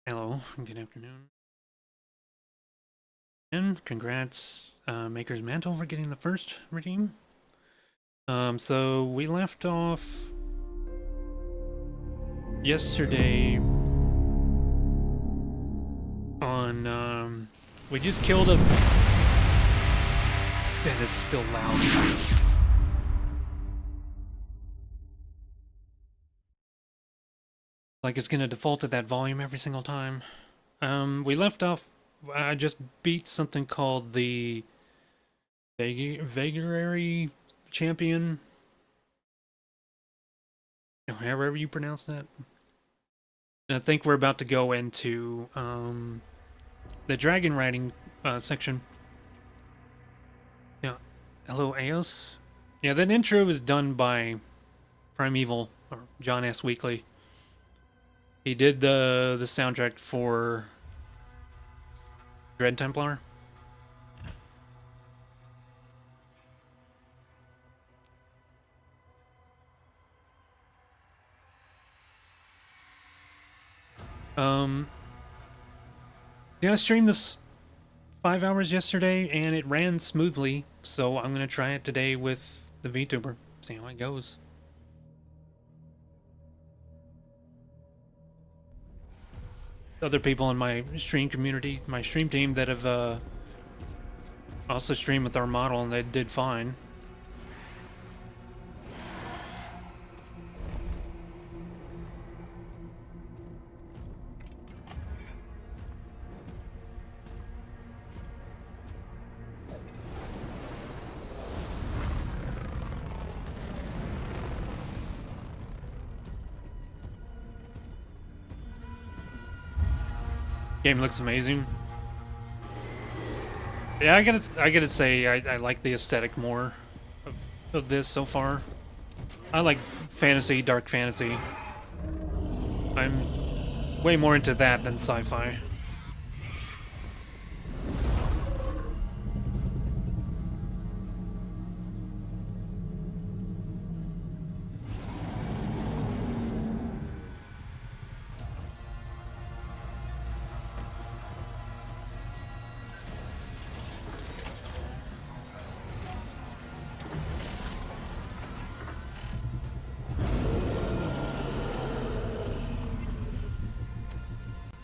Hello, good afternoon. And congrats, Maker's Mantle, for getting the first redeem. So we left off yesterday on, we just killed a... And it's still loud. Like it's gonna default to that volume every single time. We left off, I just beat something called the Vagary Champion. However you pronounce that. And I think we're about to go into the dragon riding section. Yeah. Hello, Eos. Yeah, that intro was done by Primeval or John S. Weekly. He did the soundtrack for Dread Templar. Um, yeah, I streamed this 5 hours yesterday and it ran smoothly, so I'm gonna try it today with the VTuber. See how it goes. Other people in my stream community, my stream team that have also streamed with our model and they did fine. Game looks amazing. Yeah, I gotta say I like the aesthetic more of this so far. I like fantasy, dark fantasy. I'm way more into that than sci-fi.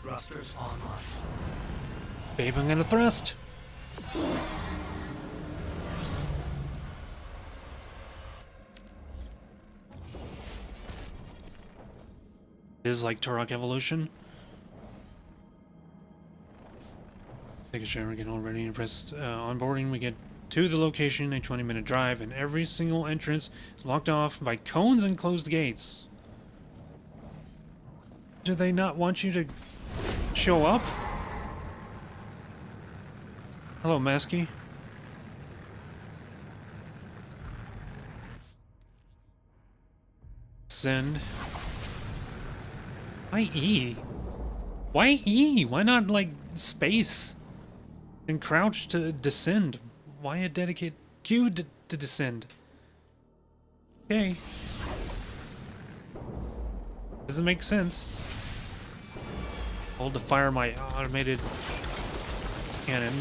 Thrusters online. Babe, I'm gonna thrust. It is like Turok Evolution. Take a shower, get all ready, and press onboarding. We get to the location, a 20-minute drive, and every single entrance is locked off by cones and closed gates. Do they not want you to show up? Hello, Masky. Send. Why E? Why E? Why not, like, space? And crouch to descend? Why a dedicate Q to descend? Okay. Doesn't make sense. Hold to fire my automated cannon.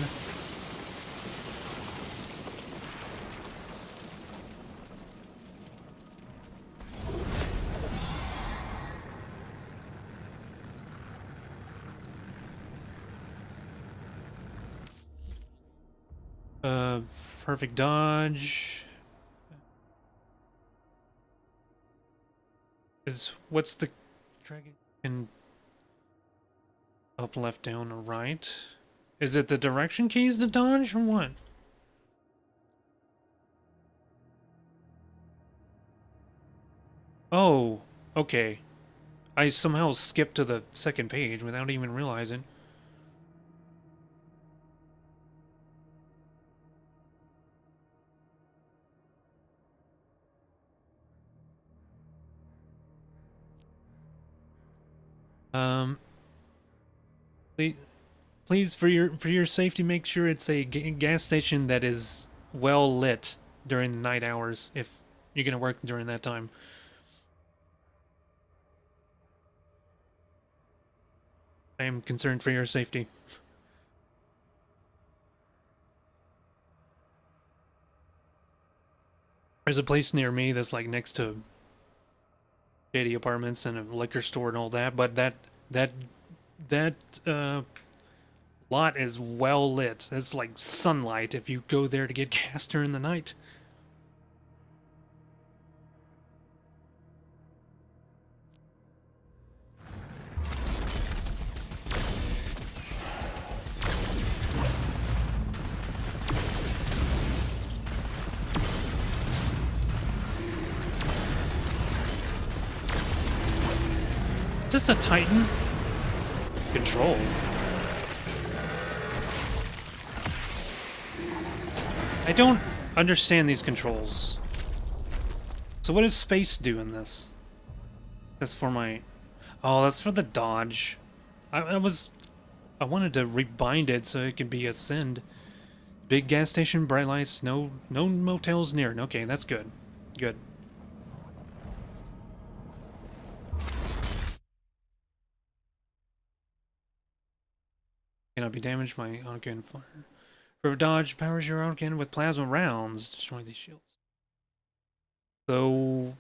Perfect dodge. What's the dragon? And up, left, down, or right? Is it the direction keys to dodge or what? Oh, okay. I somehow skipped to the second page without even realizing. Um, please, for your safety, make sure it's a gas station that is well lit during the night hours if you're gonna work during that time. I am concerned for your safety. There's a place near me that's like next to shady apartments and a liquor store and all that, but that lot is well lit. It's like sunlight if you go there to get gas during the night. Is this a Titan? Control. I don't understand these controls. So what does space do in this? That's for my... Oh, that's for the dodge. I wanted to rebind it so it could be ascend. Big gas station, bright lights, no motels near. Okay, that's good. Good. Cannot be damaged by autocannon fire. River dodge powers your autocannon with plasma rounds. Destroy these shields. So,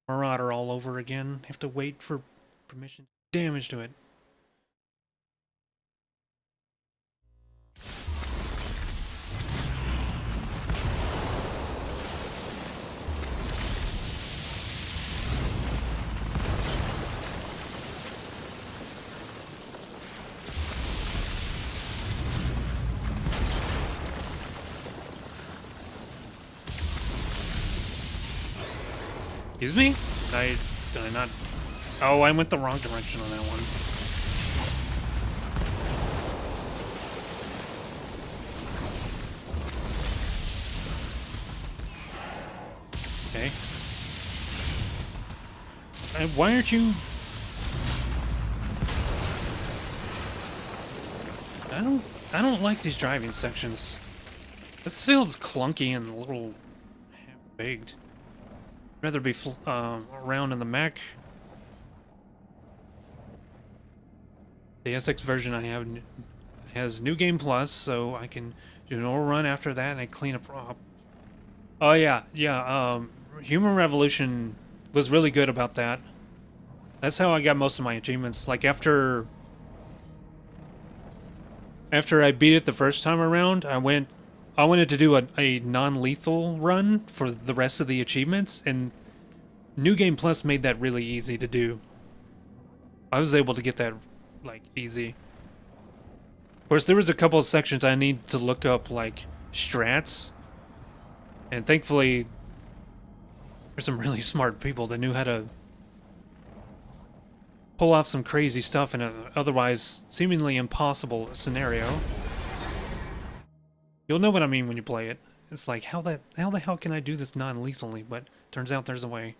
Marauder all over again. Have to wait for permission to do damage to it. Excuse me? Did I not? Oh, I went the wrong direction on that one. Okay. Why aren't you? I don't like these driving sections. This feels clunky and a little half-baked. Rather be around in the mech. The SX version I have has New Game Plus, so I can do an overrun after that and I clean up. Oh yeah. Human Revolution was really good about that. That's how I got most of my achievements. Like after I beat it the first time around, I wanted to do a non-lethal run for the rest of the achievements, and New Game Plus made that really easy to do. I was able to get that, like, easy. Of course, there was a couple of sections I need to look up, like, strats. And thankfully, there's some really smart people that knew how to pull off some crazy stuff in an otherwise seemingly impossible scenario. You'll know what I mean when you play it. It's like, how the hell can I do this non-lethally? But turns out there's a way.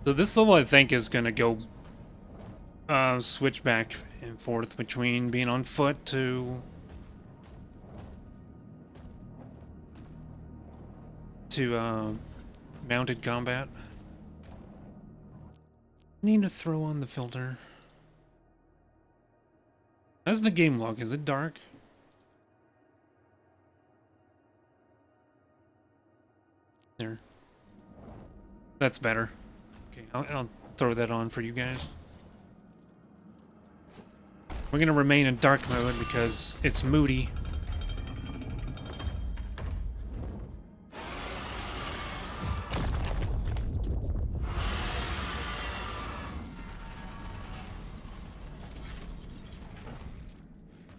So this level, I think, is gonna go switch back and forth between being on foot to mounted combat. Need to throw on the filter. How's the game look? Is it dark? There. That's better. Okay, I'll throw that on for you guys. We're gonna remain in dark mode because it's moody.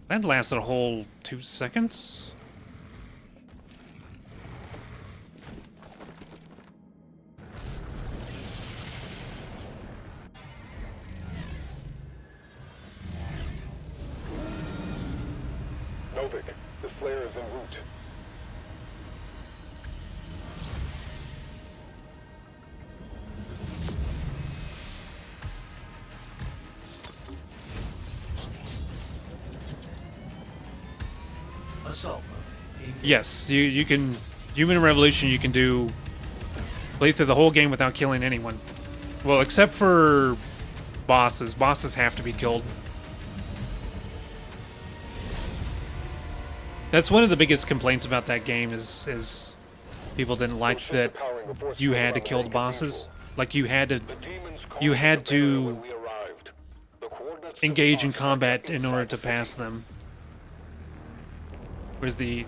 That lasted a whole 2 seconds. Novik, the flare is en route. Assault mode. Engage. Yes, you can. Human Revolution, you can do. Play through the whole game without killing anyone. Well, except for bosses. Bosses have to be killed. That's one of the biggest complaints about that game is people didn't like that you had to kill the bosses. Like you had to engage in combat in order to pass them. Whereas the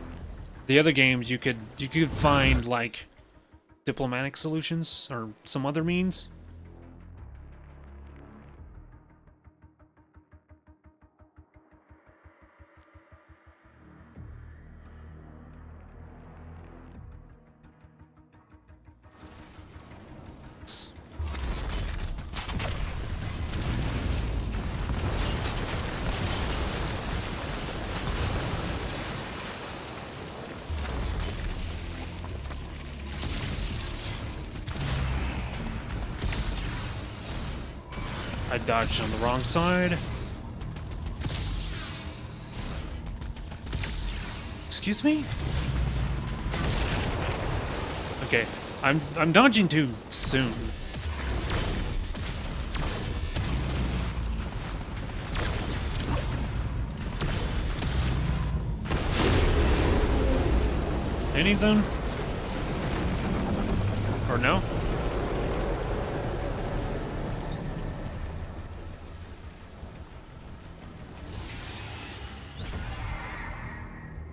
other games you could find like diplomatic solutions or some other means. I dodged on the wrong side. Excuse me? Okay, I'm dodging too soon. Any zone? Or no?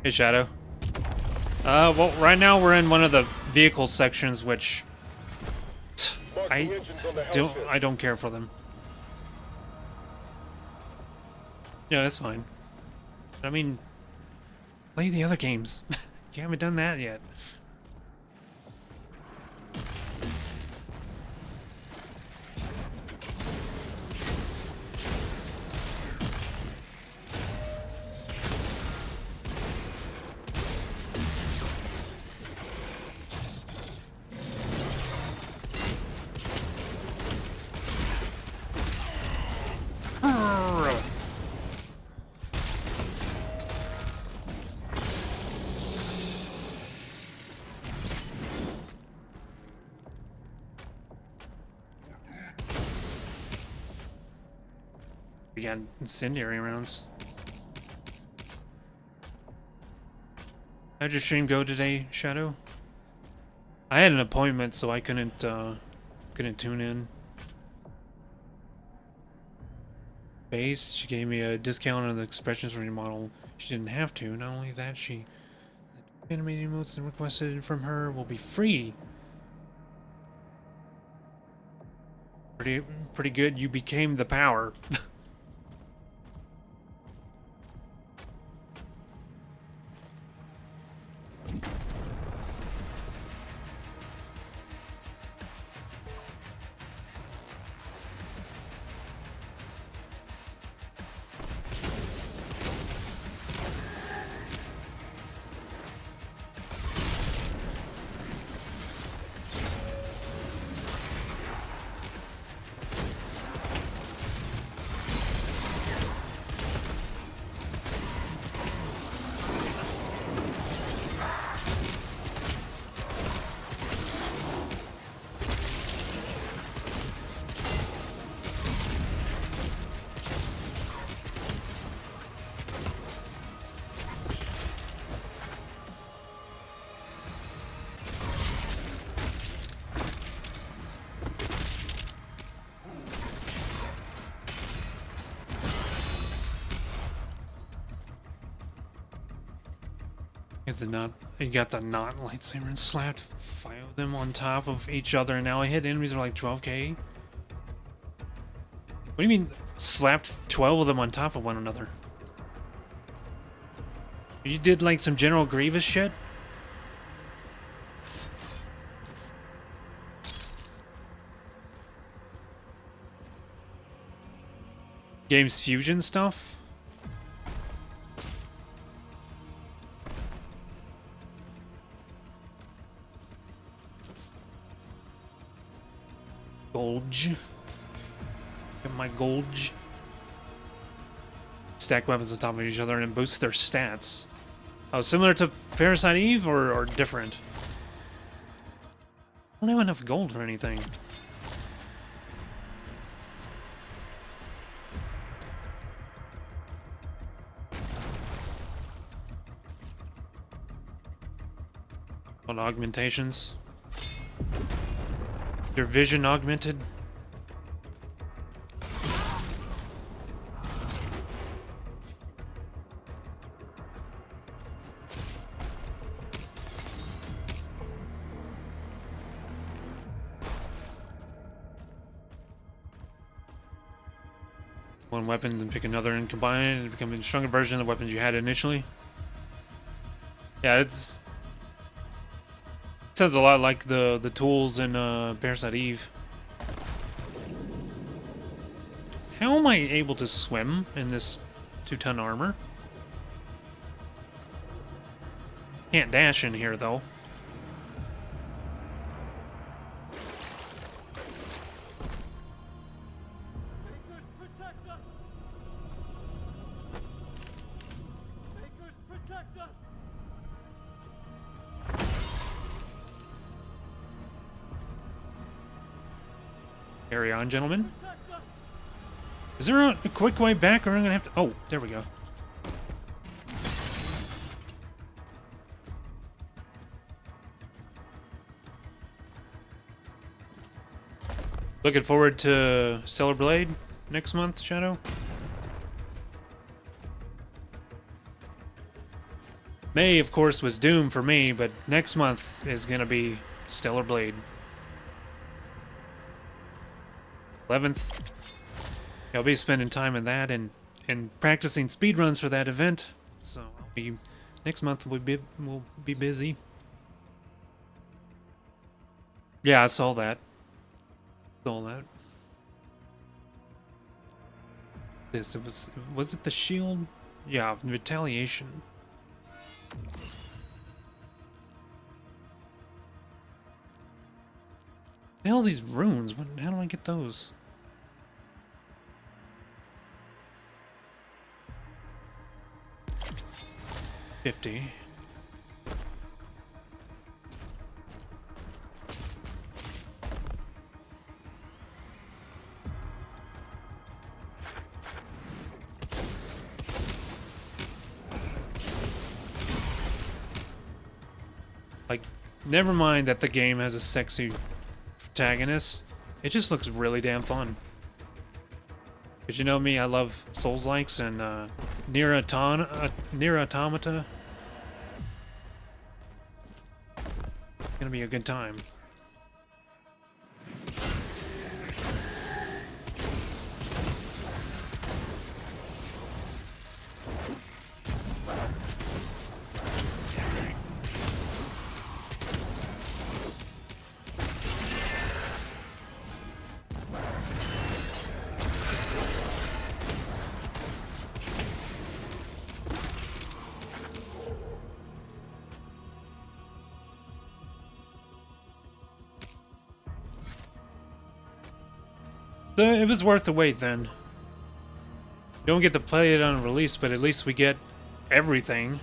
Hey, Shadow. Well, right now we're in one of the vehicle sections, which I don't care for them. Yeah, that's fine. I mean, play the other games. You haven't done that yet. We got incendiary rounds. How'd your stream go today, Shadow? I had an appointment, so I couldn't tune in. Base, she gave me a discount on the expressions remodel. She didn't have to. Not only that, the animated emotes and requested from her will be free. Pretty good. You became the power. You got the not lightsaber and slapped 5 of them on top of each other, and now I hit enemies are like 12k. What do you mean slapped 12 of them on top of one another? You did like some General Grievous shit? Games Fusion stuff? Golge. Get my Golge. Stack weapons on top of each other and boost their stats. Oh, similar to Parasite Eve or different? I don't have enough gold for anything. On augmentations. Your vision augmented. One weapon, then pick another and combine it and become a stronger version of the weapons you had initially. Yeah, it sounds a lot like the tools in Parasite Eve. How am I able to swim in this 2-ton armor? Can't dash in here though. Carry on, gentlemen. Is there a quick way back, or I'm gonna have to... Oh, there we go. Looking forward to Stellar Blade next month, Shadow. May, of course, was Doom for me, but next month is gonna be Stellar Blade. 11th. I'll be spending time in that and practicing speedruns for that event. So next month we'll be busy. Yeah, I saw that. Saw that. This was it the shield? Yeah, retaliation. The hell are these runes? How do I get those? $50. Like, never mind that the game has a sexy protagonist. It just looks really damn fun. Because you know me, I love Souls-likes and Nier Automata. Gonna be a good time. So it was worth the wait then. You don't get to play it on release, but at least we get everything.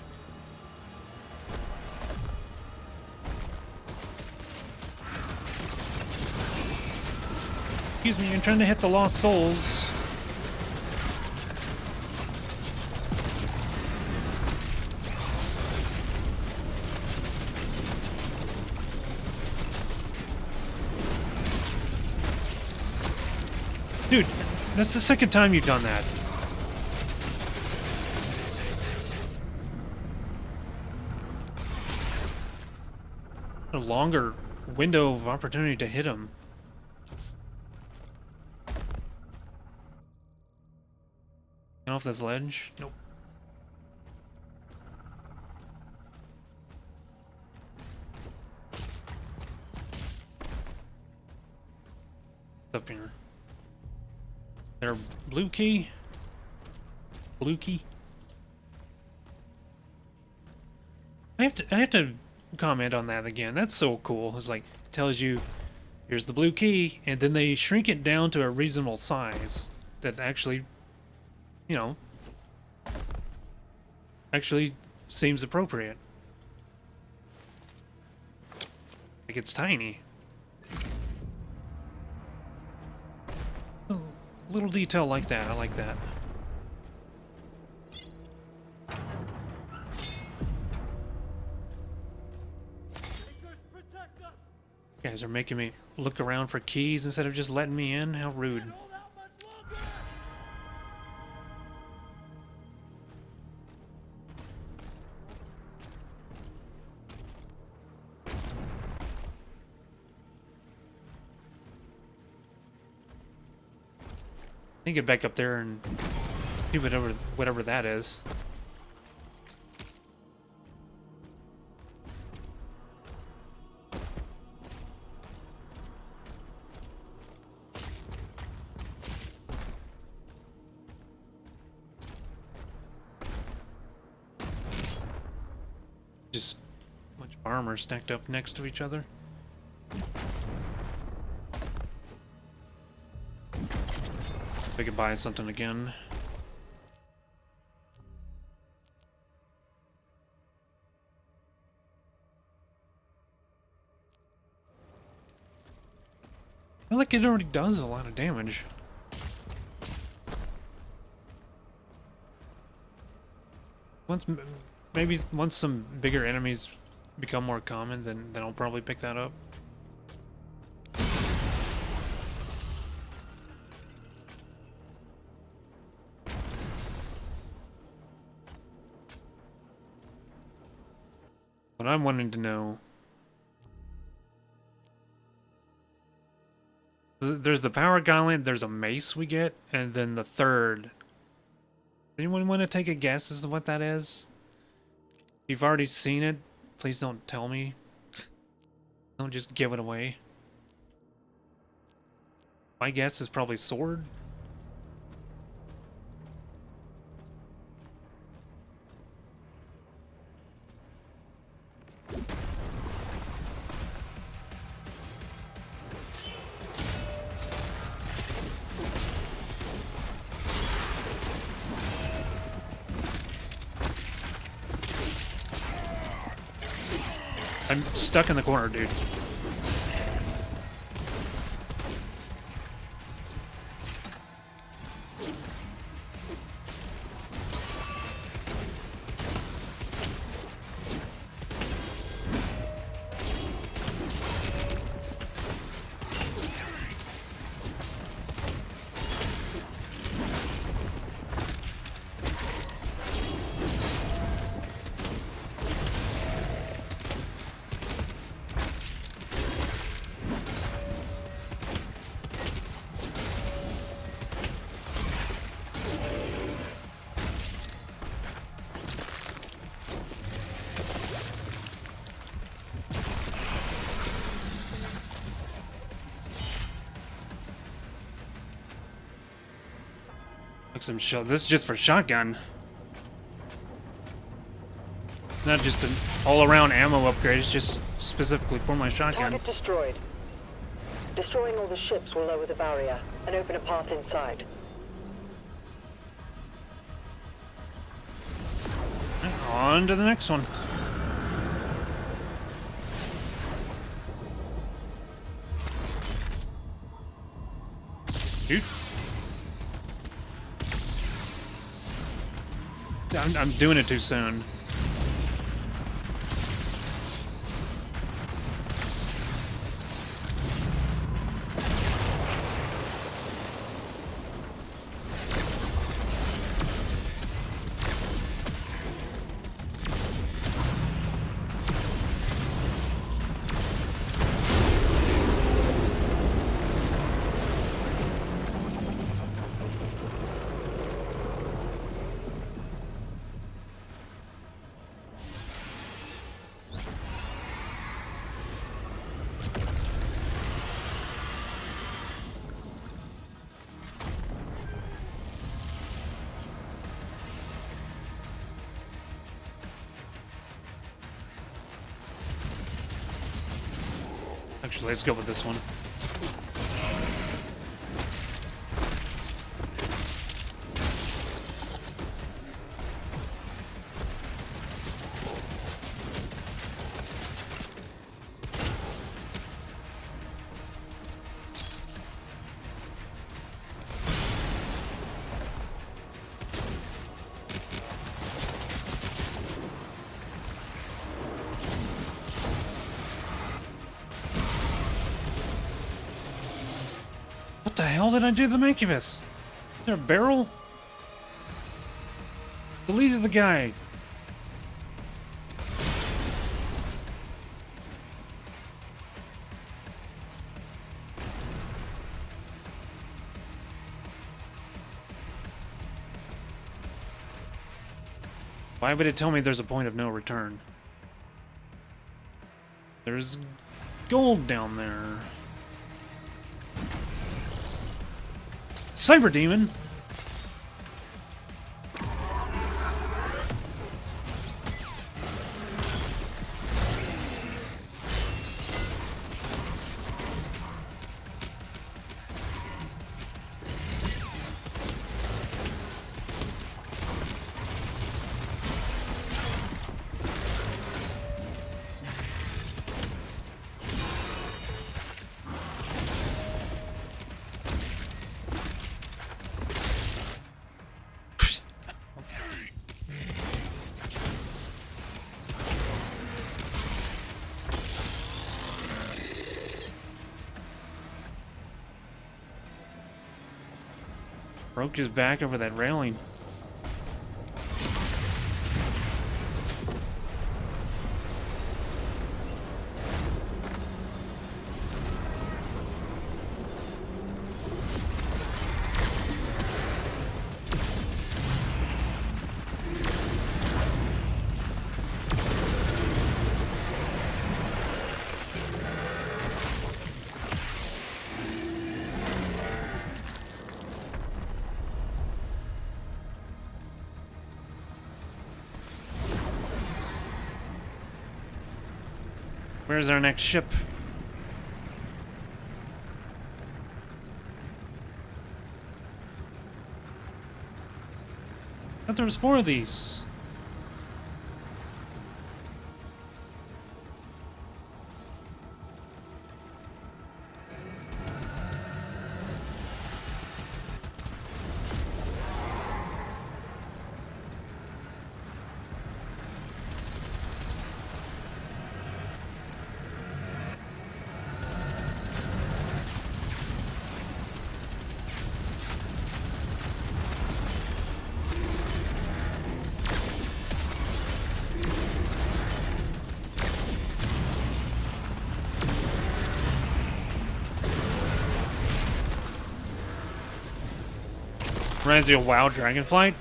Excuse me, I'm trying to hit the Lost Souls. Dude, that's the second time you've done that. A longer window of opportunity to hit him. Get off this ledge? Nope. up here? There, blue key? Blue key? I have to comment on that again. That's so cool. It's like, tells you, here's the blue key, and then they shrink it down to a reasonable size that actually, you know, actually seems appropriate. Like it's tiny. A little detail like that, I like that. Guys are making me look around for keys instead of just letting me in. How rude. I need to get back up there and do whatever that is. Just a bunch of armor stacked up next to each other. I could buy something again. I feel like it already does a lot of damage. Maybe once some bigger enemies become more common, then I'll probably pick that up. What I'm wanting to know... There's the power gauntlet, there's a mace we get, and then the third. Anyone want to take a guess as to what that is? If you've already seen it, please don't tell me. Don't just give it away. My guess is probably sword. I'm stuck in the corner, dude. Some shot. This is just for shotgun. Not just an all-around ammo upgrade. It's just specifically for my shotgun. Target destroyed. Destroying all the ships will lower the barrier and open a path inside. On to the next one. Dude. I'm doing it too soon. Actually, let's go with this one. What the hell did I do to the Mancubus? Is there a barrel? Deleted the guy. Why would it tell me there's a point of no return? There's gold down there. Cyber Demon! Broke his back over that railing. Where's our next ship? I thought there was 4 of these. Reminds me of WoW Dragonflight.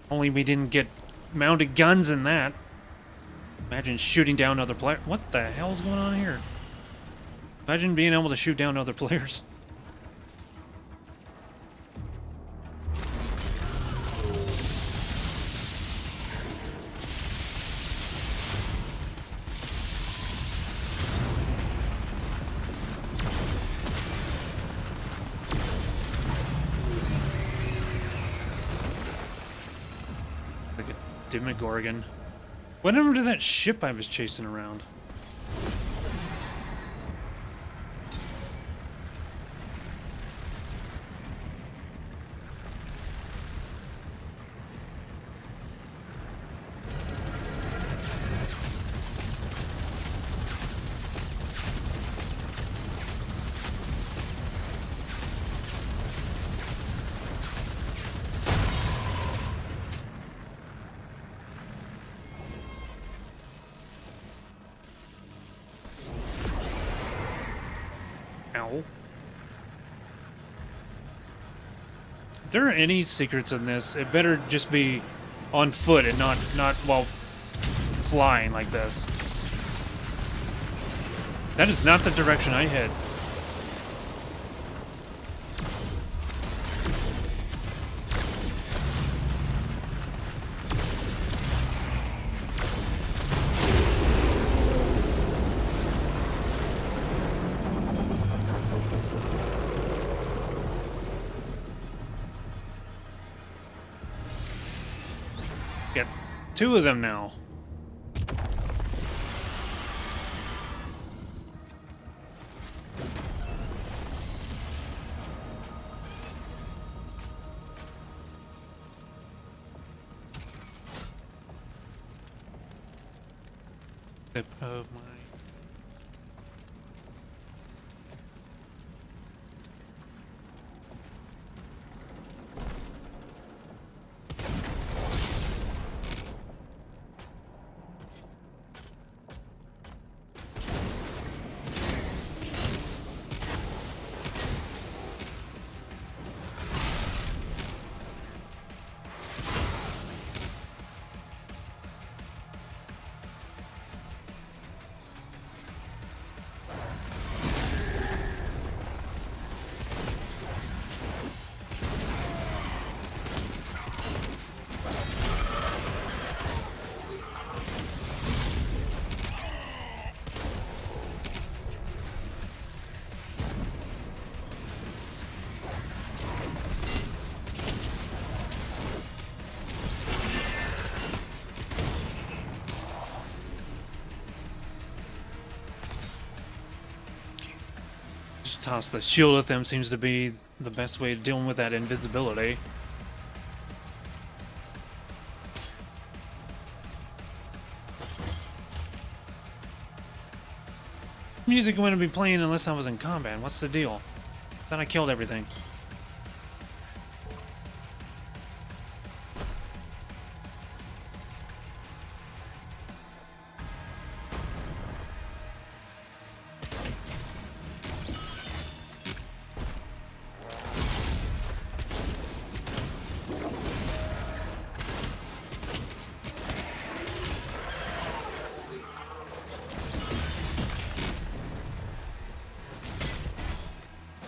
Only we didn't get mounted guns in that. Imagine shooting down other players. What the hell is going on here? Imagine being able to shoot down other players. Like a Demogorgon. What happened to that ship I was chasing around? Ow. If there are any secrets in this, it better just be on foot and not while flying like this. That is not the direction I head. Got two of them now. Tip of my... Just toss the shield at them seems to be the best way of dealing with that invisibility. Music wouldn't be playing unless I was in combat. What's the deal? Thought I killed everything.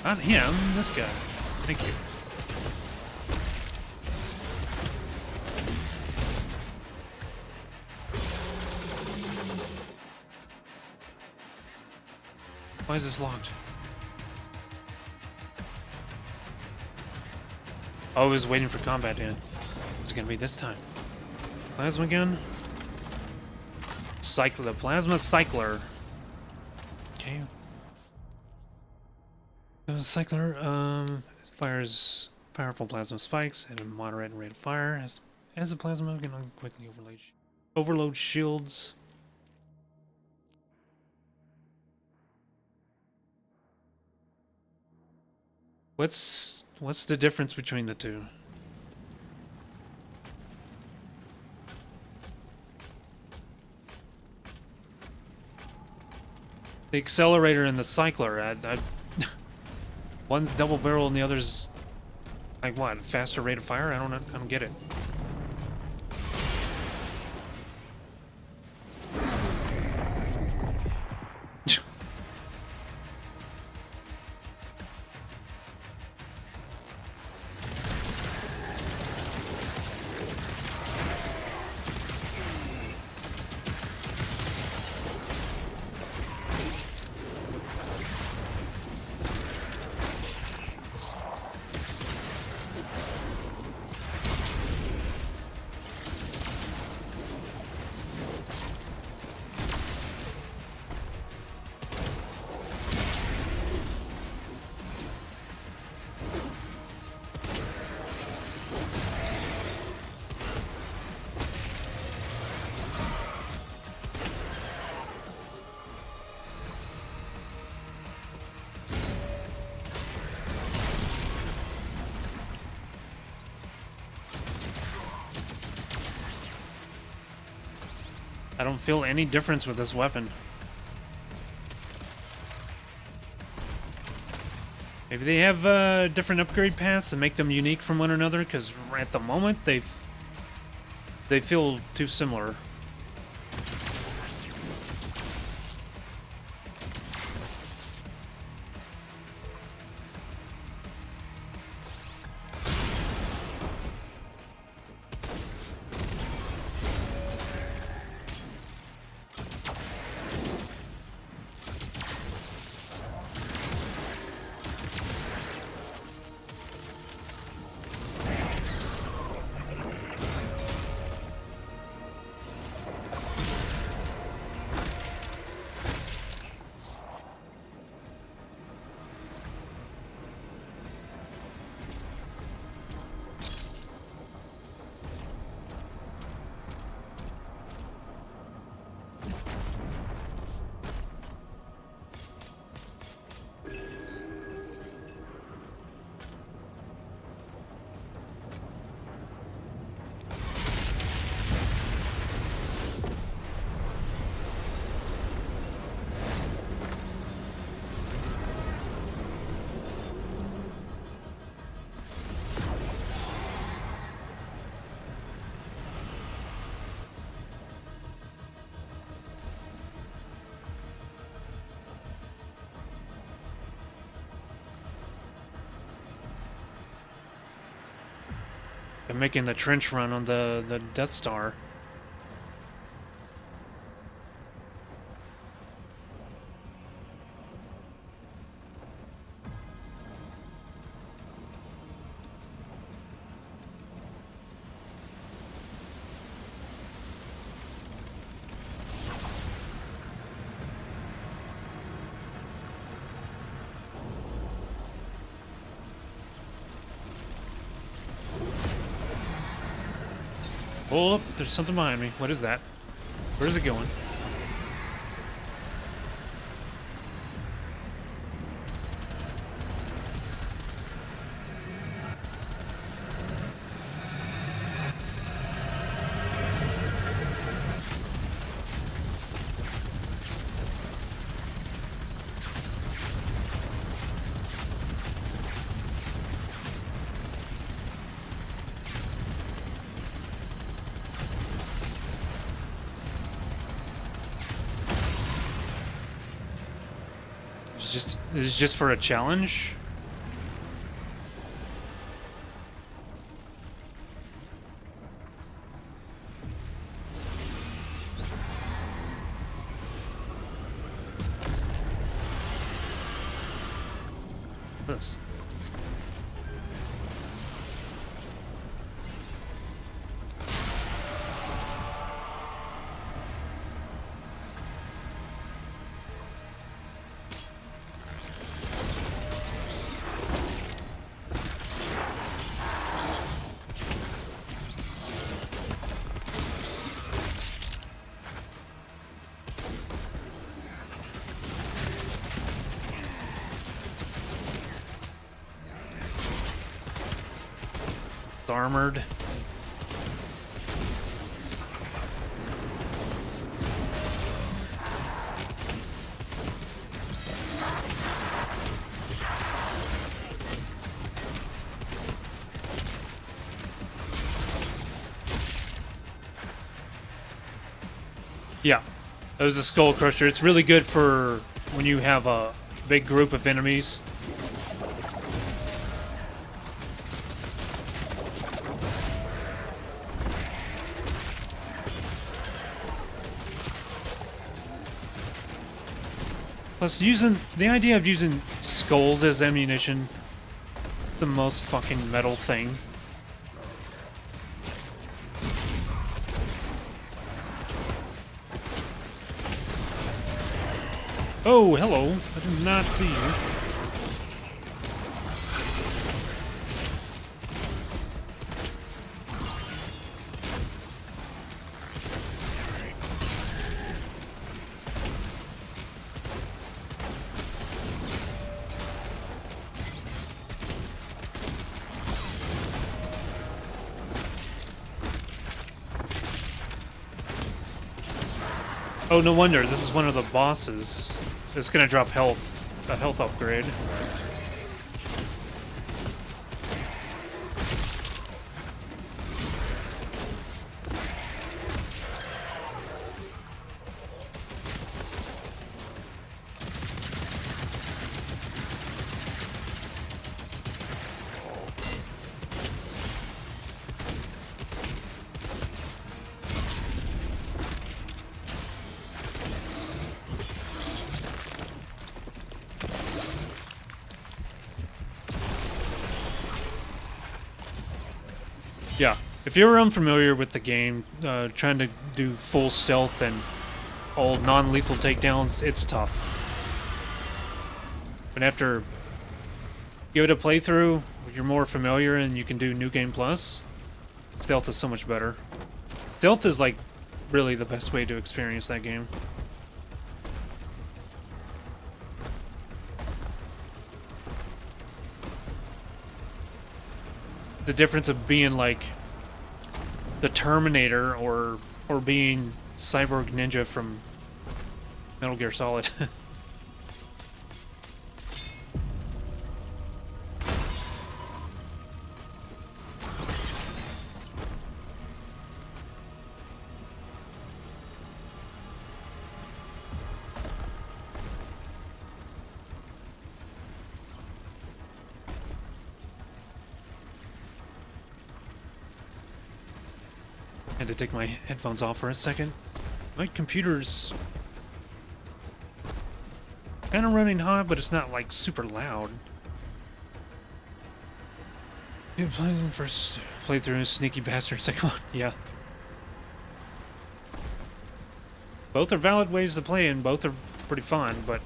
Not him, this guy. Thank you. Why is this locked? Oh, I was waiting for combat to end. What's it gonna be this time? Plasma gun? The plasma cycler. Okay. The cycler fires powerful plasma spikes at a moderate rate of fire. As the plasma can quickly overload shields. What's the difference between the two? The accelerator and the cycler. One's double barrel and the other's like what? Faster rate of fire? I don't get it. I don't feel any difference with this weapon. Maybe they have different upgrade paths and make them unique from one another, because at the moment they feel too similar. and making the trench run on the Death Star. Hold up, there's something behind me. What is that? Where's it going? It's just for a challenge? This. Armored. Yeah, that was a Skull Crusher. It's really good for when you have a big group of enemies. Plus, the idea of using skulls as ammunition, the most fucking metal thing. Oh, hello. I did not see you. Oh, no wonder. This is one of the bosses. It's gonna drop health. A health upgrade. Yeah, if you're unfamiliar with the game, trying to do full stealth and all non-lethal takedowns, it's tough. But after give it a playthrough, you're more familiar and you can do New Game Plus, stealth is so much better. Stealth is like really the best way to experience that game. The difference of being like the Terminator or being Cyborg Ninja from Metal Gear Solid. Had to take my headphones off for a second. My computer's kind of running hot, but it's not like super loud. You played the first playthrough, sneaky bastard. Second one, yeah. Both are valid ways to play, and both are pretty fun. But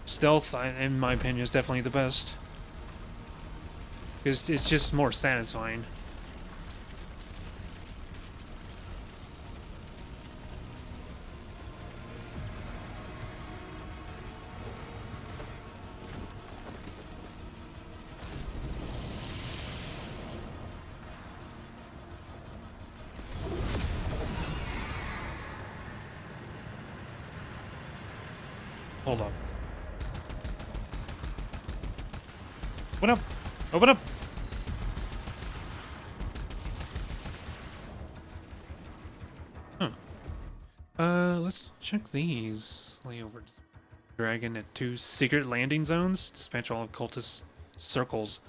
stealth, in my opinion, is definitely the best. Because it's just more satisfying. Hold on. Open up! Open up! Huh. Let's check these. Layover dragon at 2 secret landing zones. Dispatch all of cultist circles.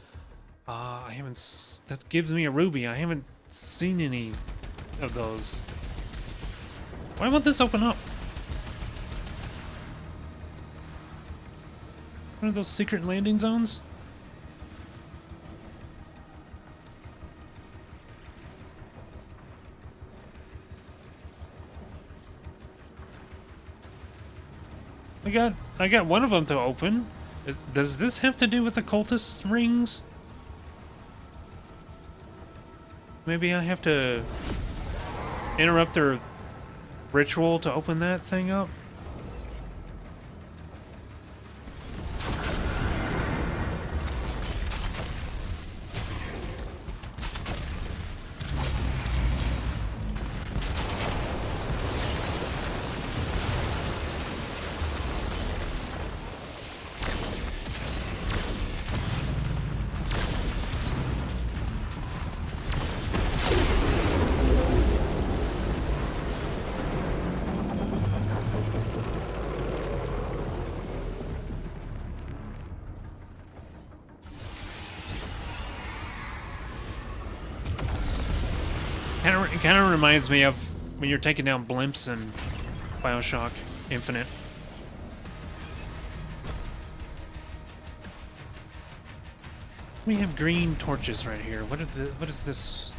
I haven't... That gives me a ruby. I haven't seen any of those. Why won't this open up? What are those secret landing zones? I got one of them to open. Does this have to do with the cultist rings? Maybe I have to interrupt their ritual to open that thing up? It kind of reminds me of when you're taking down blimps in BioShock Infinite. We have green torches right here. What is this?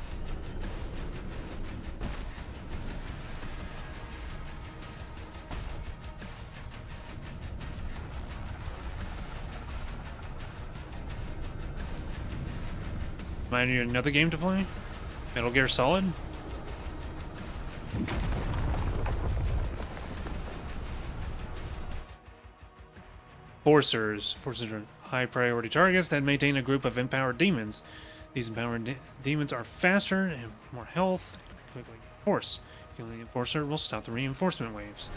Am I need another game to play? Metal Gear Solid? Forcers. Forcers are high priority targets that maintain a group of empowered demons. These empowered demons are faster and more health. Quickly enforce. Killing the enforcer will stop the reinforcement waves.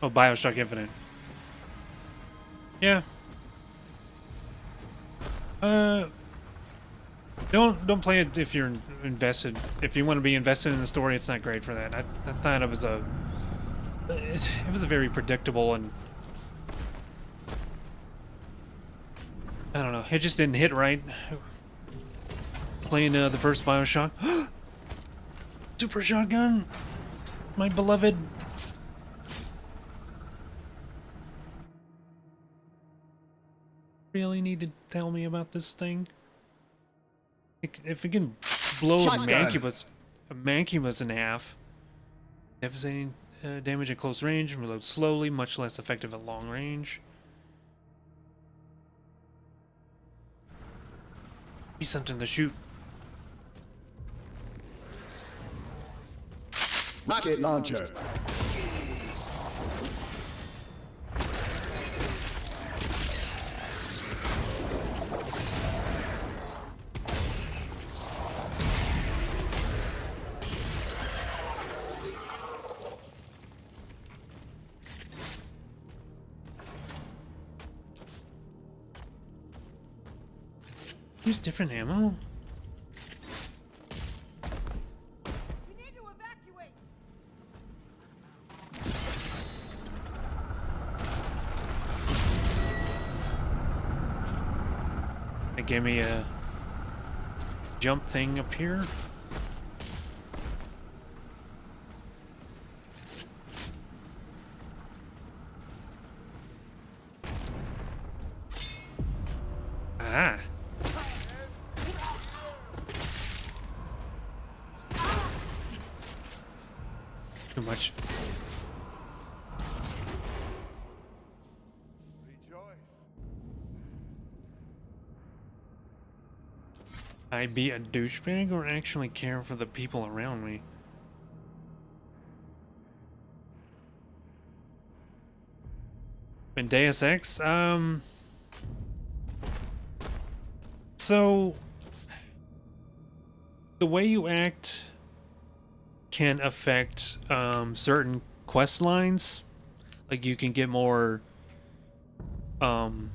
Oh, BioShock Infinite. Yeah. Don't play it if you're invested. If you want to be invested in the story, it's not great for that. I thought it was a very predictable and I don't know. It just didn't hit right. Playing the first BioShock. Super shotgun, my beloved. Really need to tell me about this thing? If it can blow a Mancubus in half, devastating damage at close range, reload slowly, much less effective at long range. Be something to shoot. Rocket launcher. Use different ammo? We need to evacuate. It gave me a jump thing up here. Ah. Too much. I be a douchebag or actually care for the people around me? In Deus Ex, so the way you act can affect certain quest lines. Like you can get more you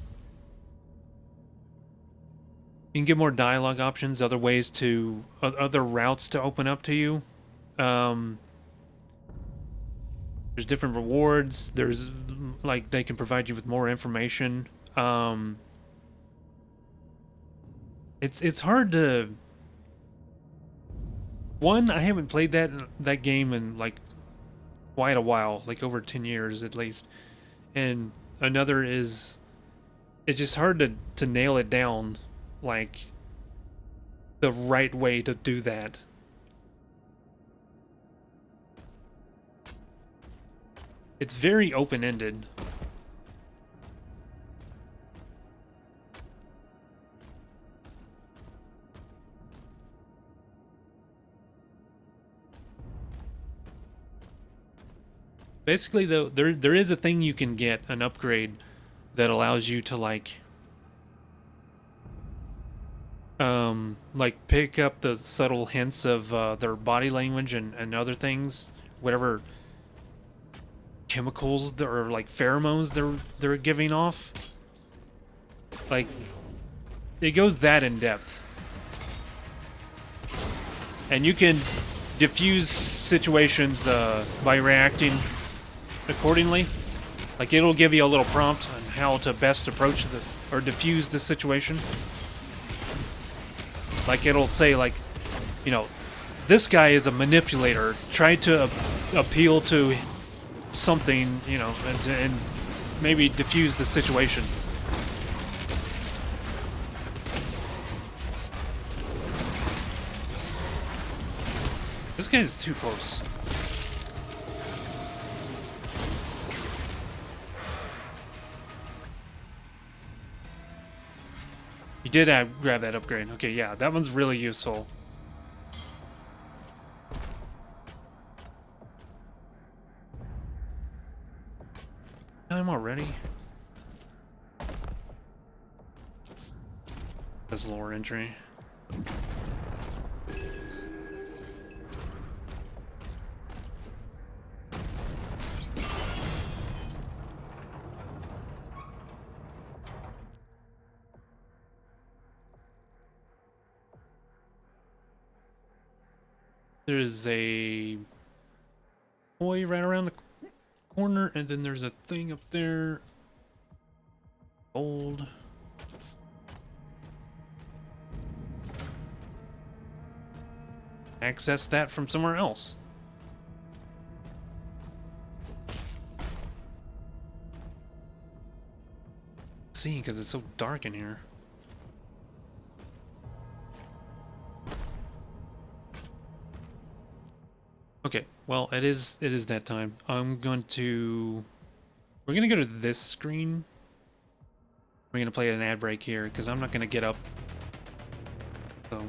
can get more dialogue options, other ways to other routes to open up to you. There's different rewards. There's like they can provide you with more information. It's hard to. One, I haven't played that game in like quite a while, like over 10 years at least. And another is it's just hard to nail it down, like the right way to do that. It's very open-ended. Basically, though, there is a thing you can get, an upgrade, that allows you to like pick up the subtle hints of their body language and other things, whatever chemicals or like pheromones they're giving off. Like, it goes that in depth, and you can diffuse situations by reacting accordingly. Like, it'll give you a little prompt on how to best approach or diffuse the situation. Like, it'll say, like, you know, this guy is a manipulator. Try to appeal to something, you know, and maybe diffuse the situation. This guy is too close. You did grab that upgrade. Okay, yeah, that one's really useful. Time already? That's lore entry. There's a toy right around the corner, and then there's a thing up there. Gold. Access that from somewhere else. See, because it's so dark in here. Okay, well, it is that time. We're gonna go to this screen. We're gonna play an ad break here because I'm not gonna get up So,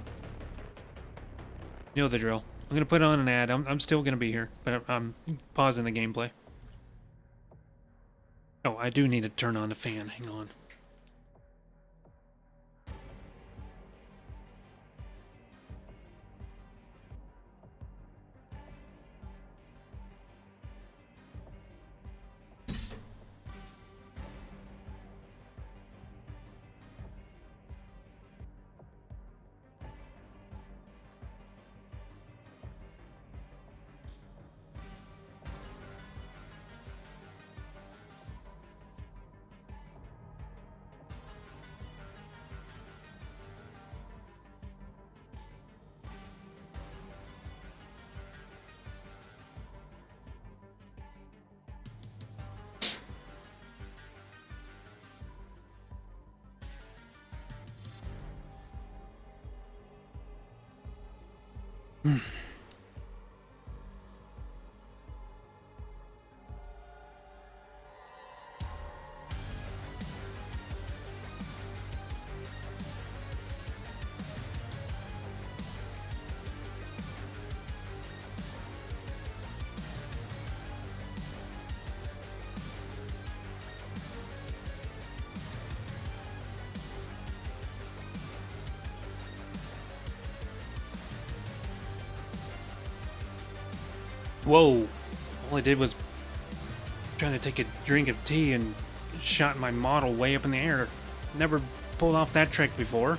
you know the drill. I'm gonna put on an ad. I'm still gonna be here, but I'm pausing the gameplay. Oh, I do need to turn on the fan. Hang on. Whoa! All I did was trying to take a drink of tea and shot my model way up in the air. Never pulled off that trick before.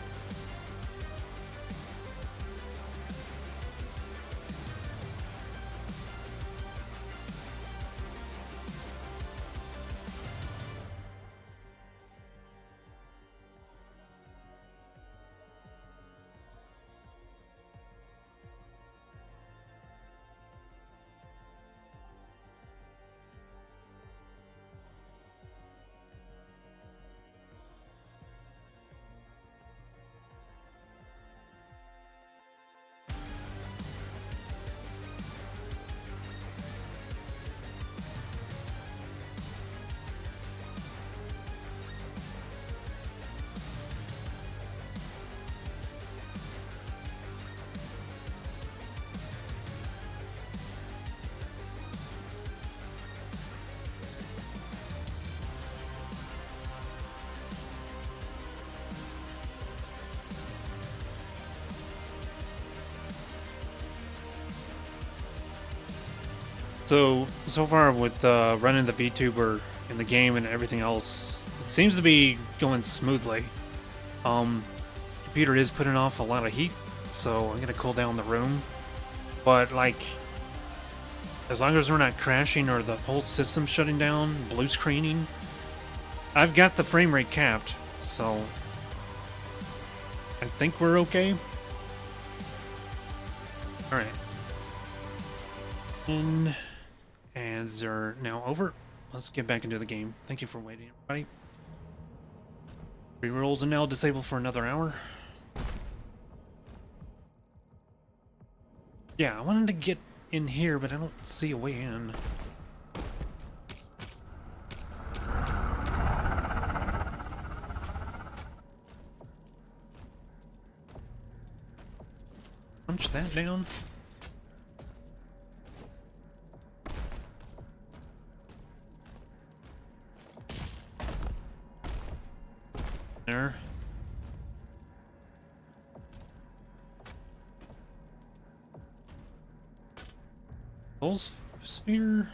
So far with running the VTuber in the game and everything else, it seems to be going smoothly. Computer is putting off a lot of heat, so I'm gonna cool down the room. But like, as long as we're not crashing or the whole system shutting down, blue screening, I've got the frame rate capped, so I think we're okay. All right. And ads are now over. Let's get back into the game. Thank you for waiting, everybody. Rerolls are now disabled for another hour. Yeah, I wanted to get in here, but I don't see a way in. Punch that down. There. Pulse sphere.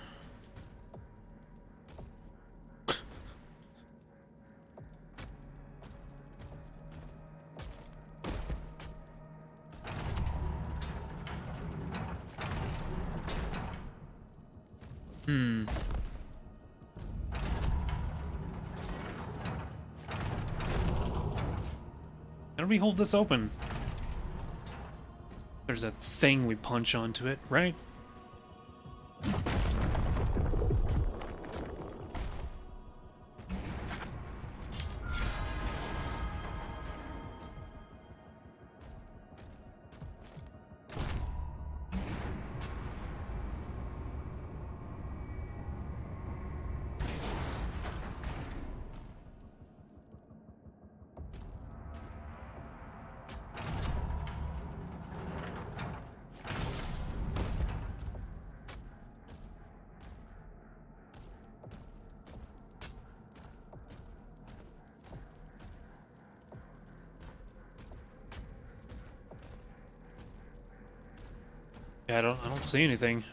How do we hold this open? There's a thing we punch onto it, right? Yeah, I don't see anything.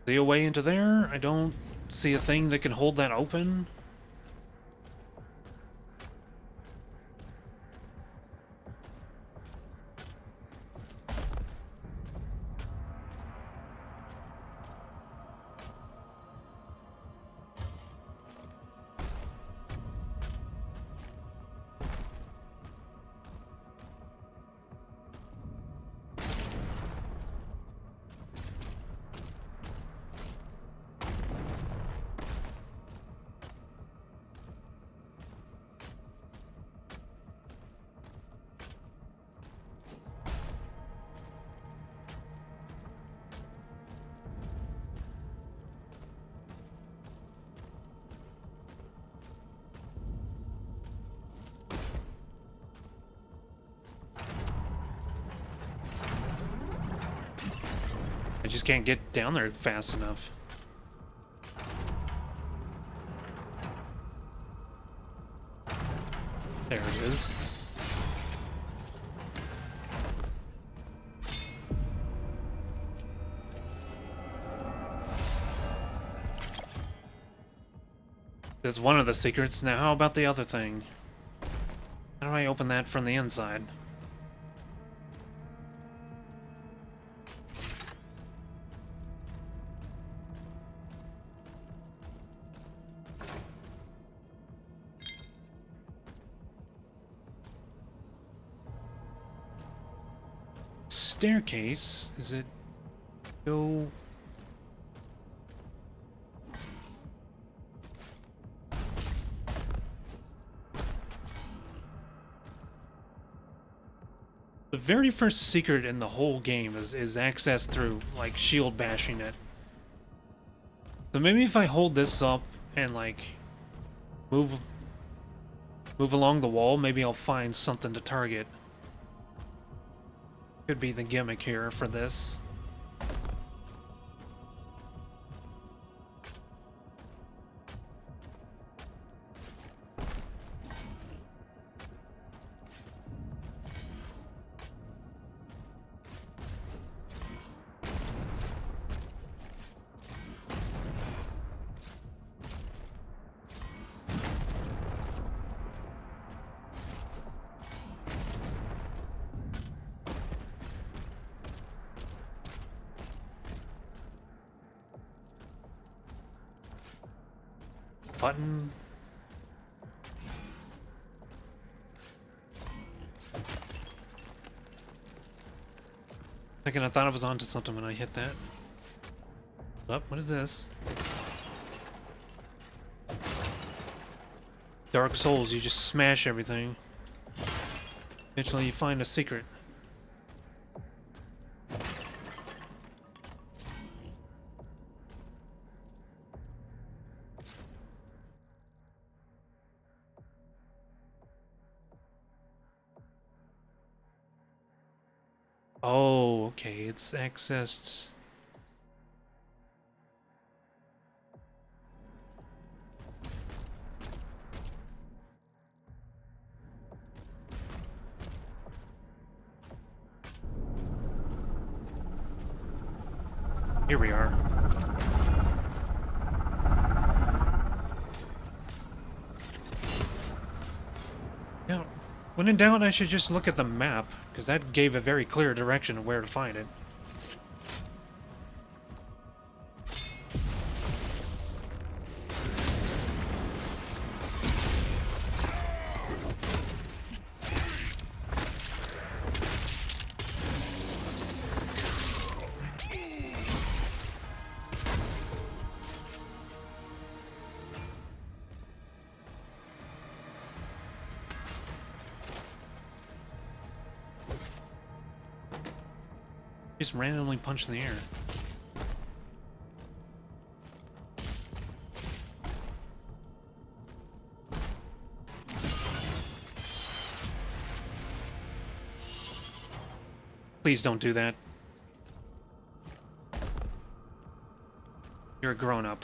See a way into there? I don't see a thing that can hold that open. I just can't get down there fast enough. There it is. There's one of the secrets. Now how about the other thing? How do I open that from the inside? Staircase? Is it go? The very first secret in the whole game is access through, like, shield bashing it. So maybe if I hold this up and, like, move along the wall, maybe I'll find something to target. Could be the gimmick here for this. Button. Second, I thought I was onto something when I hit that. Oh, what is this? Dark Souls, you just smash everything. Eventually you find a secret. Oh, okay, it's accessed. Here we are. Yeah, when in doubt, I should just look at the map, because that gave a very clear direction of where to find it. Just randomly punch in the air. Please don't do that. You're a grown-up.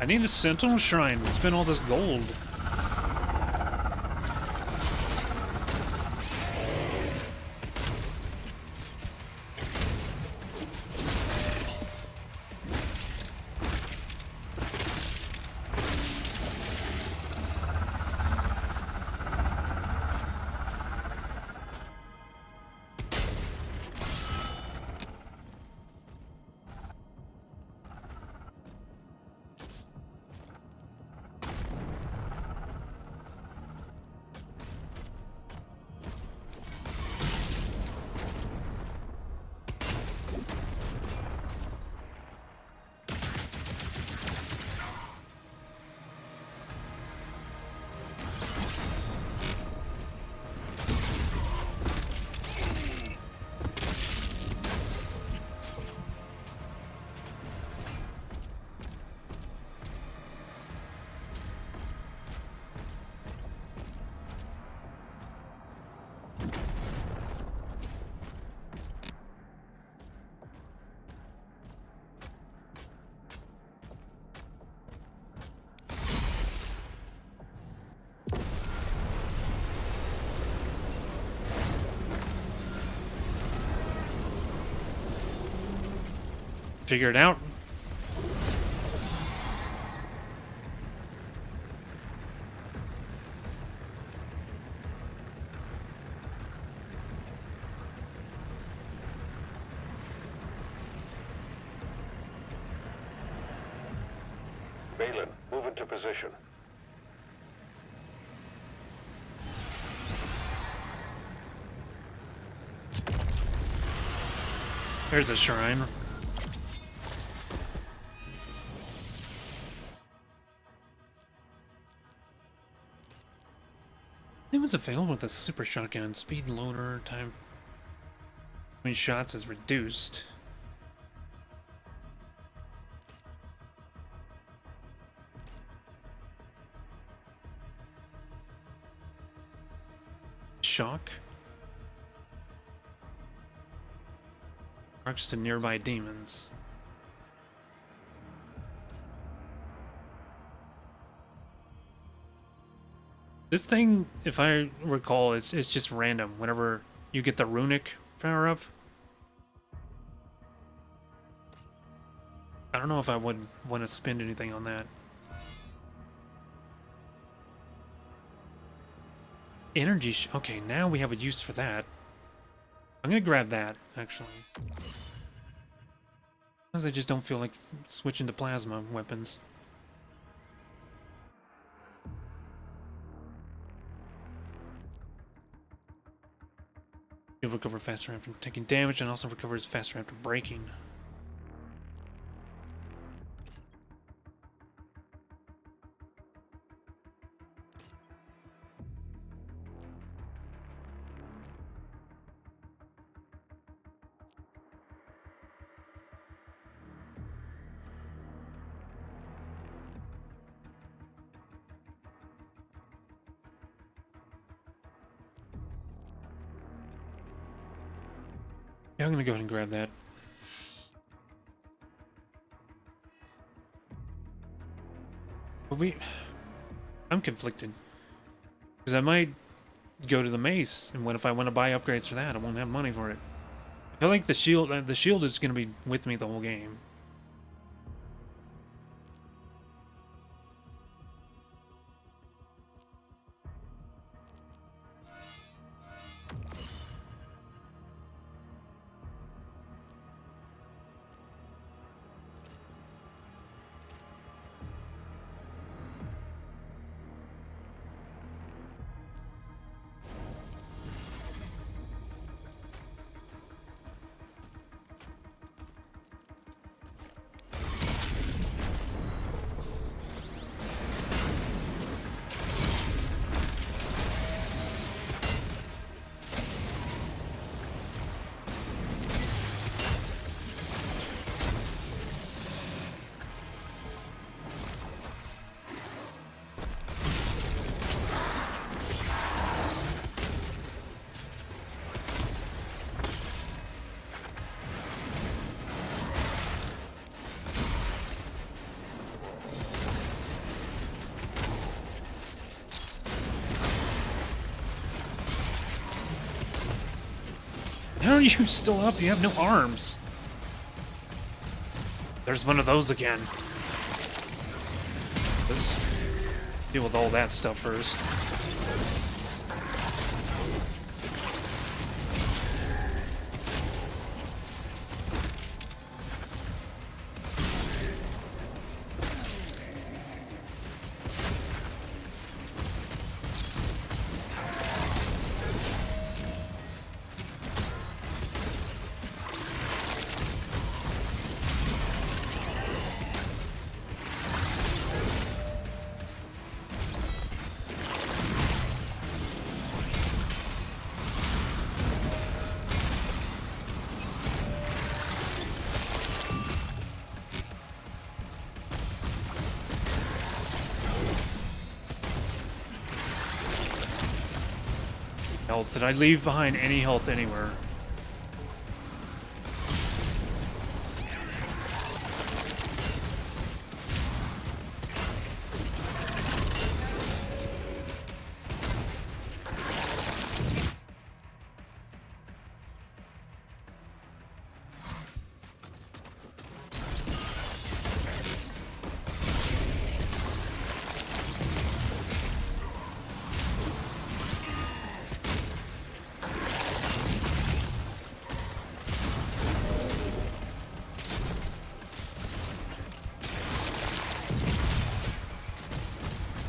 I need a Sentinel Shrine to spend all this gold. Figure it out. Balin, move into position. There's a shrine. What's available with a super shotgun? Speed loader, time between shots is reduced. Shock. Marks to nearby demons. This thing, if I recall, it's just random whenever you get the runic power up. I don't know if I would want to spend anything on that. Energy okay, now we have a use for that. I'm gonna grab that, actually. Sometimes I just don't feel like switching to plasma weapons. You'll recover faster after taking damage and also recovers faster after breaking. Yeah, I'm gonna go ahead and grab that. But I'm conflicted. Because I might go to the mace, and what if I want to buy upgrades for that? I won't have money for it. I feel like the shield is gonna be with me the whole game. are you still up? You have no arms. There's one of those again. Let's deal with all that stuff first. Health. Did I leave behind any health anywhere?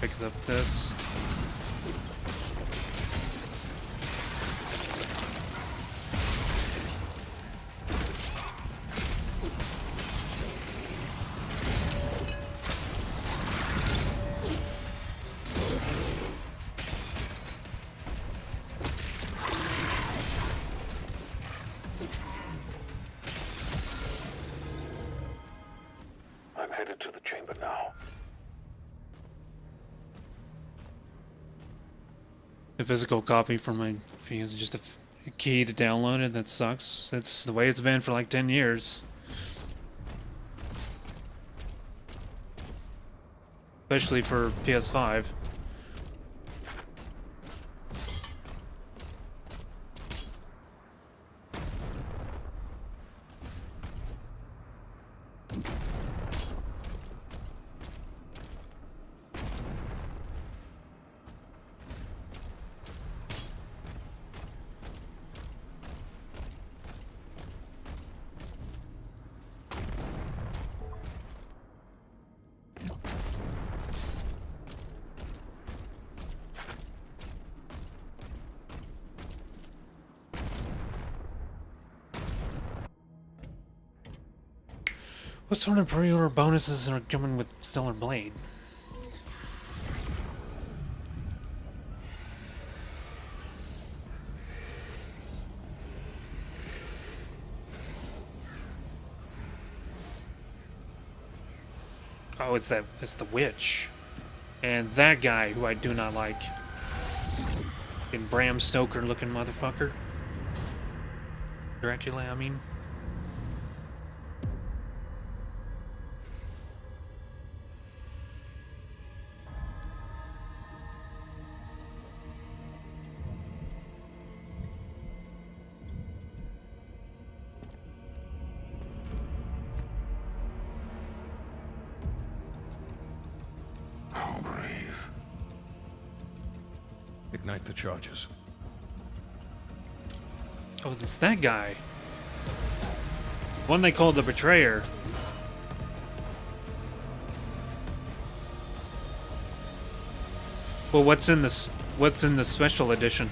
Pick up this. I'm headed to the chamber now. A physical copy for my feed is just a key to download it. That sucks. It's the way it's been for like 10 years. Especially for PS5. What sort of pre-order bonuses are coming with Stellar Blade? Oh, it's the witch. And that guy who I do not like. In Bram Stoker looking motherfucker. Dracula, I mean. How brave. Ignite the charges. Oh, it's that guy. One they called the Betrayer. Well, what's in this? What's in the special edition?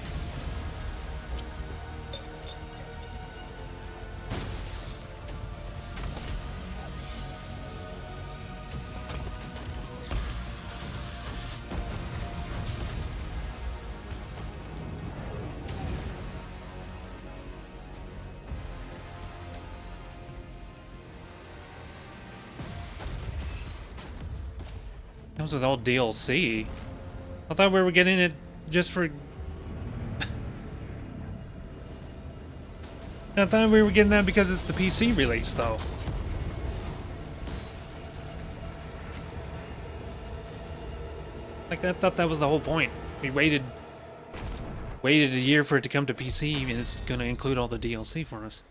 Comes with all DLC. I thought we were getting it just for... I thought we were getting that because it's the PC release, though. Like, I thought that was the whole point. We waited Waited a year for it to come to PC, and it's gonna include all the DLC for us.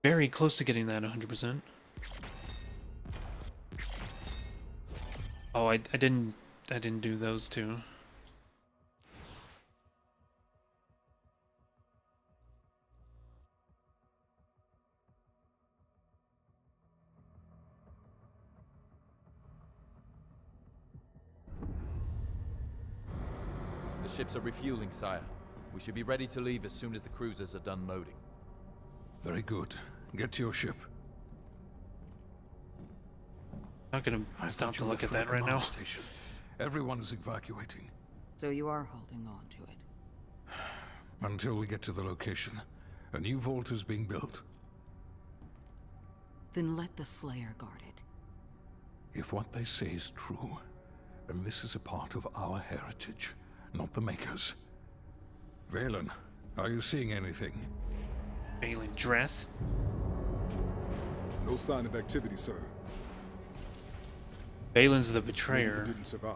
Very close to getting that 100%. Oh, I didn't do those two. The ships are refueling, sire. We should be ready to leave as soon as the cruisers are done loading. Very good. Get to your ship. Not gonna I stop thought to you look left at for the that right now. command Station. Everyone is evacuating. So you are holding on to it. Until we get to the location. A new vault is being built. Then let the Slayer guard it. If what they say is true, then this is a part of our heritage, not the Makers. Valen, are you seeing anything? Balin Dreth. No sign of activity, sir. Balin's the Maybe he betrayer. didn't survive.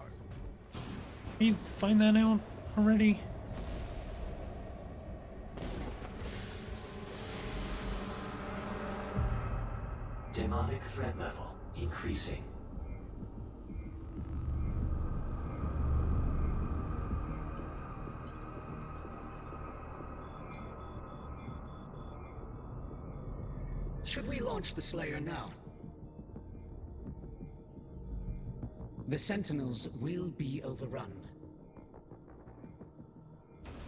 You find that out already? Demonic threat level increasing. Should we launch the Slayer now? The Sentinels will be overrun.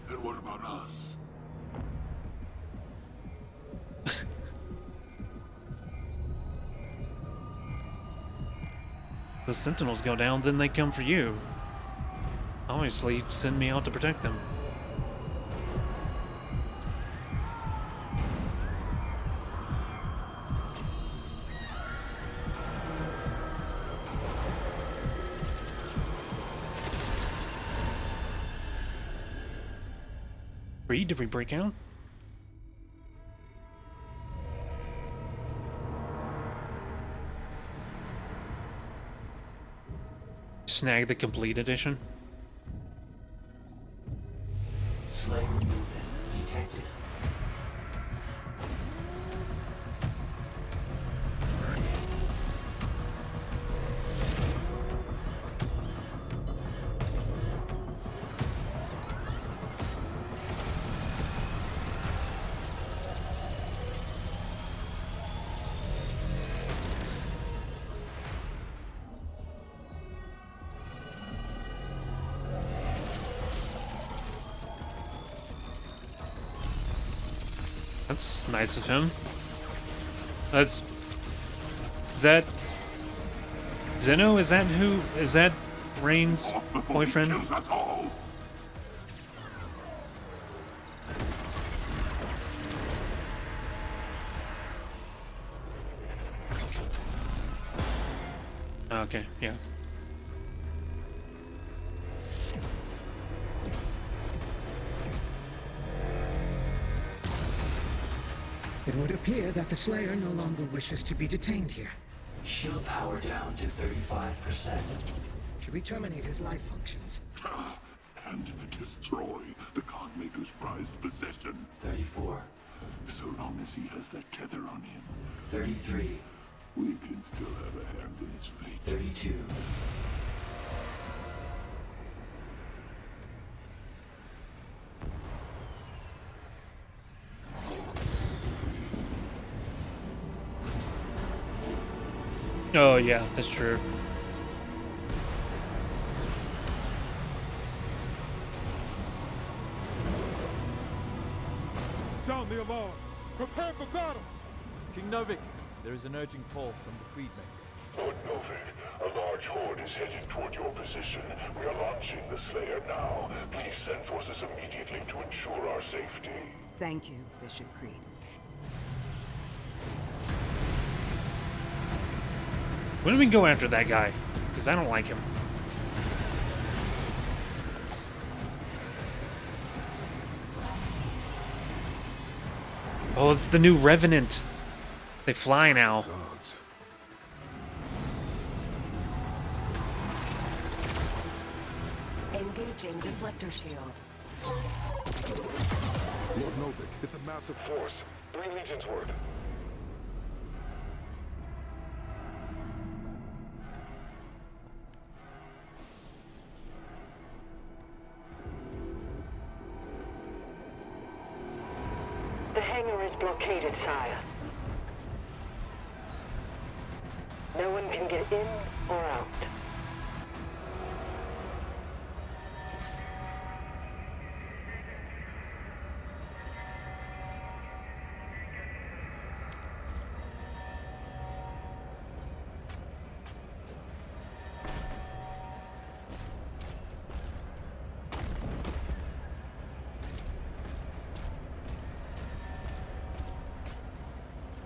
And what about us? The Sentinels go down, then they come for you. Obviously, send me out to protect them. Reed, did we break out? Snag the complete edition. Slayer movement detected. That's nice of him. That's... Is that... Zeno? Is that who... Is that Rain's boyfriend? Okay, yeah. It would appear that the Slayer no longer wishes to be detained here. Shield power down to 35%. Should we terminate his life functions? And destroy the Godmaker's prized possession. 34. So long as he has that tether on him, 33. we can still have a hand in his fate. 32. Oh yeah, that's true. Sound the alarm. Prepare for battle. King Novik, there is an urgent call from the Creedmaker. Lord Novik, a large horde is heading toward your position. We are launching the Slayer now. Please send forces immediately to ensure our safety. Thank you, Bishop Creed. When do we go after that guy? Because I don't like him. Oh, it's the new Revenant. They fly now. Gods. Engaging deflector shield. Lord Novik, it's a massive force. 3 legions worth. The hangar is blockaded, sire. No one can get in or out.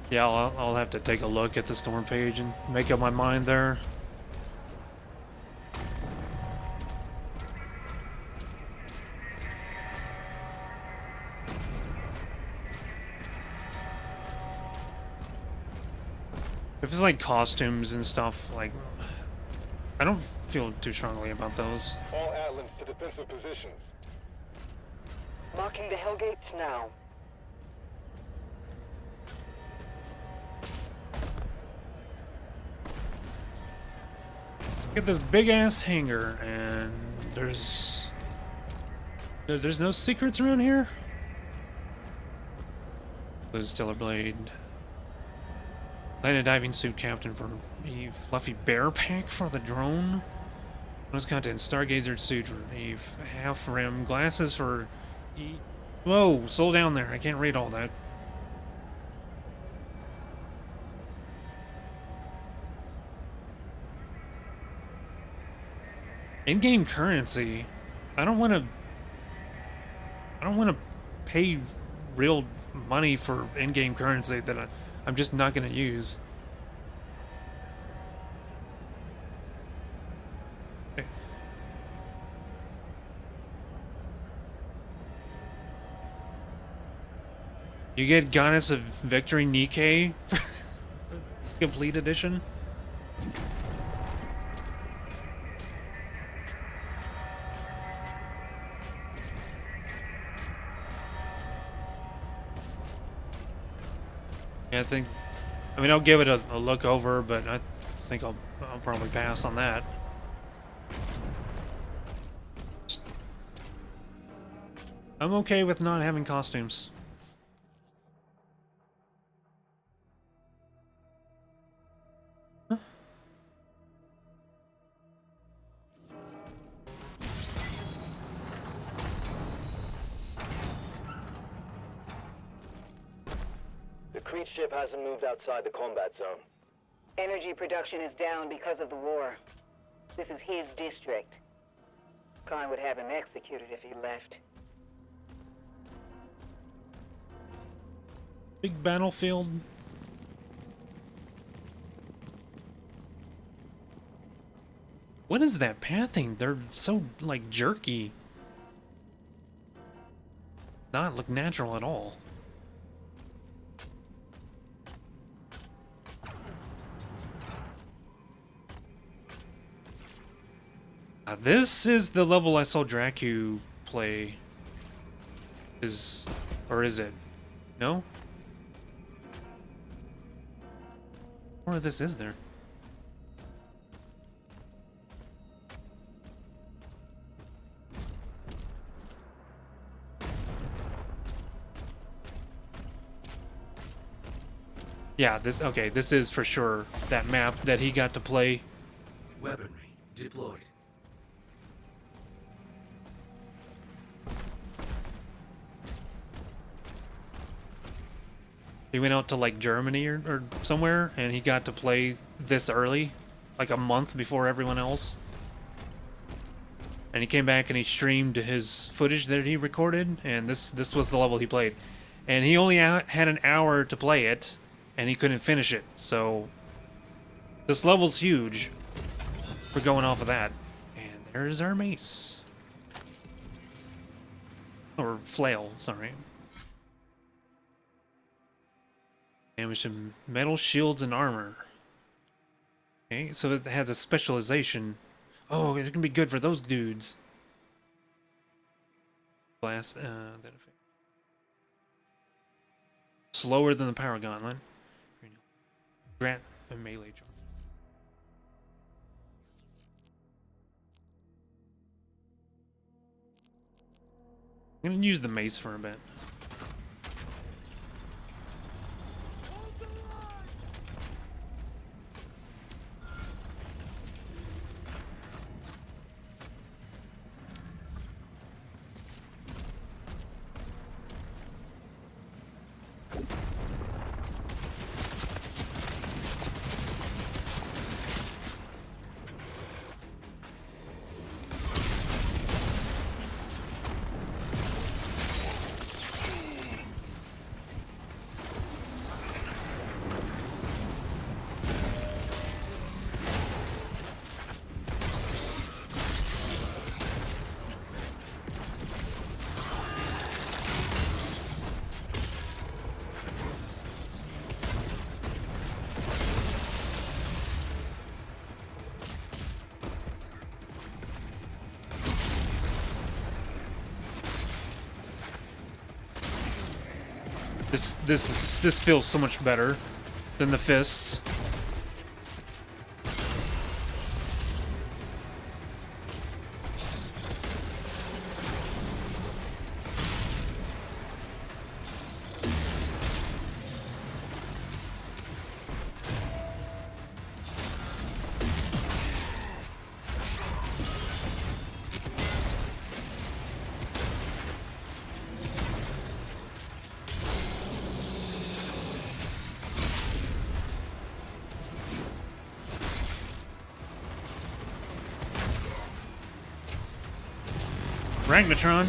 Yeah, I'll have to take a look at the storm page and make up my mind there. If it's like costumes and stuff, like, I don't feel too strongly about those. All Atlands to defensive positions. Marking the Hellgates now. Get this big ass hangar, and there's no secrets around here. There's Stellar Blade. Light a diving suit captain for a fluffy bear pack for the drone. Most content: Stargazer suit for Eve. Half rim glasses for E. Whoa, slow down there. I can't read all that. In-game currency. I don't want to pay real money for in-game currency that I'm just not going to use. Okay. You get Goddess of Victory Nikke for complete edition. Yeah, I mean, I'll give it a look over, but I think I'll probably pass on that. I'm okay with not having costumes. Huh? The Creed ship hasn't moved outside the combat zone. Energy production is down because of the war. This is his district. Khan would have him executed if he left. Big battlefield. What is that pathing? They're so, like, jerky. Not look natural at all. This is the level I saw Dracu play. Or is it? No? More of this is there? Yeah, okay, this is for sure that map that he got to play. Weaponry deployed. He went out to like Germany or somewhere, and he got to play this early, like a month before everyone else. And he came back and he streamed his footage that he recorded, and this was the level he played. And he only had an hour to play it, and he couldn't finish it. So this level's huge for going off of that. And there's our mace. Or flail, sorry. Damage to metal shields and armor. Okay, so it has a specialization. Oh, it's gonna be good for those dudes. Blast. That effect. Slower than the power gauntlet. Grant a melee charge. I'm gonna use the mace for a bit. This feels so much better than the fists. Ragnatron.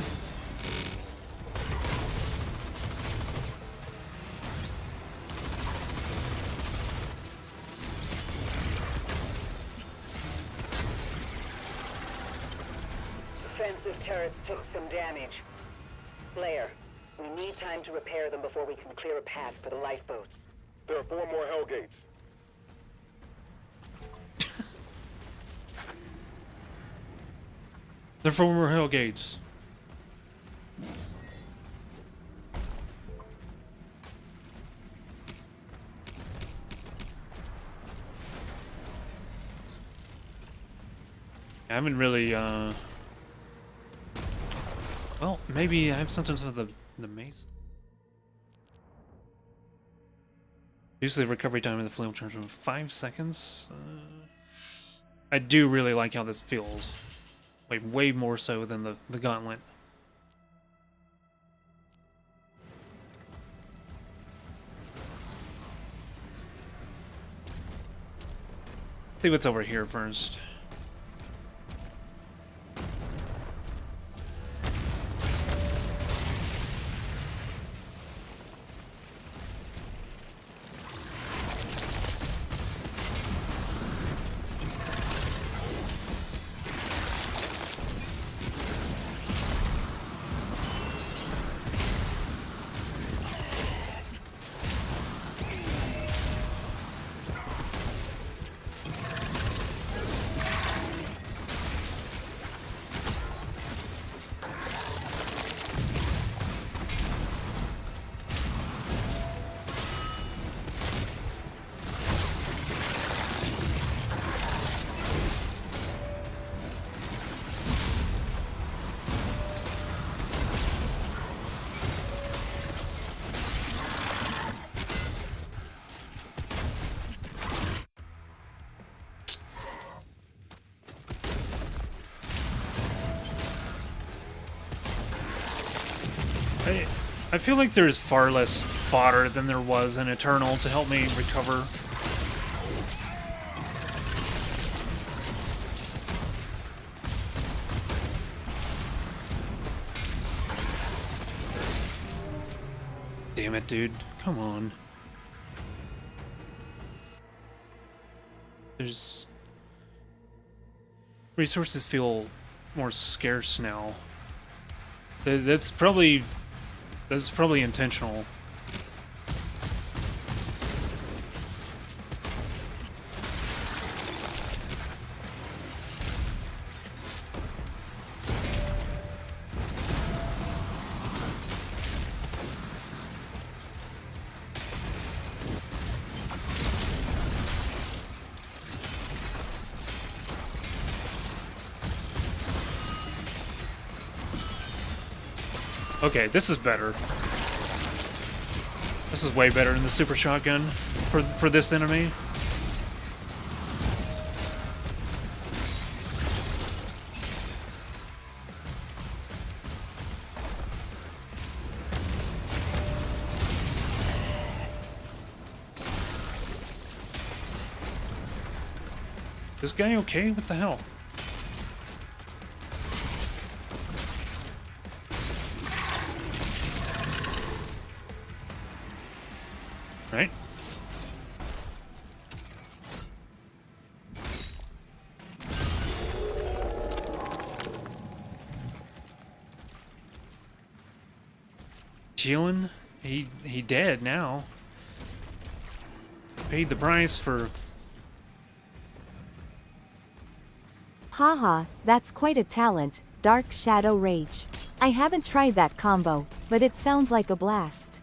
Defensive turrets took some damage. Slayer, we need time to repair them before we can clear a path for the lifeboats. There are 4 more Hellgates. The former Hellgates. I haven't really, well, maybe I have something for the mace. Usually recovery time of the flame charge from 5 seconds. I do really like how this feels. Like, way more so than the gauntlet. See what's over here first. I feel like there's far less fodder than there was in Eternal to help me recover. Damn it, dude. Come on. There's... resources feel more scarce now. That's probably intentional. Okay, this is better. This is way better than the super shotgun for this enemy. This guy okay? What the hell? Right? Chillin'? He dead now. Paid the price for... Haha, that's quite a talent, Dark Shadow Rage. I haven't tried that combo, but it sounds like a blast.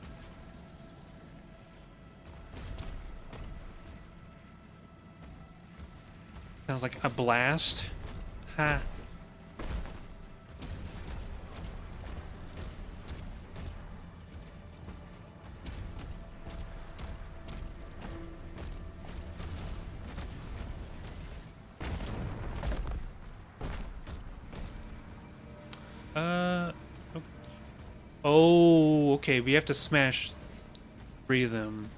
Sounds like a blast. Ha. Oh, okay, we have to smash 3 of them.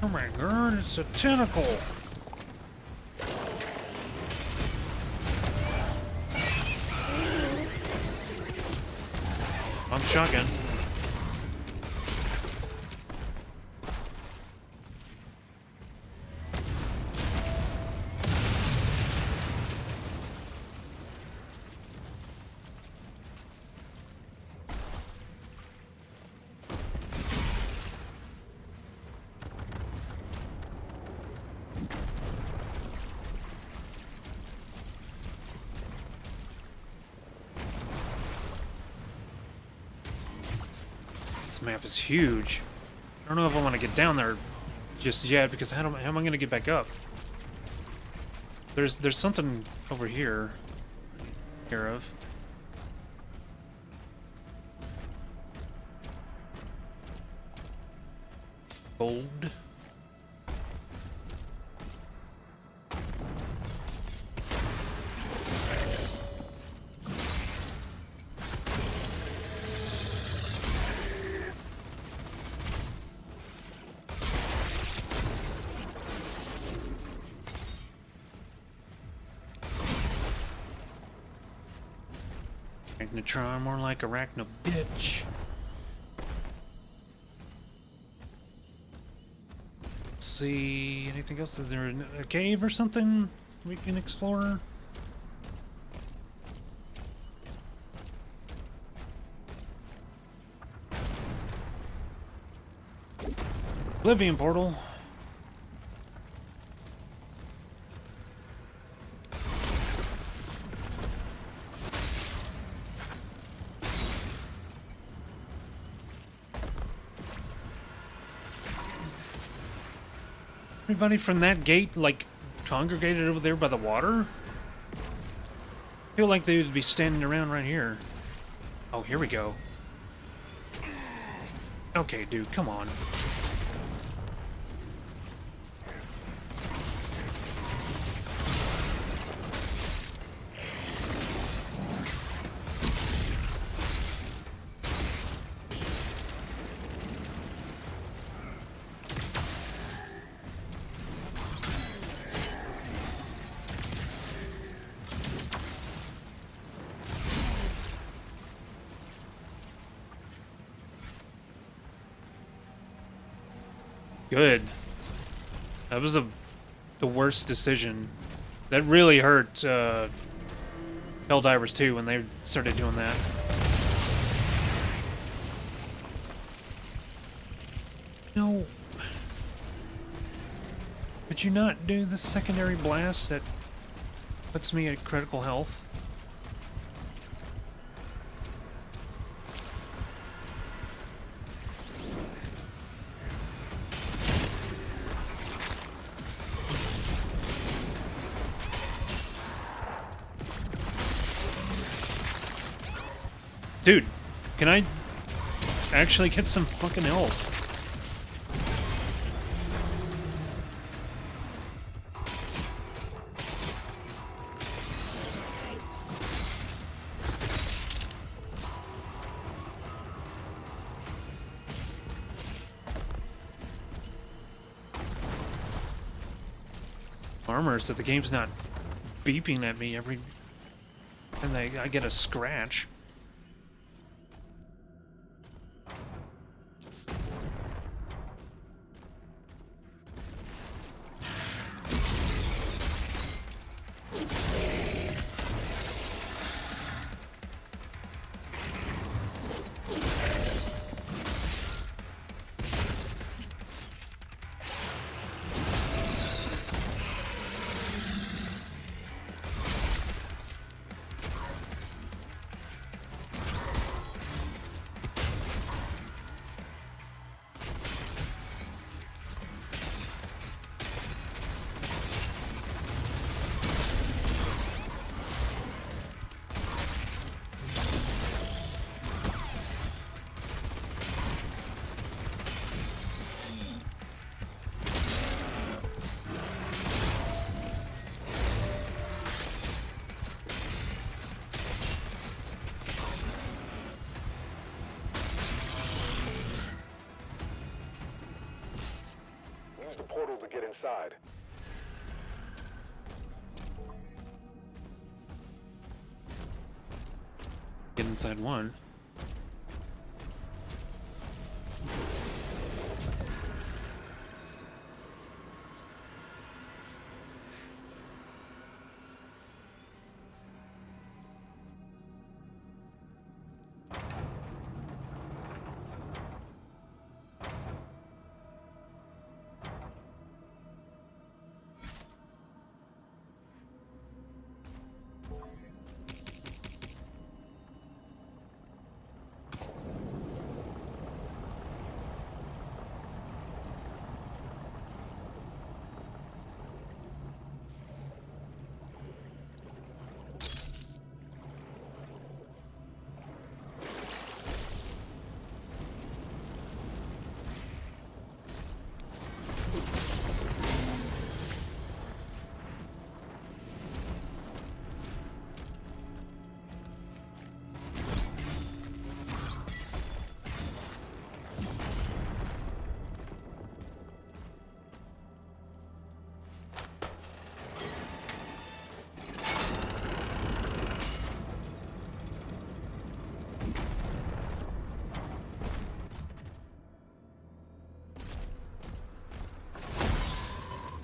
Oh my god, it's a tentacle! I'm shotgun. This map is huge. I don't know if I want to get down there just yet because how am I going to get back up? There's something over here. Care of. Gold. Magnetron, more like Arachno bitch. Let's see, anything else? Is there a cave or something we can explore? Oblivion portal. Everybody from that gate, like, congregated over there by the water? I feel like they would be standing around right here. Oh, here we go. Okay, dude, come on. Good. That was the worst decision. That really hurt Helldivers 2 when they started doing that. No. Could you not do the secondary blast that puts me at critical health? Dude, can I actually get some fucking help? Armors that the game's not beeping at me every time I get a scratch. Use the portal to get inside. Get inside one.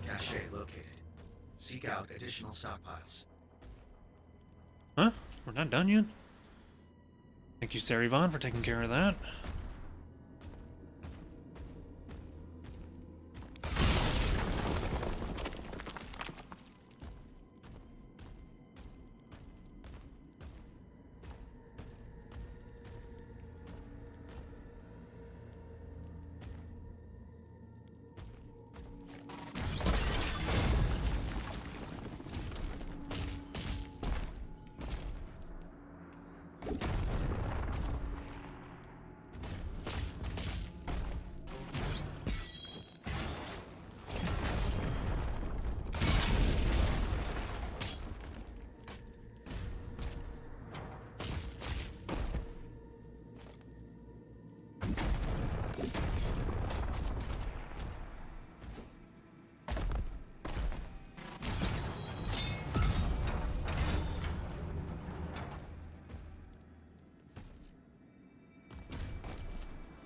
Cache located. Seek out additional stockpiles. Huh? We're not done yet? Thank you, Sarivon, for taking care of that.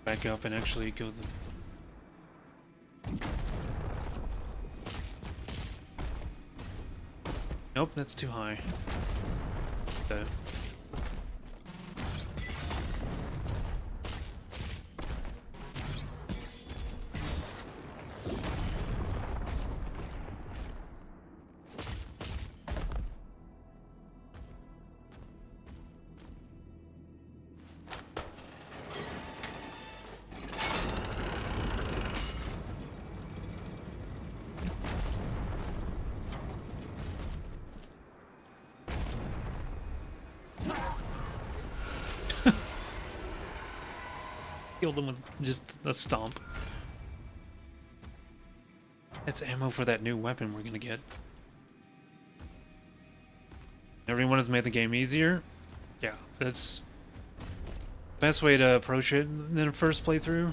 Back up and actually go the... Nope, that's too high. The... Killed him with just a stomp. That's ammo for that new weapon we're gonna get. Everyone has made the game easier. Yeah, that's the best way to approach it in the first playthrough.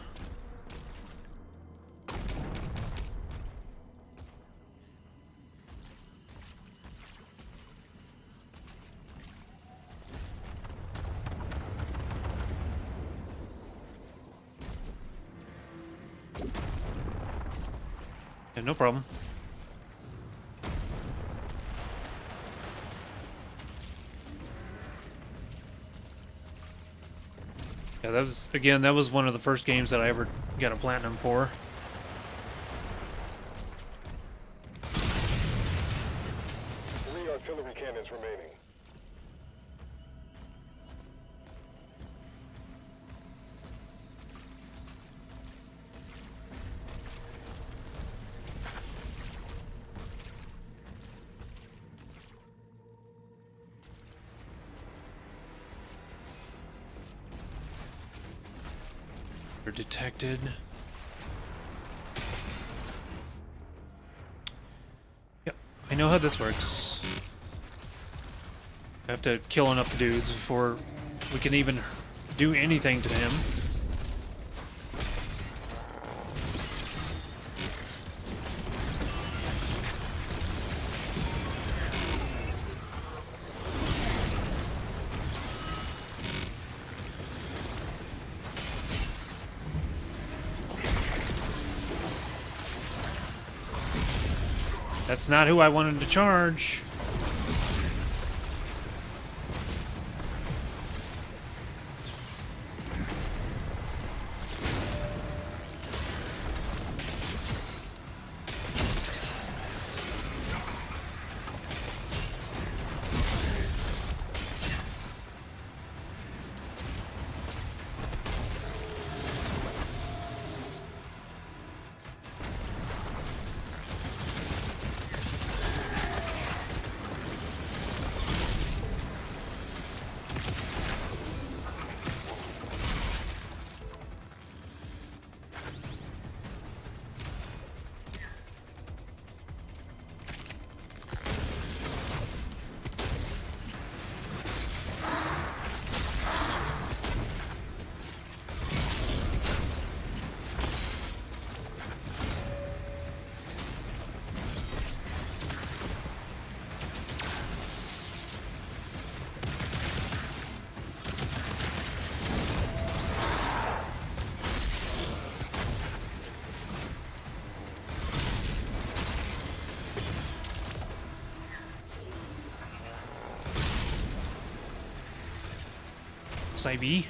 Yeah, no problem. Yeah, that was one of the first games that I ever got a platinum for. 3 artillery cannons remaining. They're detected. Yep, I know how this works. I have to kill enough dudes before we can even do anything to him. That's not who I wanted to charge. IV.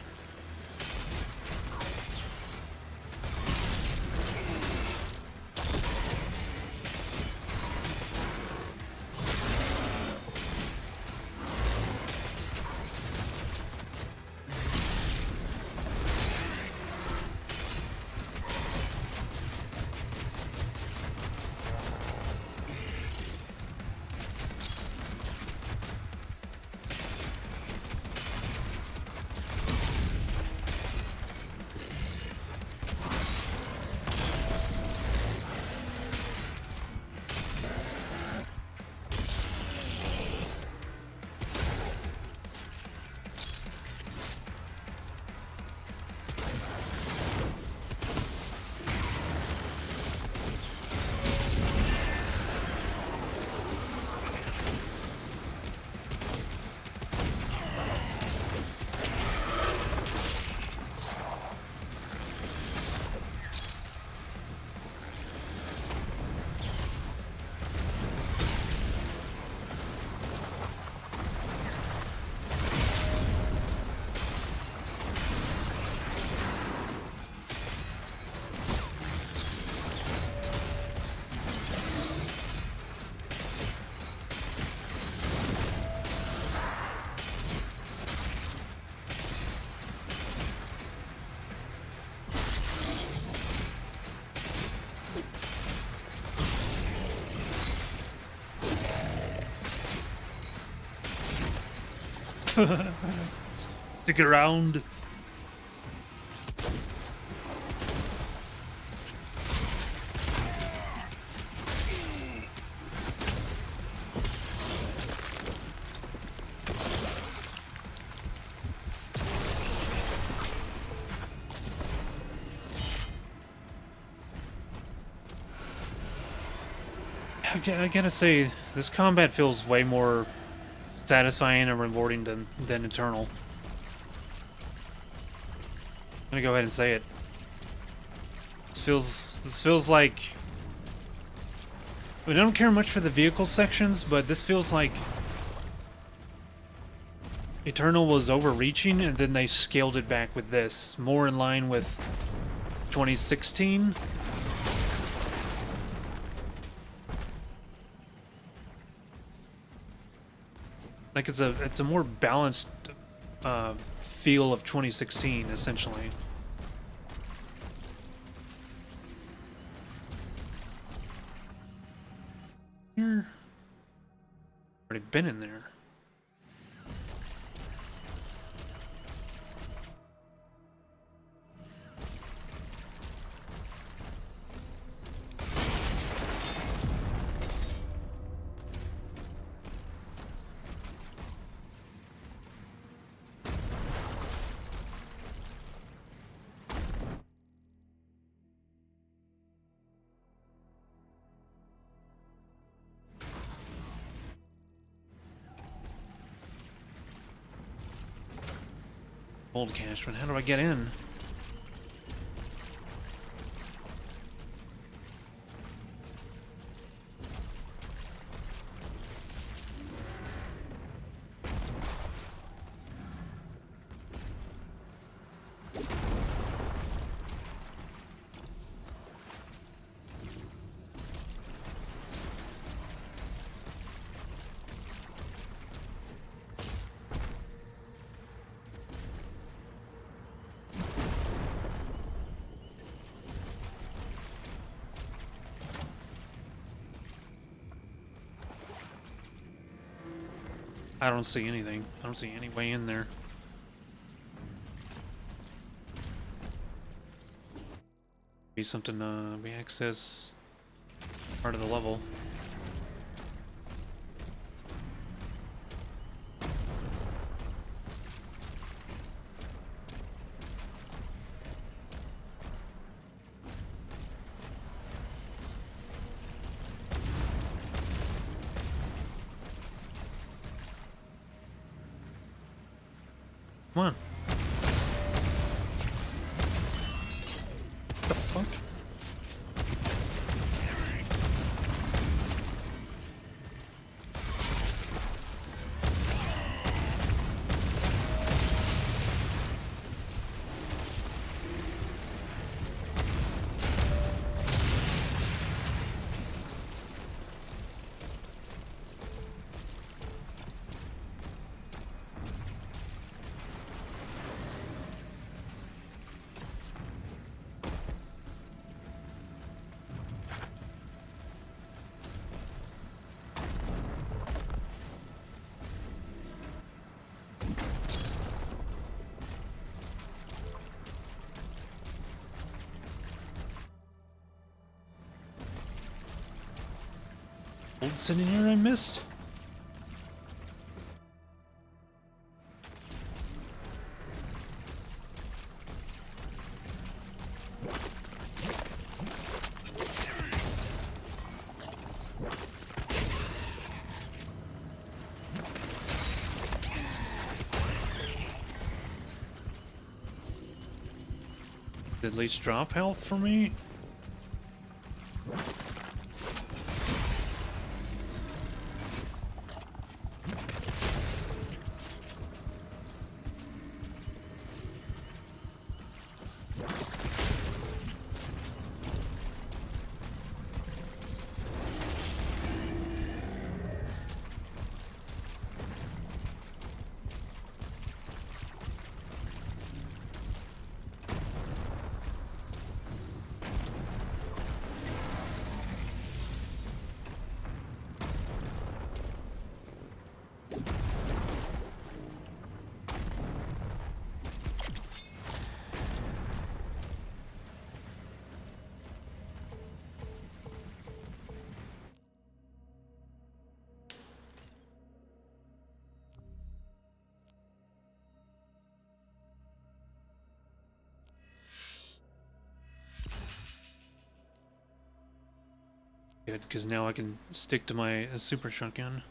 Stick around. I gotta say, this combat feels way more satisfying and rewarding than Eternal. I'm gonna go ahead and say it. This feels like... I don't care much for the vehicle sections, but this feels like Eternal was overreaching, and then they scaled it back with this. More in line with 2016. Like it's a more balanced feel of 2016, essentially. Here, already been in there. Old Cashman, how do I get in? I don't see anything. I don't see any way in there. Be something we access part of the level. Come on. What the fuck? Old sitting here I missed. Did at least drop health for me? Good, because now I can stick to my super shotgun.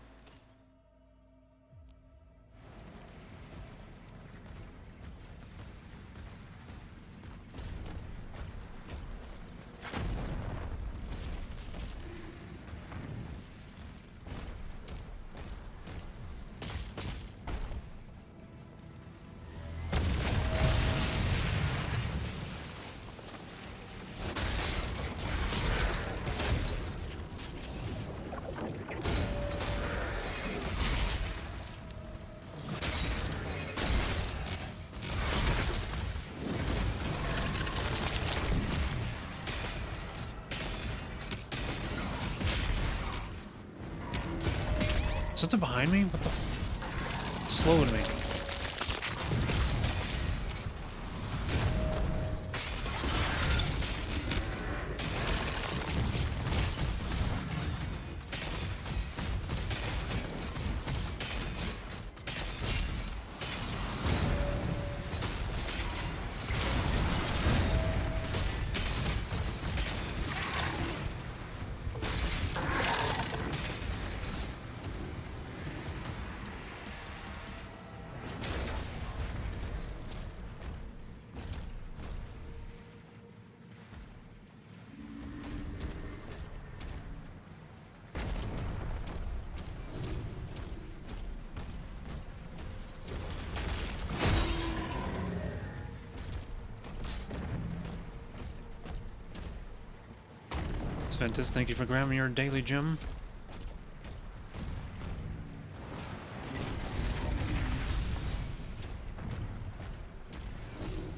Something behind me? What the f— slowing me. Ventus, thank you for grabbing your daily gem.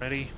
Ready?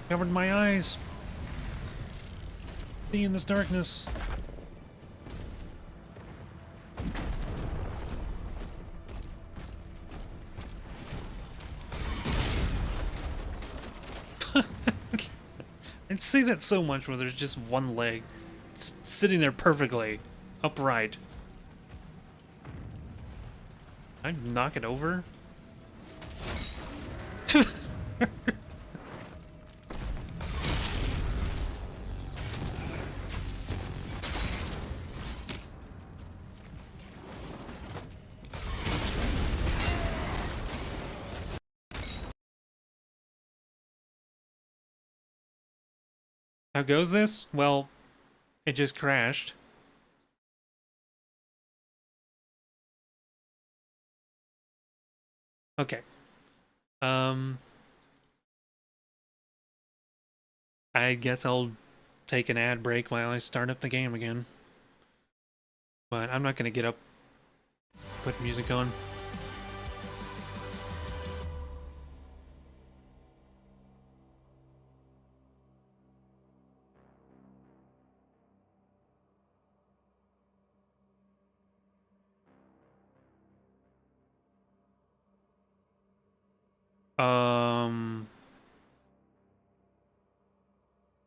Covered my eyes. See in this darkness. I see that so much where there's just one leg sitting there perfectly upright. I knock it over. How goes this? Well, it just crashed. Okay. I guess I'll take an ad break while I start up the game again. But I'm not gonna get up, put music on.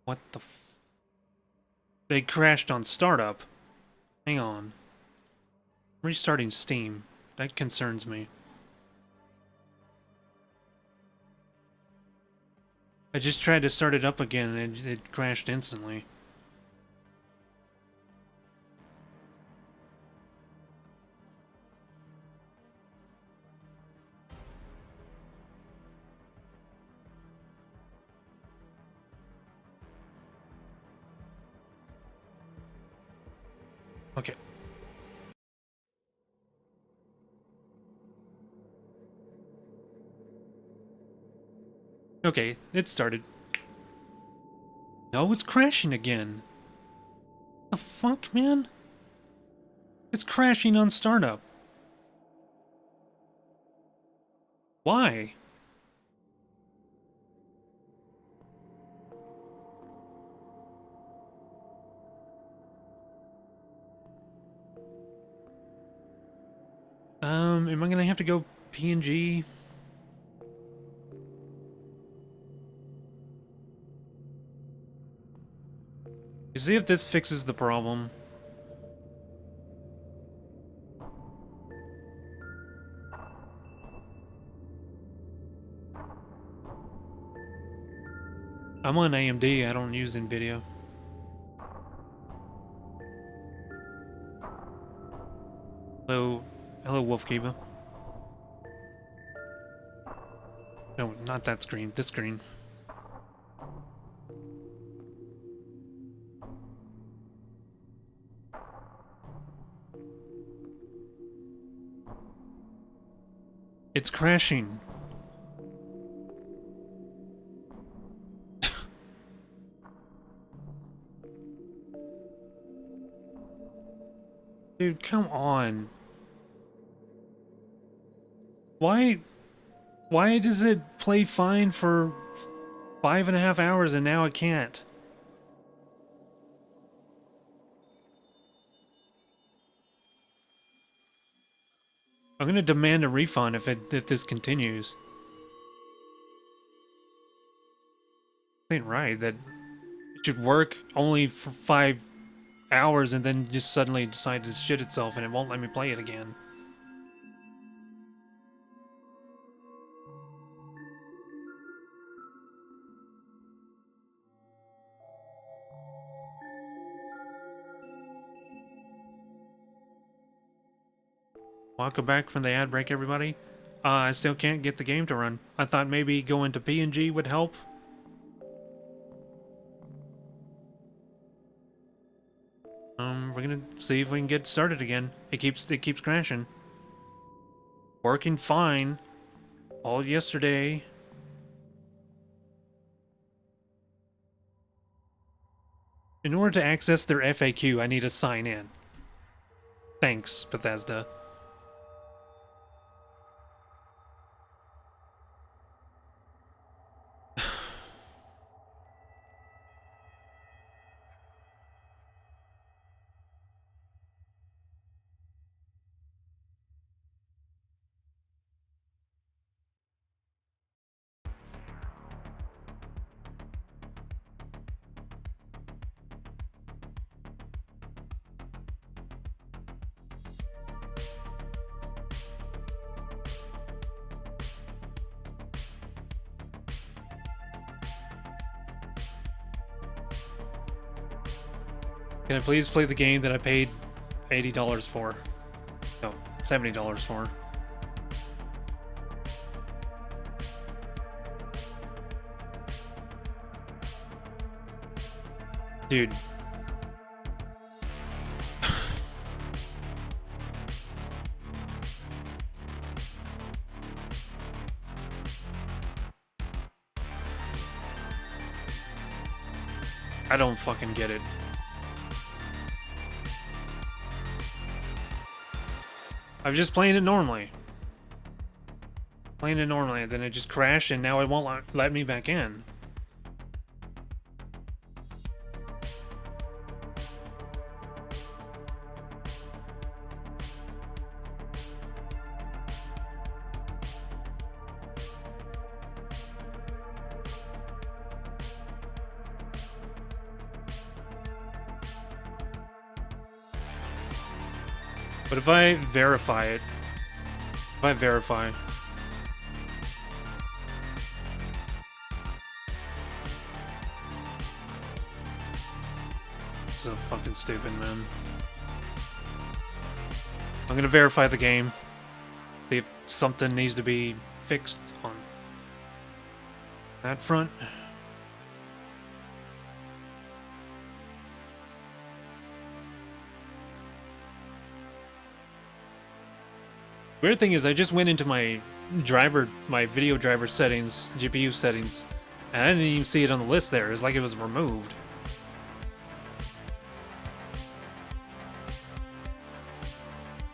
What the f— they crashed on startup. Hang on. Restarting Steam. That concerns me. I just tried to start it up again and it crashed instantly. Okay. Okay, it started. No, it's crashing again. The fuck, man? It's crashing on startup. Why? Am I gonna have to go PNG? You see if this fixes the problem. I'm on AMD, I don't use NVIDIA. Hello, Wolfkeeper. No, not that screen, this screen. It's crashing. Dude, come on. Why does it play fine for 5.5 hours and now it can't? I'm gonna demand a refund if this continues. It ain't right that it should work only for 5 hours and then just suddenly decide to shit itself and it won't let me play it again. Welcome back from the ad break, everybody. I still can't get the game to run. I thought maybe going to PNG would help. We're gonna see if we can get started again. It keeps crashing. Working fine all yesterday. In order to access their FAQ, I need to sign in. Thanks, Bethesda. Can I please play the game that I paid $80 for? No, $70 for. Dude. I don't fucking get it. I'm just playing it normally. And then it just crashed and now it won't let me back in. But if I verify it, it's so fucking stupid, man. I'm gonna verify the game, see if something needs to be fixed on that front. Weird thing is, I just went into my video driver settings, GPU settings, and I didn't even see it on the list there. It's like it was removed.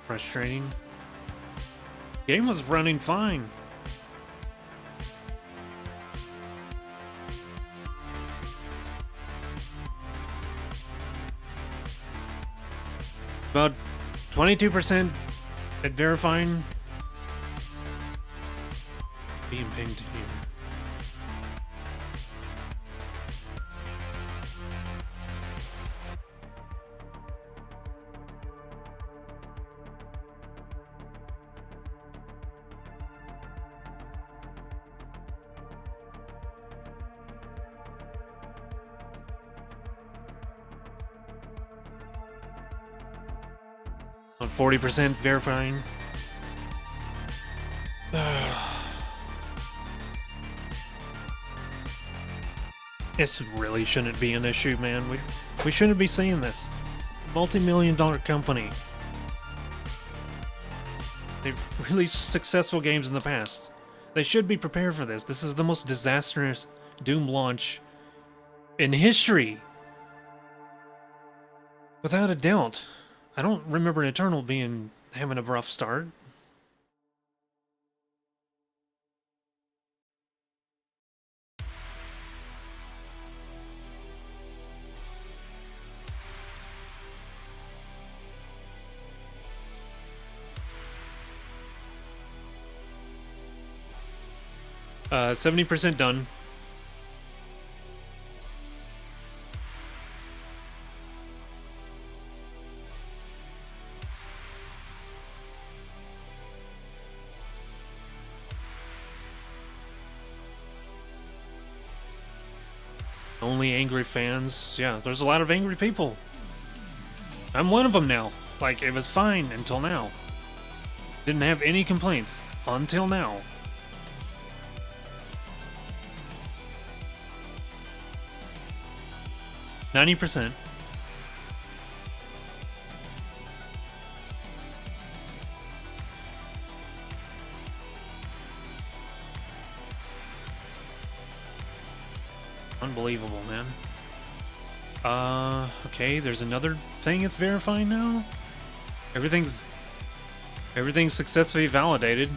Frustrating. Game was running fine. About 22% at verifying. Being pinged here. On 40% verifying. This really shouldn't be an issue, man. We shouldn't be seeing this. Multi-million-dollar company. They've released successful games in the past. They should be prepared for this. This is the most disastrous Doom launch in history. Without a doubt. I don't remember Eternal having a rough start. Uh, 70% done. Only angry fans. Yeah, there's a lot of angry people. I'm one of them now. Like, it was fine until now. Didn't have any complaints until now. %. Unbelievable, man. Okay, there's another thing it's verifying now. Everything's successfully validated.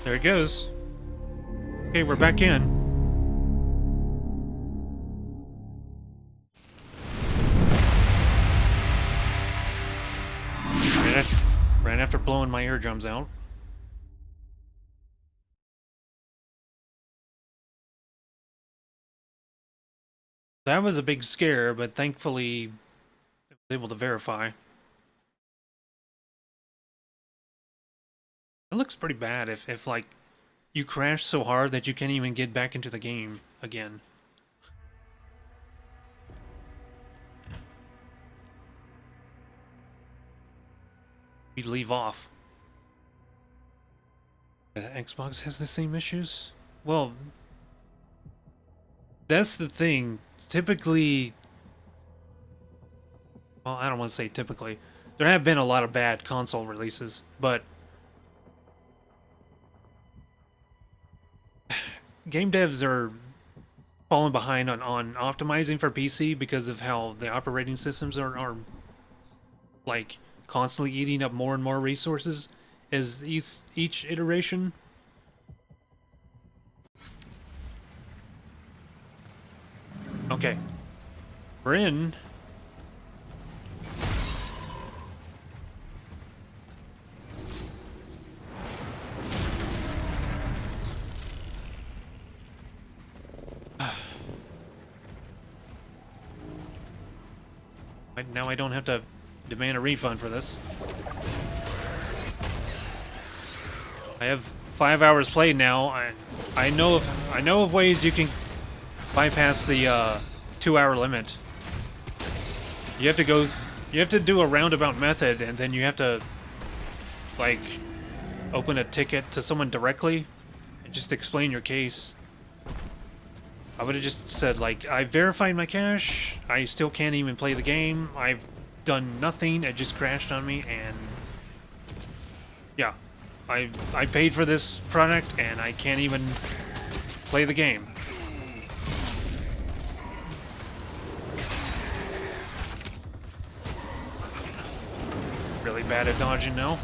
There it goes. Okay, we're back in. Ran after blowing my eardrums out. That was a big scare, but thankfully I was able to verify. It looks pretty bad if like you crash so hard that you can't even get back into the game again. You leave off. Xbox has the same issues? Well, that's the thing. Typically, well, I don't want to say typically. There have been a lot of bad console releases, but game devs are falling behind on optimizing for PC because of how the operating systems are like constantly eating up more and more resources as each iteration. Okay, we're in. Now I don't have to demand a refund for this. I have 5 hours played now. I know of ways you can bypass the 2-hour limit. You have to do a roundabout method, and then you have to like open a ticket to someone directly and just explain your case. I would have just said, like, I verified my cache, I still can't even play the game, I've done nothing, it just crashed on me, and yeah, I paid for this product and I can't even play the game. Really bad at dodging now.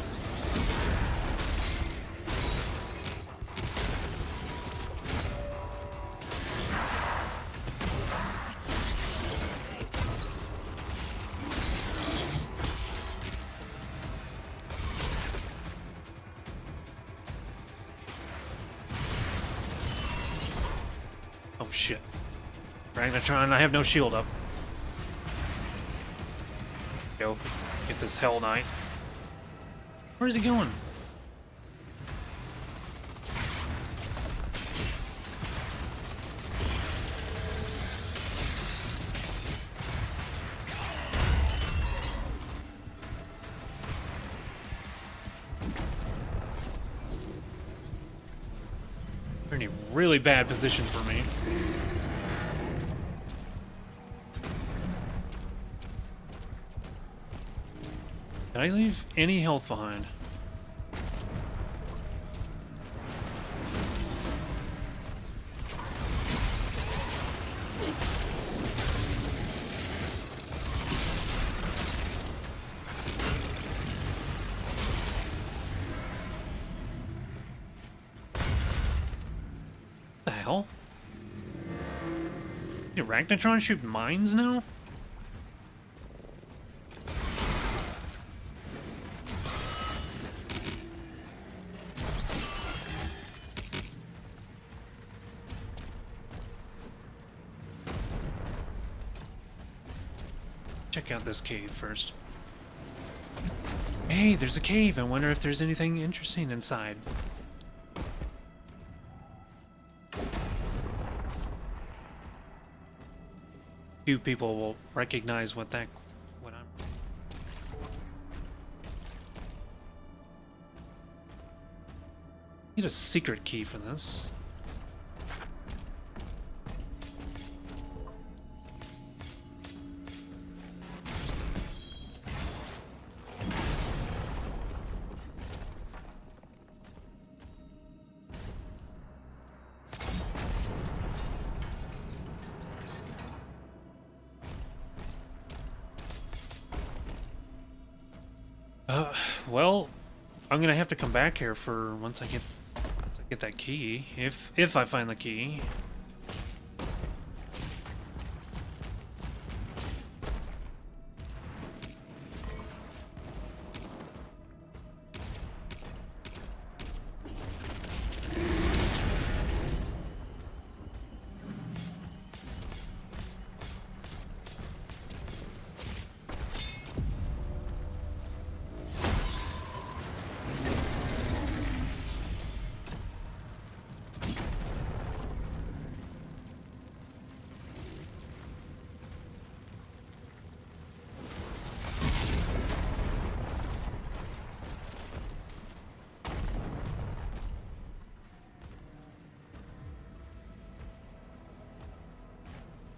Oh shit. Ragnatron, I have no shield up. Go. Get this Hell Knight. Where's he going? They're in a really bad position for me. Did I leave any health behind? What the hell? Did Ragnatron shoot mines now? Check out this cave first. Hey, there's a cave. I wonder if there's anything interesting inside. Few people will recognize what I'm. Need a secret key for this. Well, I'm gonna have to come back here for once I get that key, if I find the key.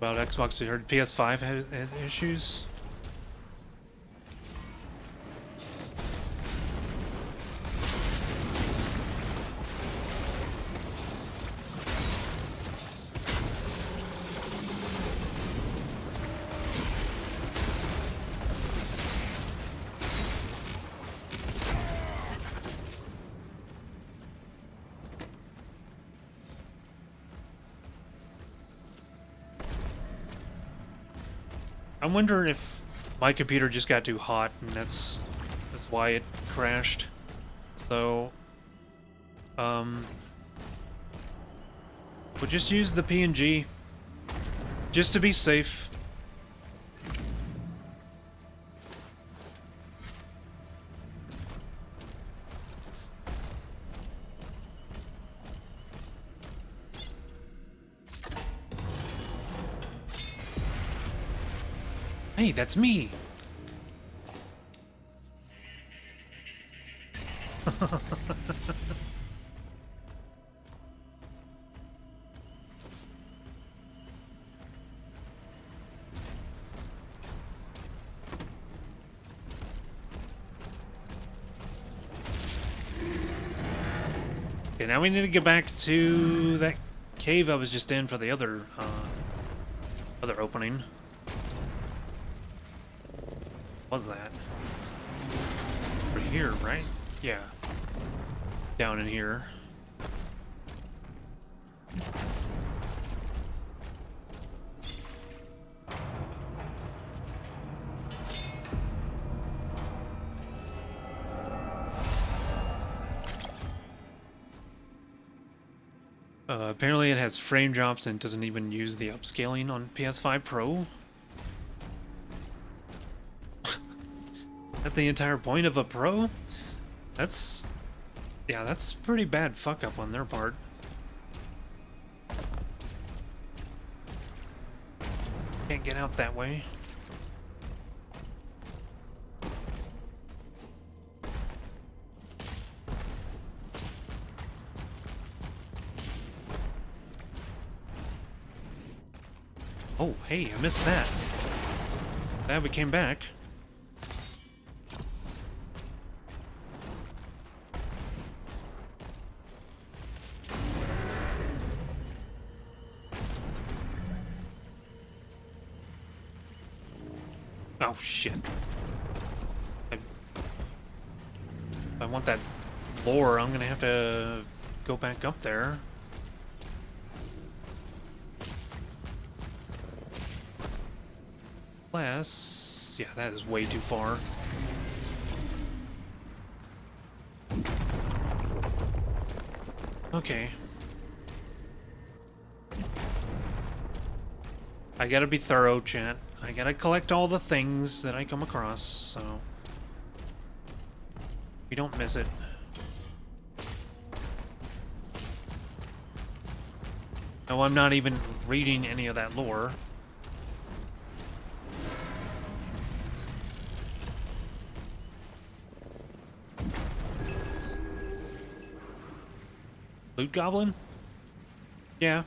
About Xbox, we heard PS5 had issues. I wonder if my computer just got too hot and that's why it crashed. So, we'll just use the PNG just to be safe. Hey, that's me! Okay, now we need to get back to that cave I was just in for the other opening. What was that? Over here, right? Yeah. Down in here. Apparently it has frame drops and doesn't even use the upscaling on PS5 Pro. That's the entire point of a Pro? That's... yeah, that's pretty bad fuck up on their part. Can't get out that way. Oh, hey, I missed that. Glad we came back. Oh, shit. If I want that lore, I'm gonna have to go back up there. Less... yeah, that is way too far. Okay. I gotta be thorough, chat. I gotta collect all the things that I come across, so... we don't miss it. No, I'm not even reading any of that lore. Loot Goblin? Yeah.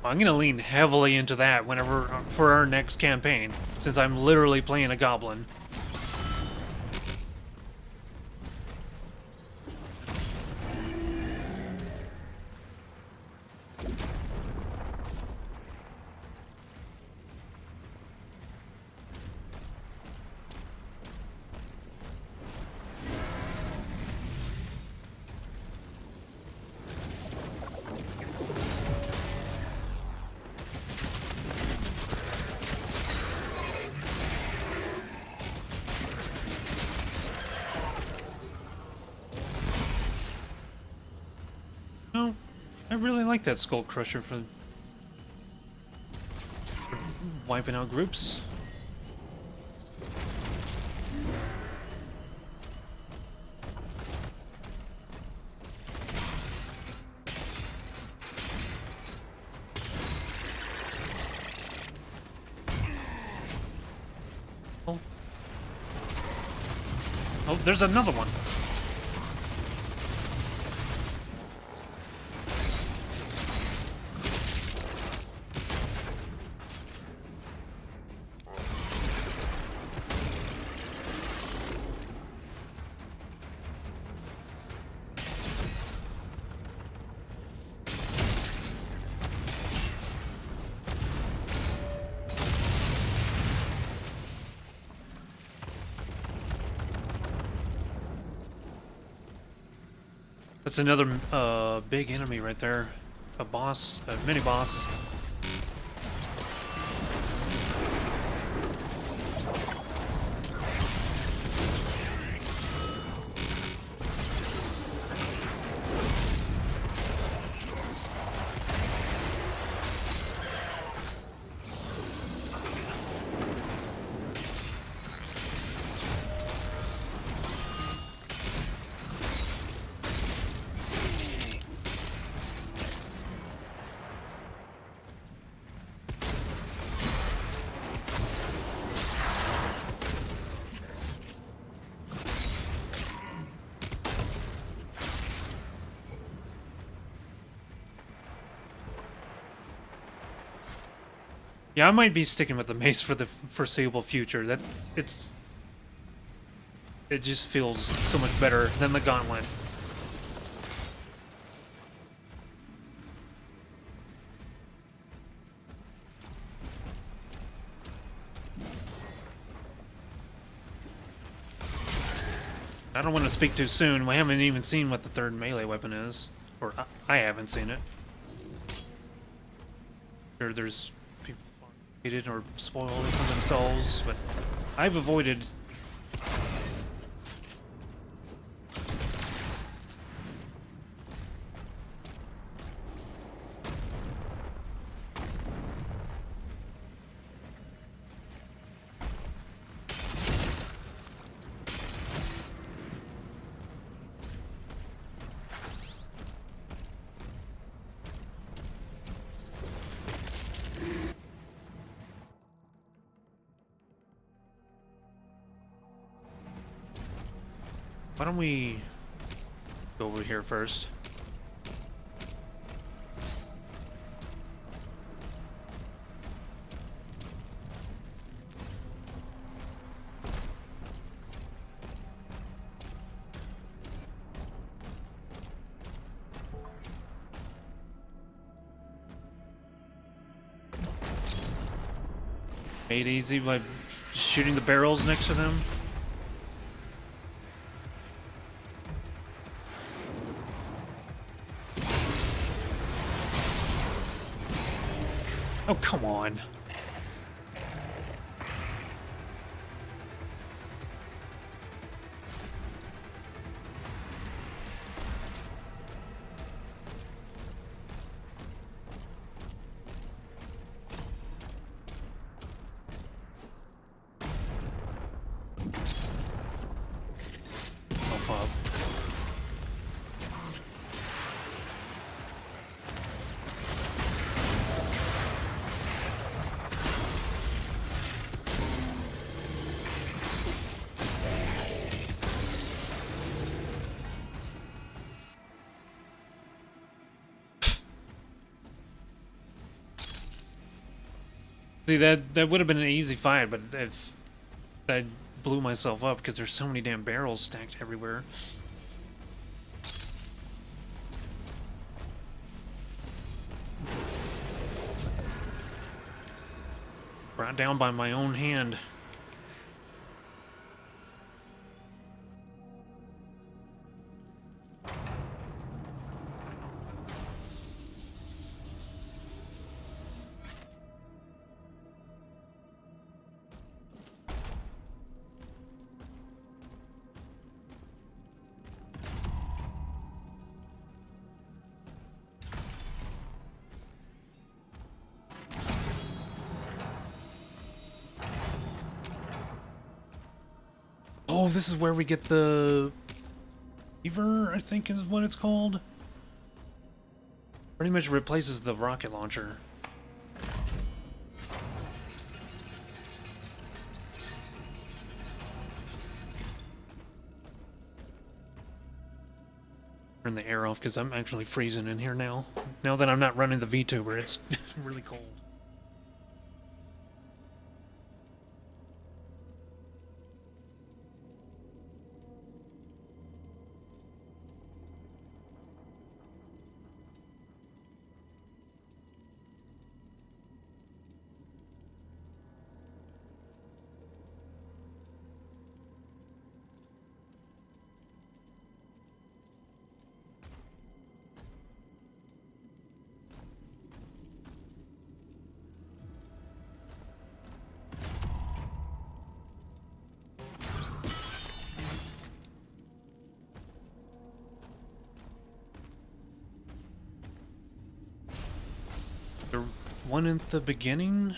I'm gonna lean heavily into that whenever for our next campaign, since I'm literally playing a goblin. No, I really like that Skull Crusher for wiping out groups. Oh. Oh, there's another one. That's another big enemy right there. A boss, a mini boss. Yeah, I might be sticking with the mace for the foreseeable future. It just feels so much better than the gauntlet. I don't want to speak too soon. We haven't even seen what the third melee weapon is. Or I haven't seen it. Sure, there's people hated or spoiled it for themselves, but I've avoided why don't we go over here first? Made easy by shooting the barrels next to them. Oh, come on. See, that would have been an easy fight, but if I blew myself up because there's so many damn barrels stacked everywhere. Brought down by my own hand. Oh, this is where we get the Beaver, I think is what it's called. Pretty much replaces the rocket launcher. Turn the air off because I'm actually freezing in here now. Now that I'm not running the VTuber, it's really cold. The one at the beginning?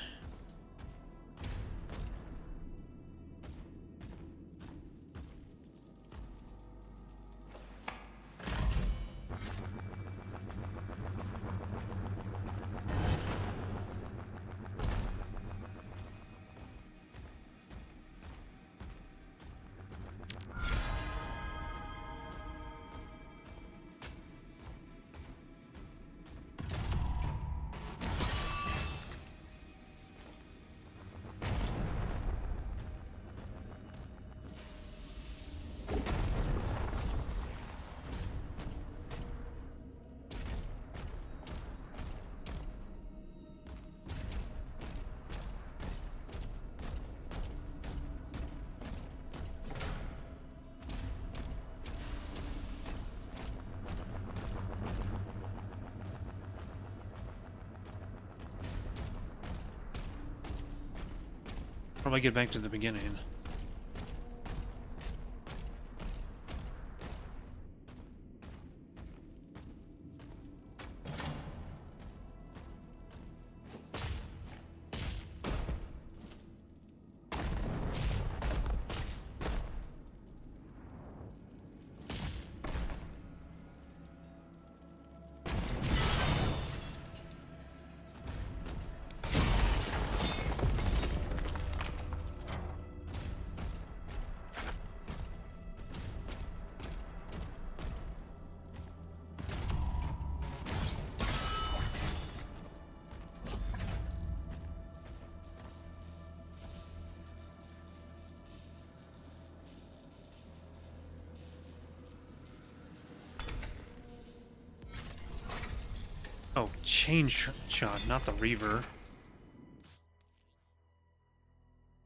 Probably get back to the beginning. Oh, shot, not the Reaver.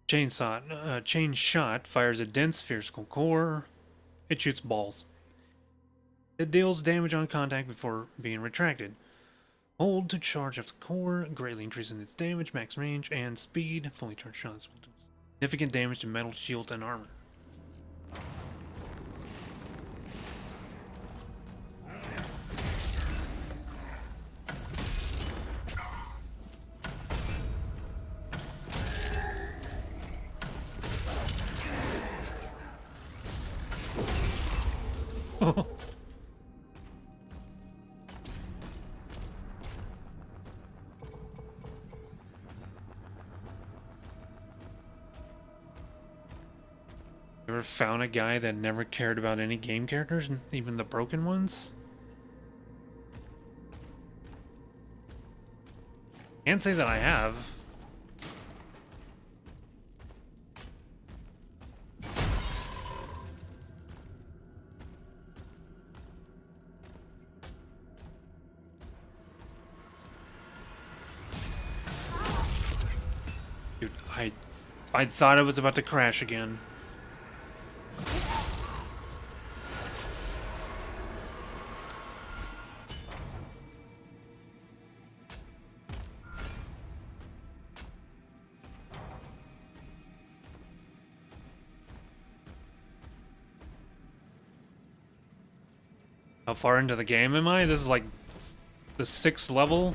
Chain shot fires a dense spherical core. It shoots balls. It deals damage on contact before being retracted. Hold to charge up the core, greatly increasing its damage, max range, and speed. Fully charged shots will do significant damage to metal shields and armor. Oh. You ever found a guy that never cared about any game characters, even the broken ones? Can't say that I have. Dude, I thought I was about to crash again. How far into the game am I? This is like the 6th level.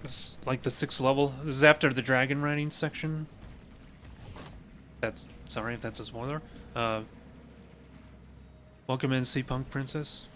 It's like the 6th level. This is after the dragon riding section. That's sorry if that's a spoiler. Welcome in, Seapunk Princess.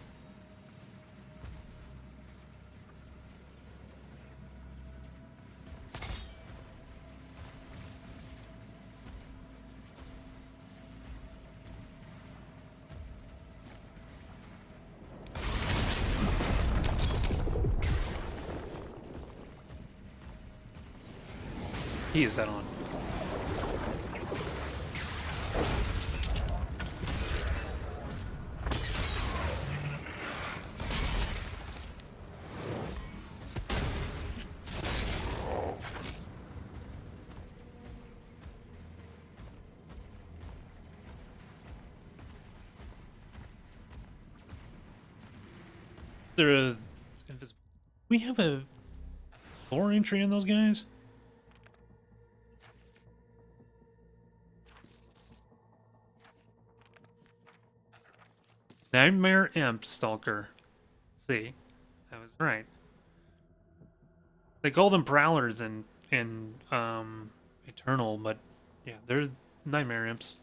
He is that on. We have a lore entry on those guys? Nightmare Imp Stalker. See, I was right. They call them Prowlers in Eternal, but yeah, they're Nightmare Imps.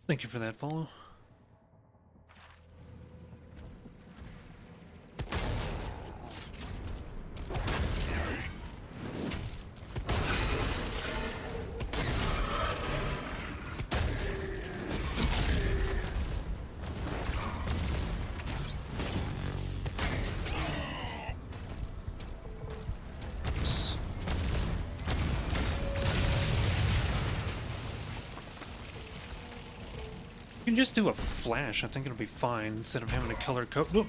Thank you for that follow. You can just do a flash. I think it'll be fine instead of having to color code.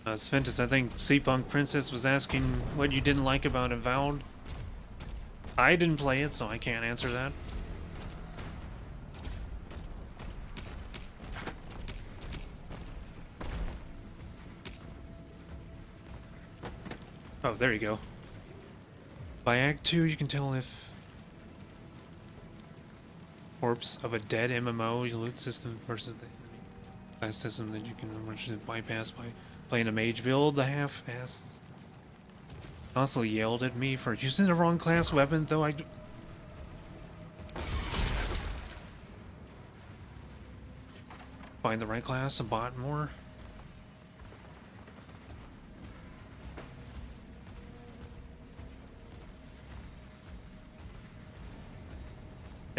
Oh. Sventus, I think Seapunk Princess was asking what you didn't like about Avowed. I didn't play it, so I can't answer that. Oh, there you go. By Act 2, you can tell if corpse of a dead MMO loot system versus the class system that you can bypass by playing a mage build. The half-ass constantly yelled at me for using the wrong class weapon, though I find the right class and bought more.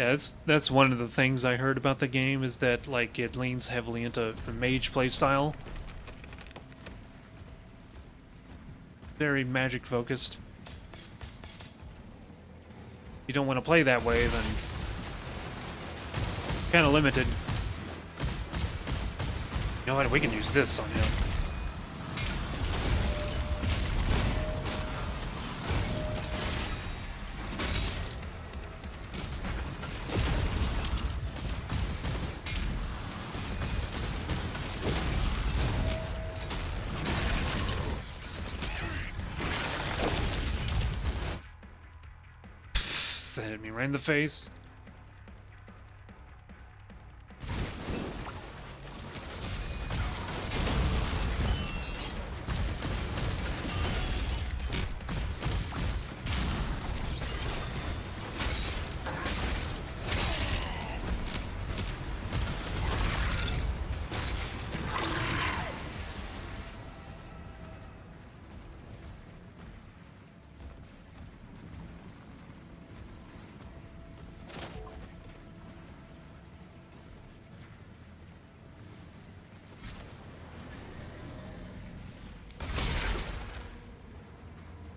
Yeah, that's one of the things I heard about the game, is that like it leans heavily into a mage playstyle. Very magic focused. You don't want to play that way, then kind of limited. You know what? We can use this on him. That hit me right in the face.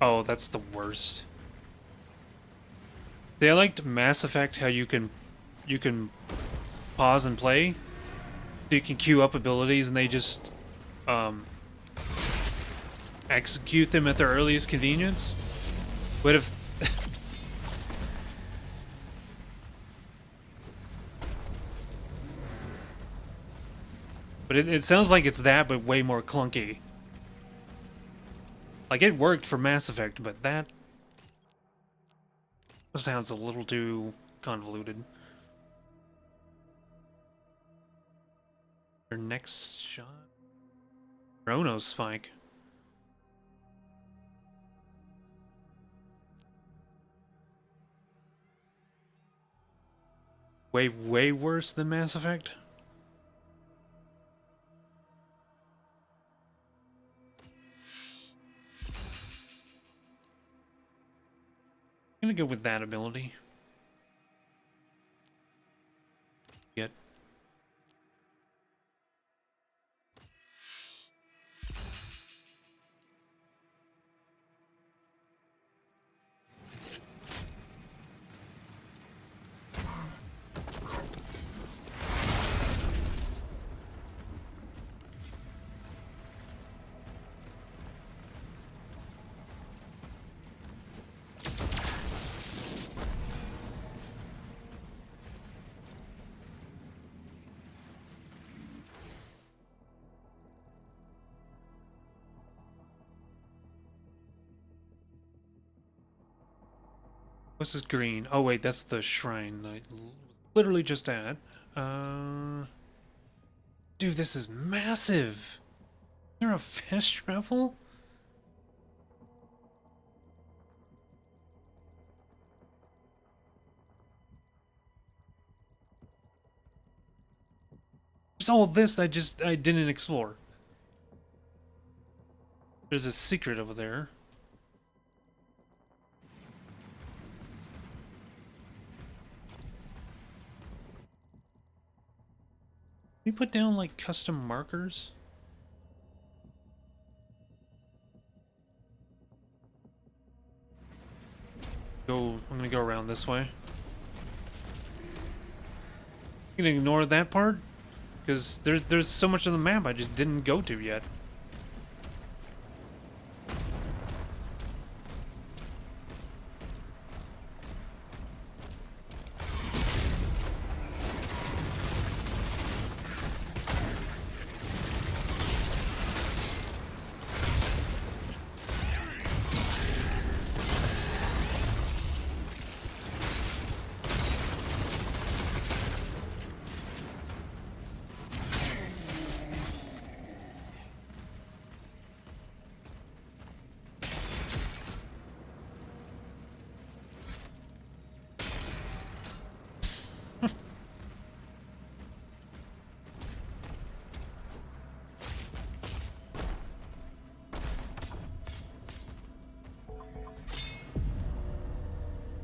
Oh, that's the worst. They liked Mass Effect how you can pause and play. So you can queue up abilities and they just execute them at their earliest convenience. But if but it sounds like it's that, but way more clunky. Like, it worked for Mass Effect, but that sounds a little too convoluted. Your next shot? Chrono Spike. Way worse than Mass Effect? I'm gonna go with that ability. Get. What's this green? Oh wait, that's the shrine I literally just at. Dude, this is massive. Is there a fast travel? There's all this I didn't explore. There's a secret over there. We put down like custom markers. I'm gonna go around this way. You can ignore that part because there's so much of the map I just didn't go to yet.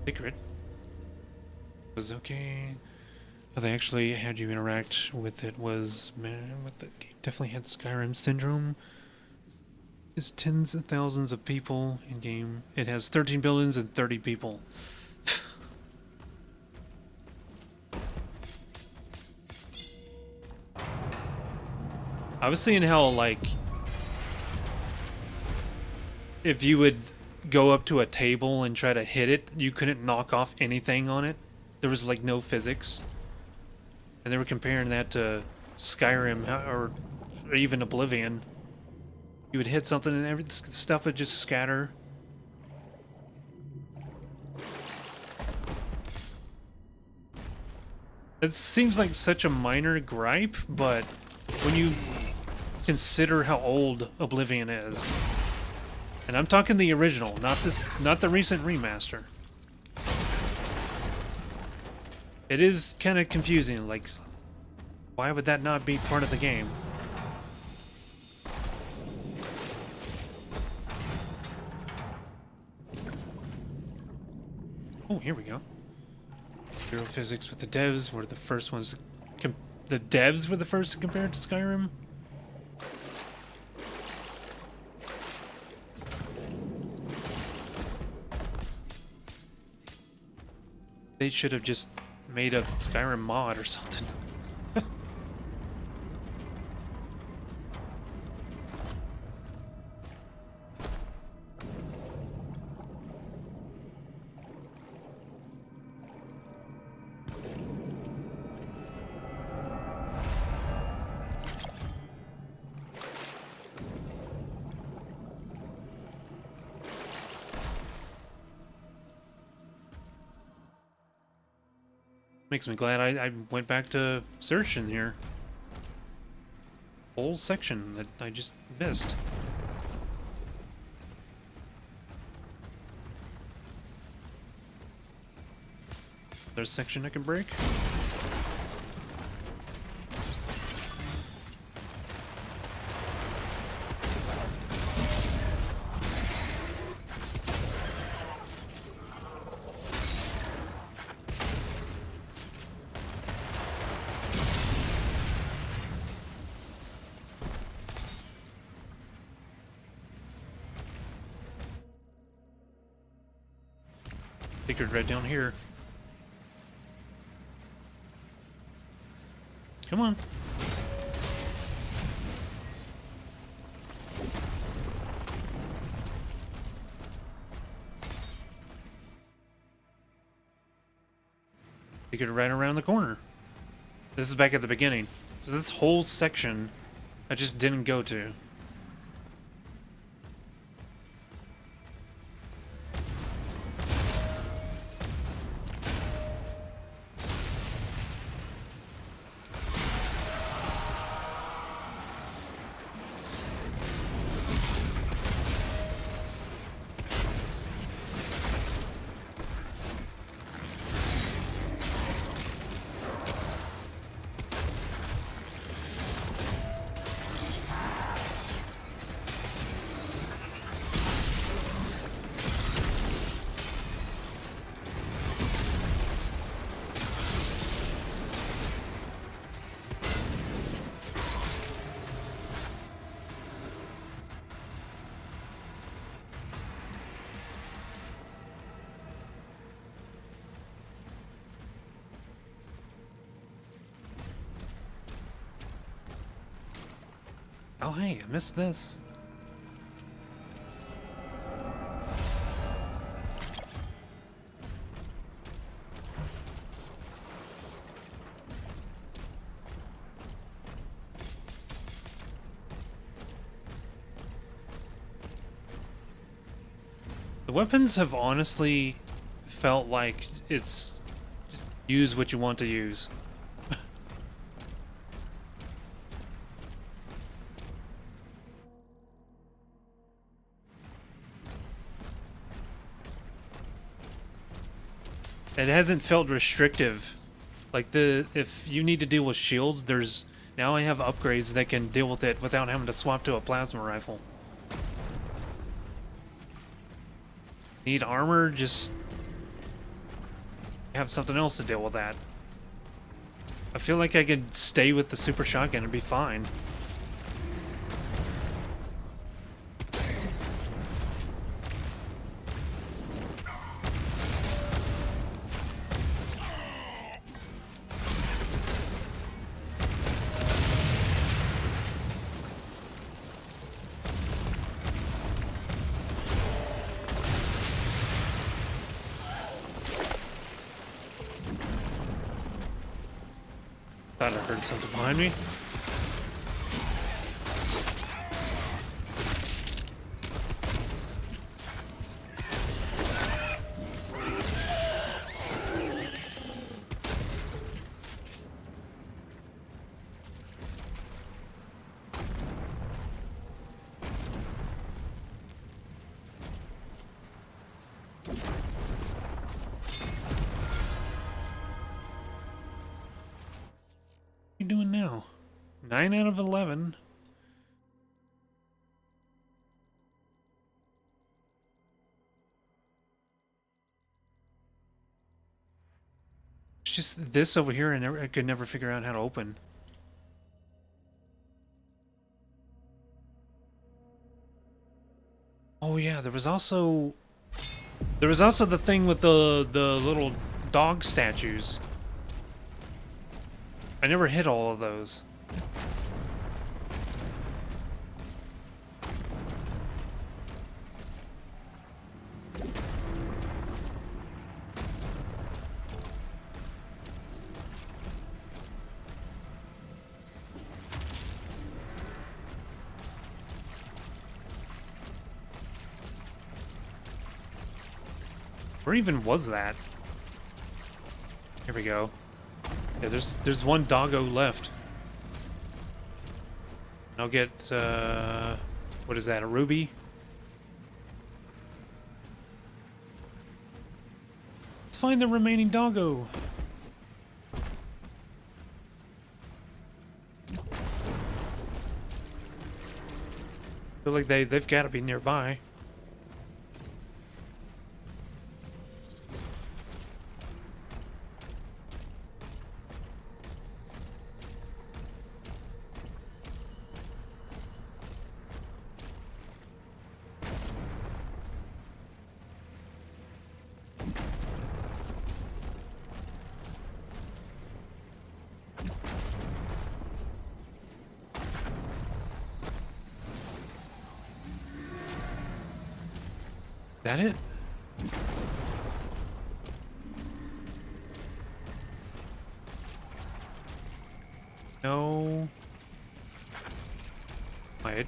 Secret. was okay. How they actually had you interact with it was, man, what the game definitely had Skyrim syndrome. There's tens of thousands of people in game. It has 13 buildings and 30 people. I was seeing how, like, if you would go up to a table and try to hit it, you couldn't knock off anything on it. There was, like, no physics. And they were comparing that to Skyrim or even Oblivion. You would hit something and every stuff would just scatter. It seems like such a minor gripe, but when you consider how old Oblivion is, and I'm talking the original, not the recent remaster. It is kind of confusing, like, why would that not be part of the game? Oh, here we go. Zero physics with the devs were the first ones. The devs were the first to compare it to Skyrim. They should have just made a Skyrim mod or something. Makes me glad I went back to searching here. Whole section that I just missed. There's a section I can break. Figured right down here. Come on. Figured right around the corner. This is back at the beginning. So this whole section I just didn't go to. Oh hey, I missed this. The weapons have honestly felt like it's just use what you want to use. It hasn't felt restrictive. Like if you need to deal with shields, now I have upgrades that can deal with it without having to swap to a plasma rifle. Need armor, just have something else to deal with that. I feel like I could stay with the super shotgun and be fine. Thought I heard something behind me. What are you doing now? 9 out of 11. It's just this over here, and I could never figure out how to open. Oh yeah, there was also the thing with the little dog statues. I never hit all of those. Where even was that? Here we go. Yeah, there's one doggo left. I'll get what is that, a ruby? Let's find the remaining doggo. Feel like they've got to be nearby. That it? No. Wait.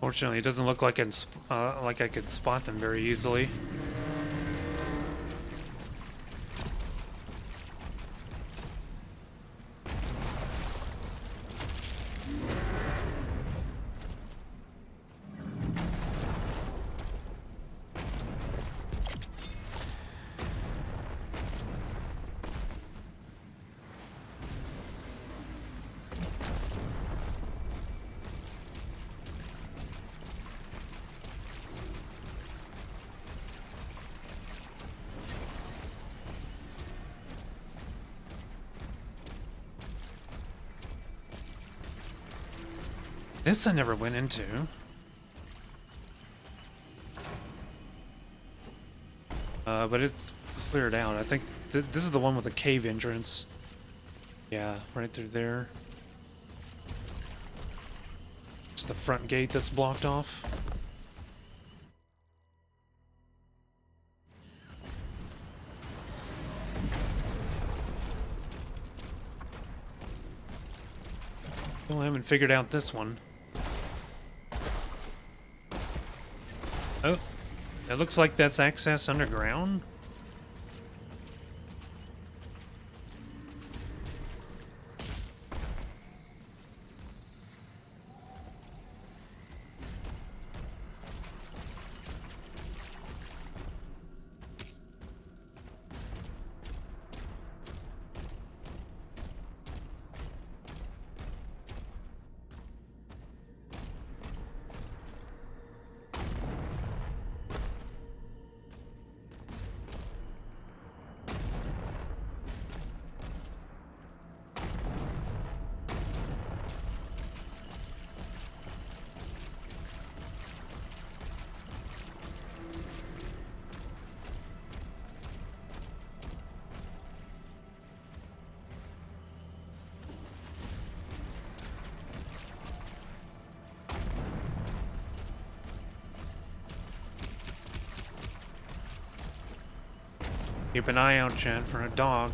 Fortunately, it doesn't look like I could spot them very easily. This I never went into. But it's cleared out. I think this is the one with the cave entrance. Yeah, right through there. It's the front gate that's blocked off. Well, I haven't figured out this one. Oh, It looks like that's access underground. Keep an eye out, Chad, for a dog.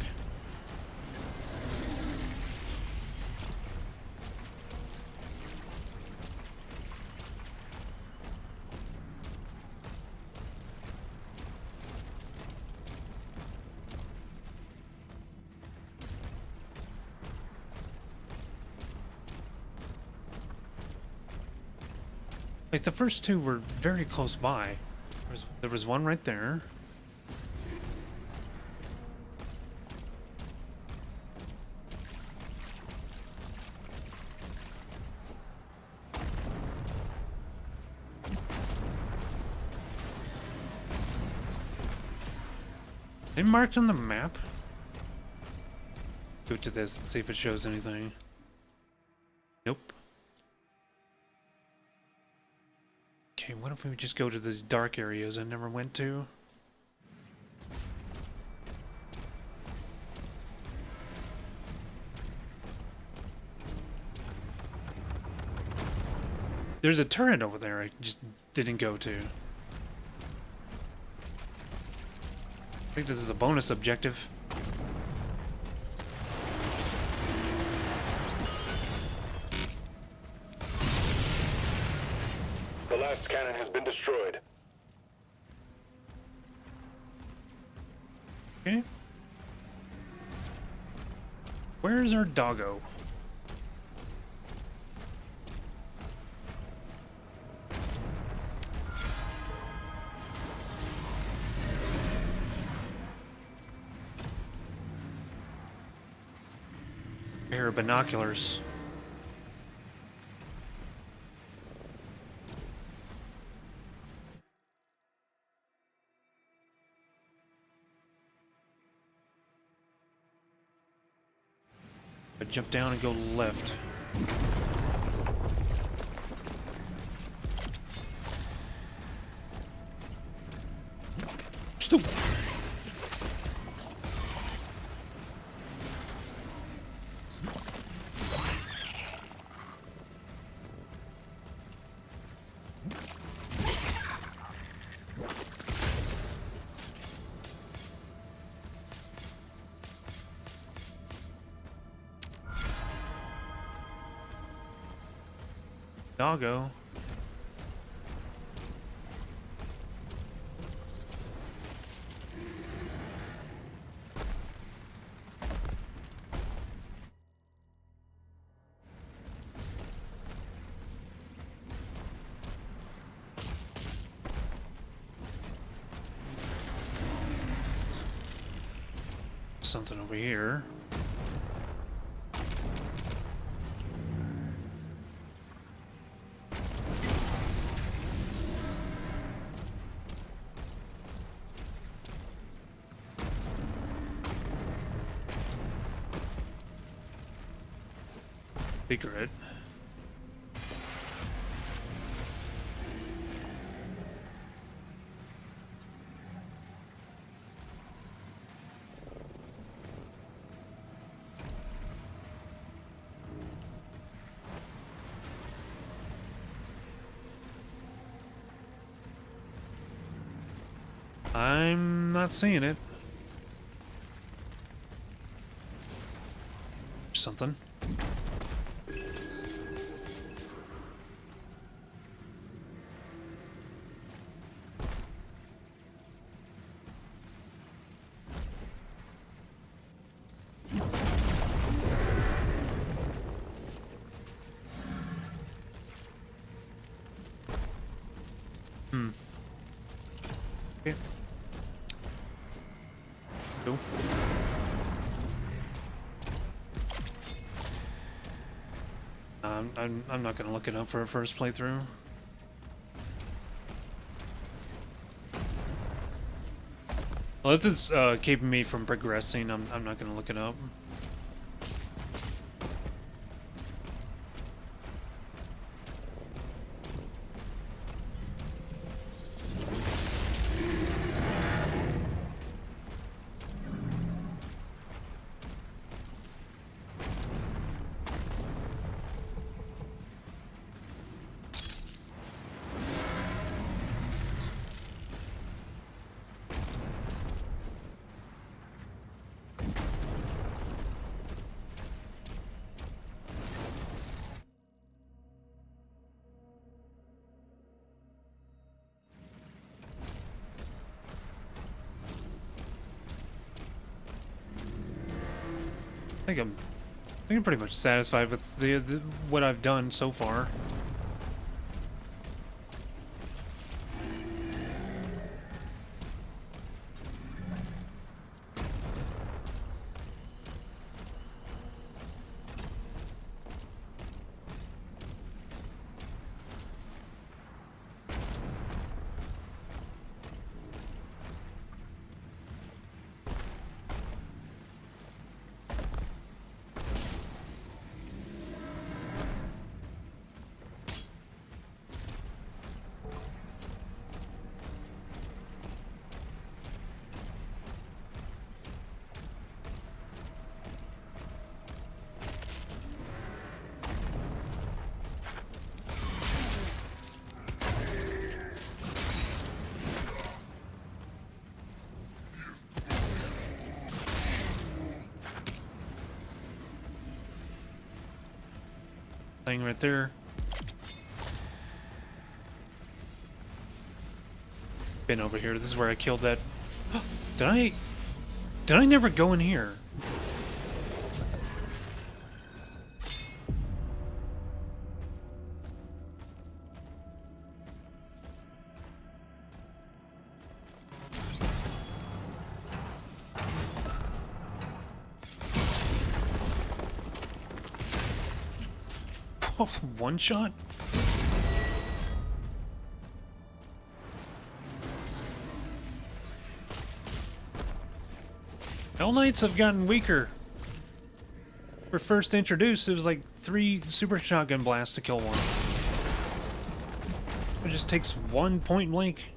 Like, the first two were very close by. There was one right there. They marked on the map. Go to this and see if it shows anything. Nope. Okay, what if we just go to these dark areas I never went to? There's a turret over there I just didn't go to. I think this is a bonus objective. The last cannon has been destroyed. Okay. Where's our doggo? Pair of binoculars. I jump down and go left. Stupid. Doggo. Something over here. Secret. I'm not seeing it. Something. Okay. Cool. I'm not gonna look it up for a first playthrough. Well, this is keeping me from progressing. I'm not gonna look it up. I think I'm pretty much satisfied with the what I've done so far. Thing right there. Been over here. This is where I killed that. Did I never go in here? Oh, one shot? Hell Knights have gotten weaker. Were first introduced, it was like 3 super shotgun blasts to kill one. It just takes 1 point blank.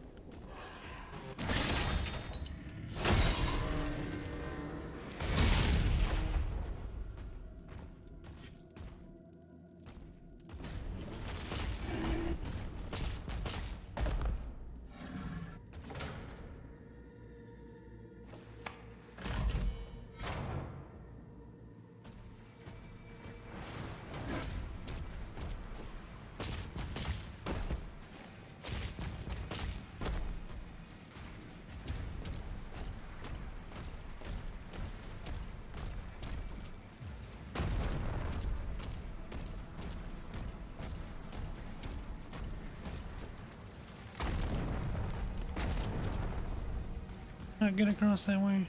Not get across that way.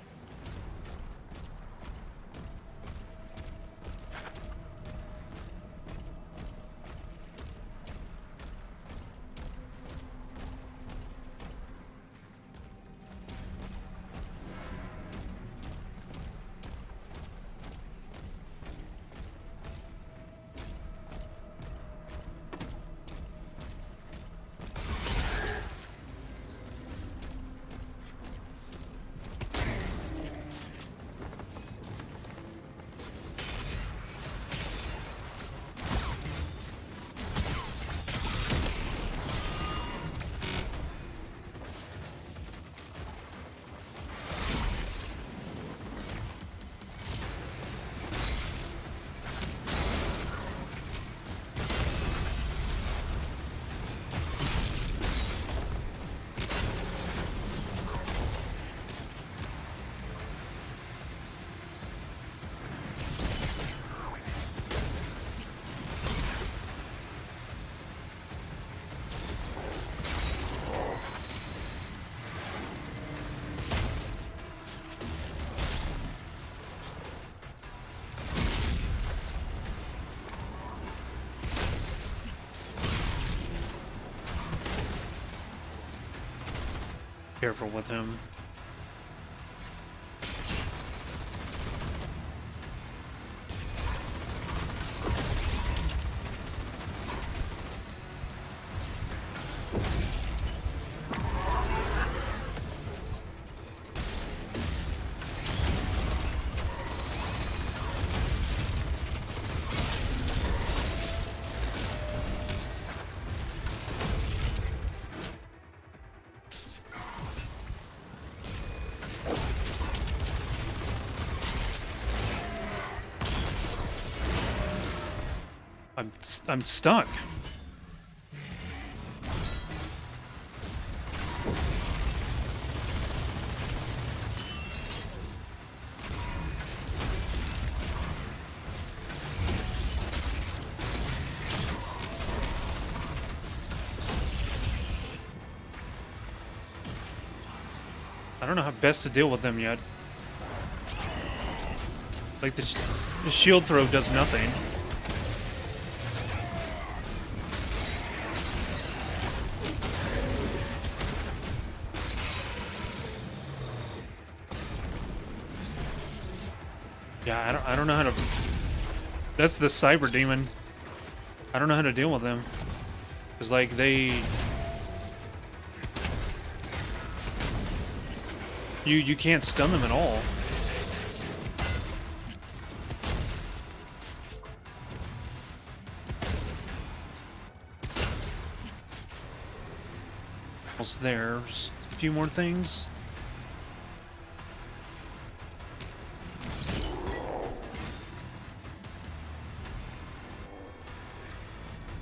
Careful with him. I'm stuck. I don't know how best to deal with them yet. Like the shield throw does nothing. Yeah, I don't know how to... That's the Cyber Demon. I don't know how to deal with them. Because, like, they... You can't stun them at all. Almost there. Just a few more things.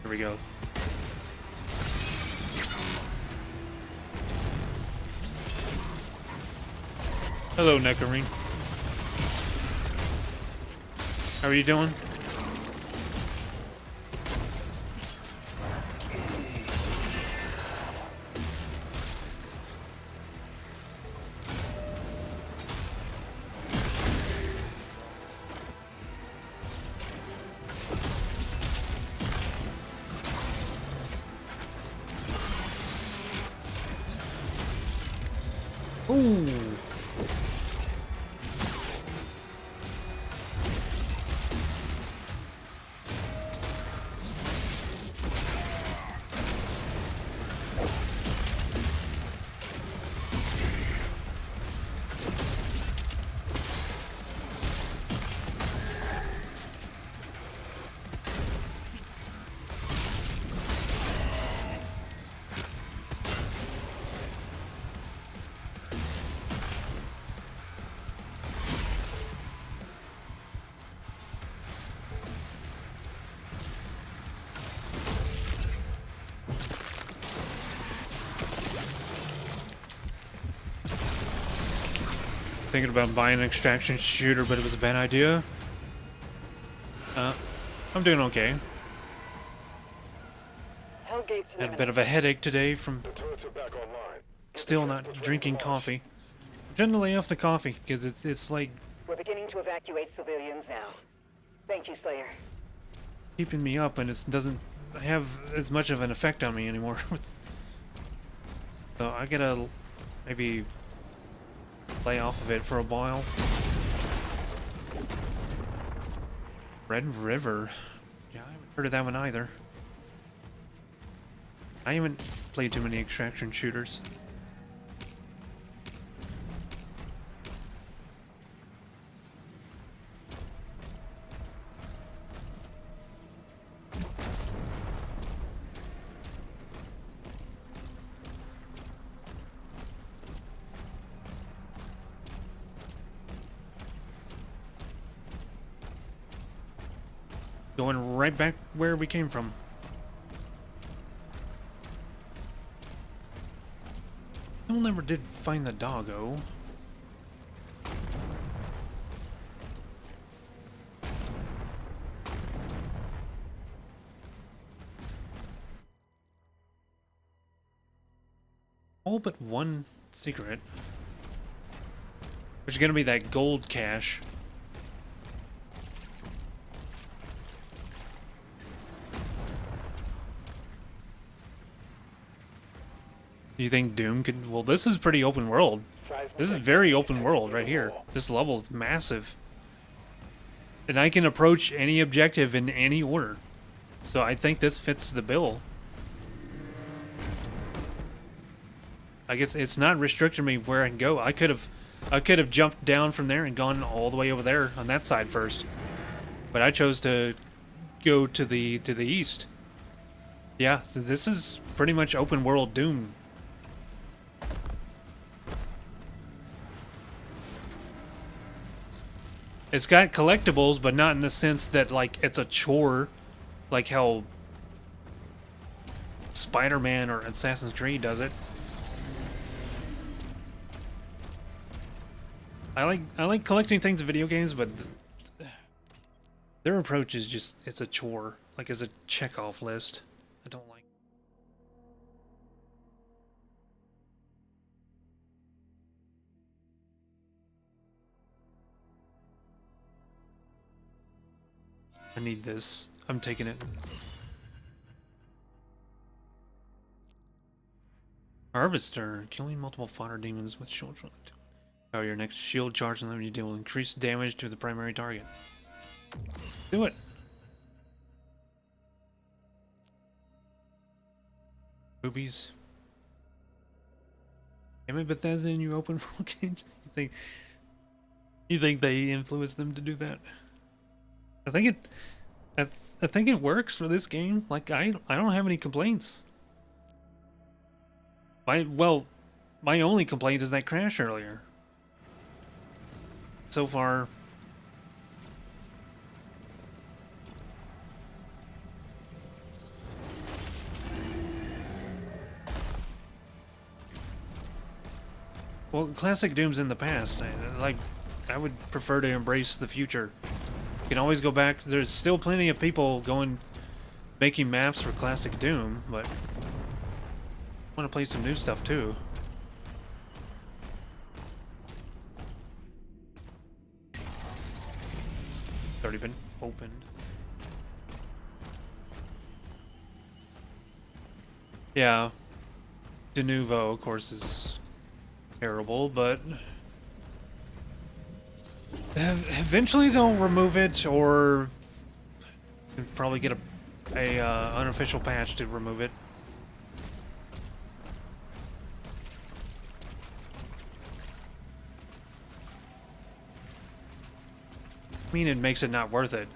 Here we go. Hello, Neckarine. How are you doing? Ooh. Thinking about buying an extraction shooter, but it was a bad idea. I'm doing okay. Had a bit of a headache today from still not drinking coffee. Generally off the coffee because it's like We're beginning to evacuate civilians now. Thank you, Slayer. keeping me up, and it doesn't have as much of an effect on me anymore. So I gotta maybe lay off of it for a while. Red River. Yeah, I haven't heard of that one either. I haven't played too many extraction shooters. Going right back where we came from. I never did find the doggo. All but one secret. Which is gonna be that gold cache. You think Doom could... Well, this is pretty open world. This is very open world right here. This level is massive. And I can approach any objective in any order. So I think this fits the bill. I guess it's not restricting me where I can go. I could have jumped down from there and gone all the way over there on that side first. But I chose to go to the east. Yeah, so this is pretty much open world Doom. It's got collectibles, but not in the sense that, like, it's a chore, like how Spider-Man or Assassin's Creed does it. I like collecting things in video games, but their approach is just, it's a chore, like it's a check-off list. I don't like. I need this. I'm taking it. Harvester. Killing multiple fodder demons with shield charge. Power your next shield charge and you deal increased damage to the primary target. Do it. Boobies. Damn it, Bethesda in your open world games. You think they influenced them to do that? I think it works for this game. Like I don't have any complaints. My only complaint is that crash earlier. So far. Well, classic Doom's in the past. I would prefer to embrace the future. You can always go back. There's still plenty of people making maps for classic Doom, but I want to play some new stuff too. It's already been opened. Yeah, De Novo, of course, is terrible, but eventually they'll remove it, or probably get a unofficial patch to remove it. I mean, it makes it not worth it.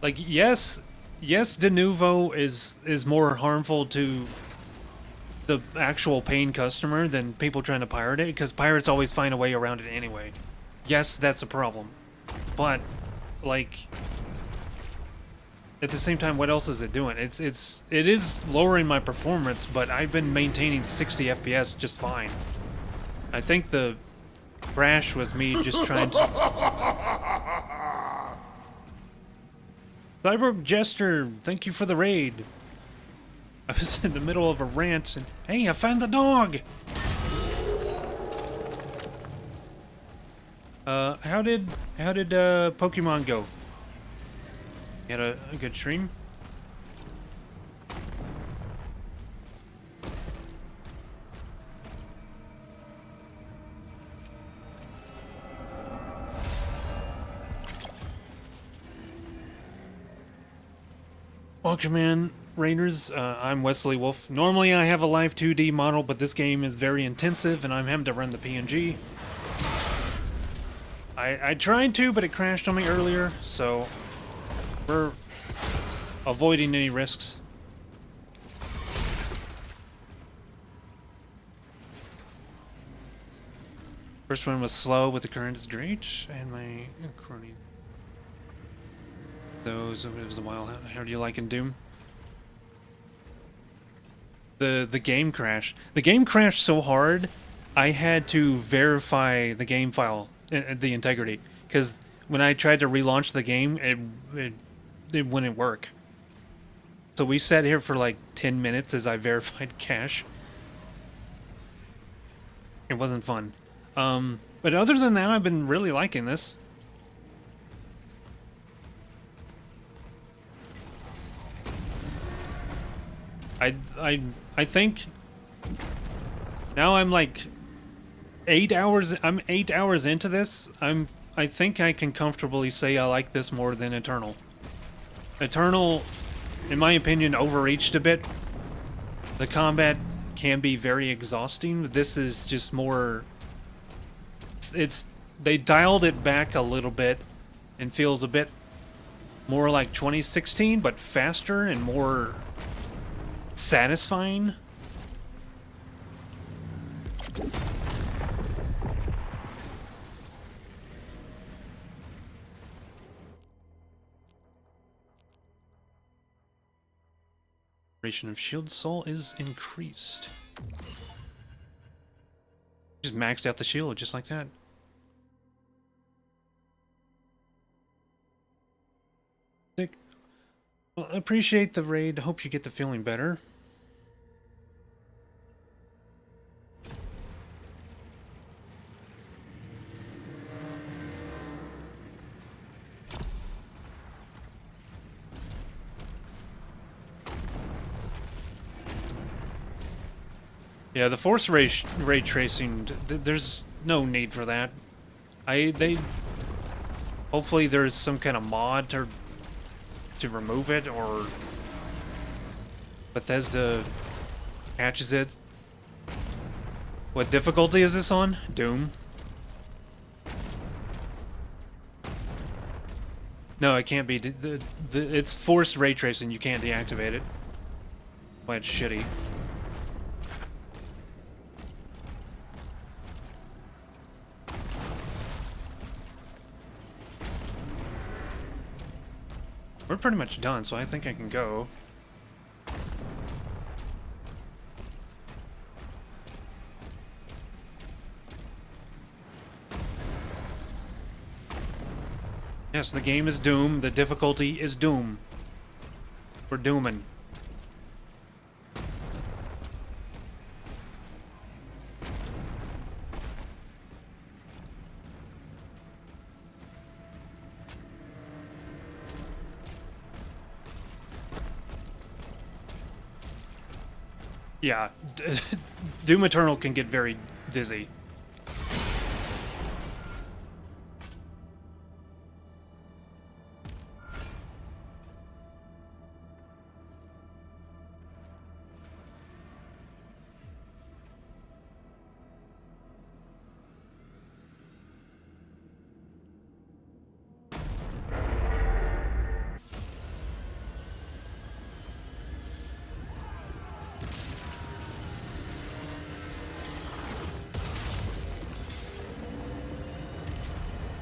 Like, yes, De Novo is more harmful to the actual paying customer than people trying to pirate it, because pirates always find a way around it anyway. Yes, that's a problem, but like at the same time, what else is it doing? It is lowering my performance, but I've been maintaining 60 FPS just fine. I think the crash was me just trying to. Cyber Jester, thank you for the raid. I was in the middle of a rant and hey, I found the dog. How did Pokemon go? You had a good stream? Welcome in, Raiders. I'm Wesley Wolf. Normally I have a live 2D model, but this game is very intensive and I'm having to run the PNG. I tried to, but it crashed on me earlier, so we're avoiding any risks. First one was slow, but the current is great, and my crony. Those, it was a while. How do you like in Doom? The game crashed. The game crashed so hard, I had to verify the game file, the integrity, because when I tried to relaunch the game, it wouldn't work. So we sat here for like 10 minutes as I verified cache. It wasn't fun. But other than that, I've been really liking this. I think now I'm like 8 hours. I'm 8 hours into this. I think I can comfortably say I like this more than Eternal. Eternal, in my opinion, overreached a bit. The combat can be very exhausting. This is just more. They dialed it back a little bit and feels a bit more like 2016, but faster and more satisfying. Duration of shield soul is increased. Just maxed out the shield just like that. Sick. Well, I appreciate the raid. Hope you get the feeling better. Yeah, the force ray tracing, there's no need for that. Hopefully there's some kind of mod to remove it, or Bethesda patches it. What difficulty is this on? Doom? No, it can't be. It's forced ray tracing. You can't deactivate it. Why it's shitty. We're pretty much done, so I think I can go. Yes, the game is Doom. The difficulty is Doom. We're dooming. Yeah, Doom Eternal can get very dizzy.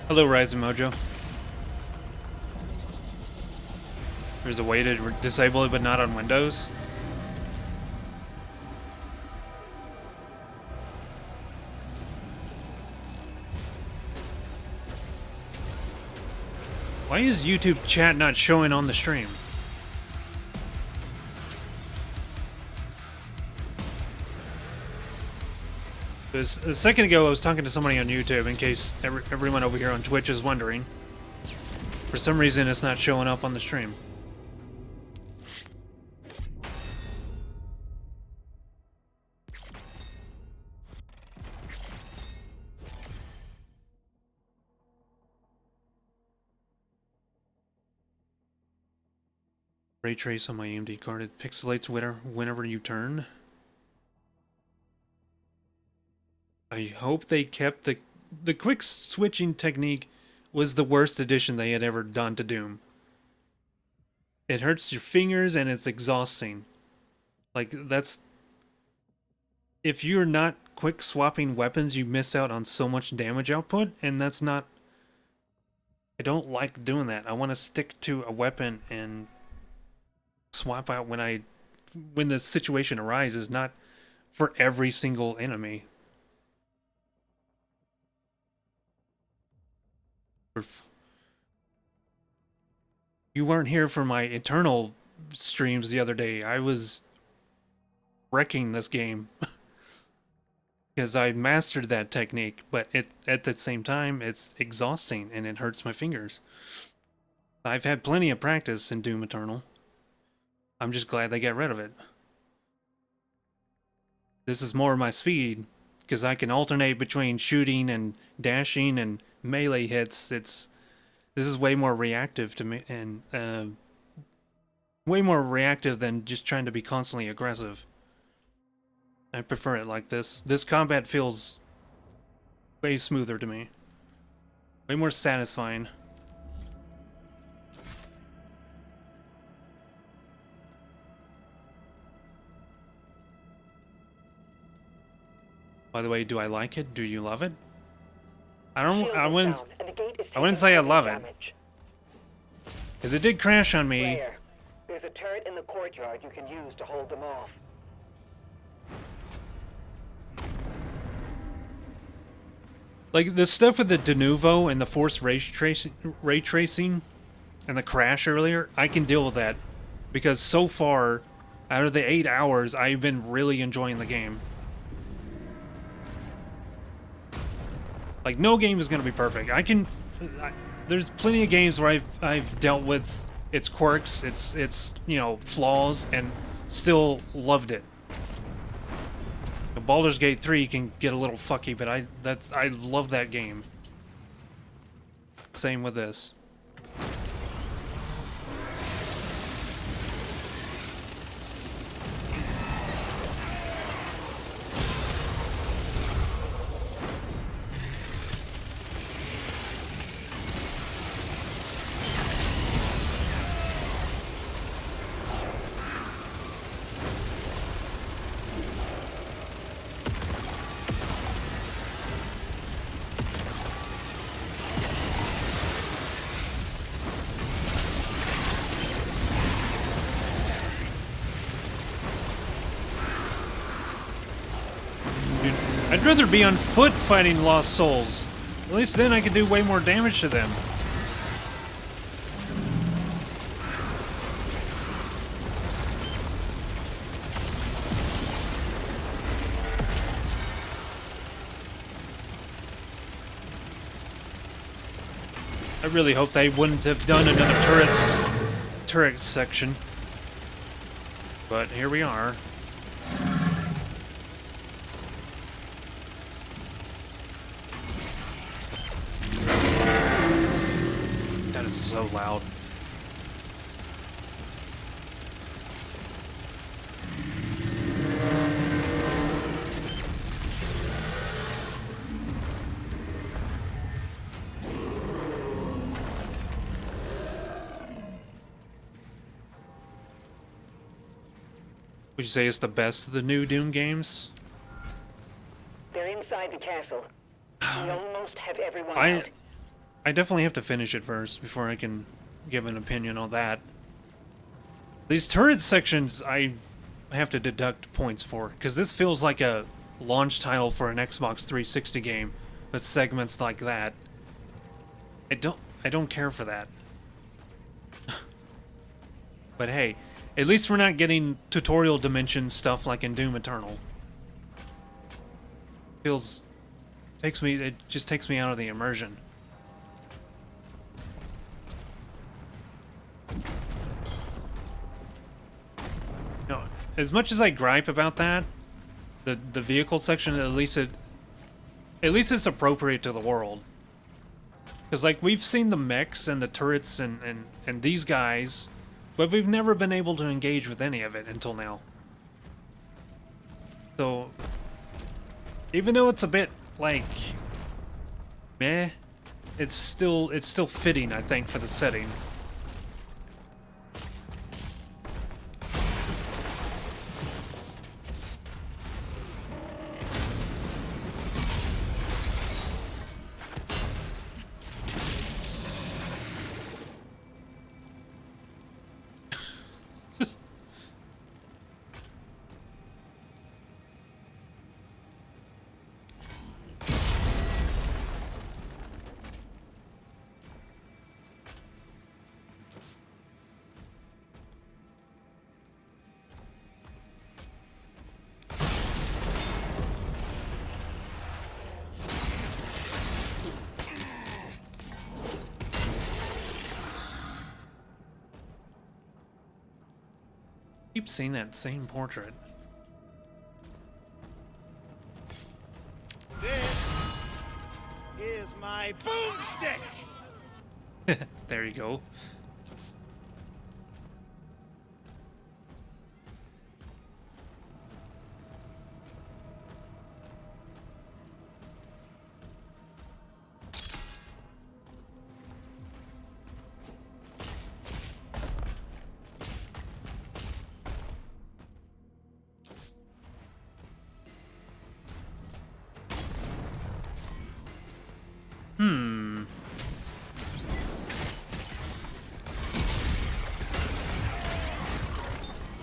Hello, Ryzen Mojo. There's a way to disable it, but not on Windows. Why is YouTube chat not showing on the stream? A second ago, I was talking to somebody on YouTube, in case everyone over here on Twitch is wondering. For some reason, it's not showing up on the stream. Ray trace on my AMD card. It pixelates whenever you turn. I hope they kept the quick switching technique was the worst addition they had ever done to Doom. It hurts your fingers and it's exhausting. Like, that's... If you're not quick swapping weapons, you miss out on so much damage output, and that's not... I don't like doing that. I want to stick to a weapon and swap out when the situation arises, not for every single enemy. You weren't here for my Eternal streams the other day. I was wrecking this game because I mastered that technique, but at the same time it's exhausting and it hurts my fingers. I've had plenty of practice in Doom Eternal. I'm just glad they got rid of it. this is more my speed because I can alternate between shooting and dashing and melee hits. This is way more reactive to me, and way more reactive than just trying to be constantly aggressive. I prefer it like this. This combat feels way smoother to me. Way more satisfying. By the way, do I like it? Do you love it? I wouldn't say I love it. Because it did crash on me. There's a turret in the courtyard you can use to hold them off. Like, the stuff with the de novo and the forced ray tracing and the crash earlier, I can deal with that. Because so far, out of the 8 hours, I've been really enjoying the game. Like, no game is going to be perfect. There's plenty of games where I've dealt with its quirks, its you know, flaws, and still loved it. Baldur's Gate 3 can get a little fucky, but I love that game. Same with this. I'd rather be on foot fighting lost souls. At least then I could do way more damage to them. I really hope they wouldn't have done another turret section. But here we are. That is so loud. Would you say it's the best of the new Doom games? They're inside the castle. We almost have everyone out. I definitely have to finish it first before I can give an opinion on that. These turret sections I have to deduct points for, because this feels like a launch title for an Xbox 360 game with segments like that. I don't care for that. But hey, at least we're not getting tutorial dimension stuff like in Doom Eternal. It just takes me out of the immersion. No, as much as I gripe about that, the vehicle section, at least it's appropriate to the world. Because like we've seen the mechs and the turrets and these guys, but we've never been able to engage with any of it until now. So even though it's a bit like meh, it's still fitting, I think, for the setting. Keep seeing that same portrait. my boomstick! There you go.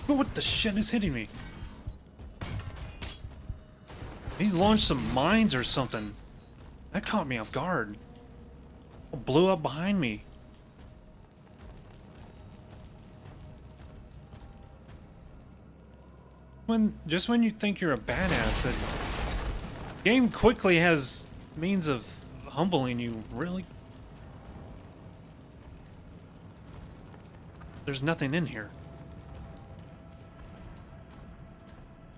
Oh, what the shit is hitting me? He launched some mines or something. That caught me off guard. It blew up behind me. Just when you think you're a badass, the game quickly has means of humbling you. Really? There's nothing in here.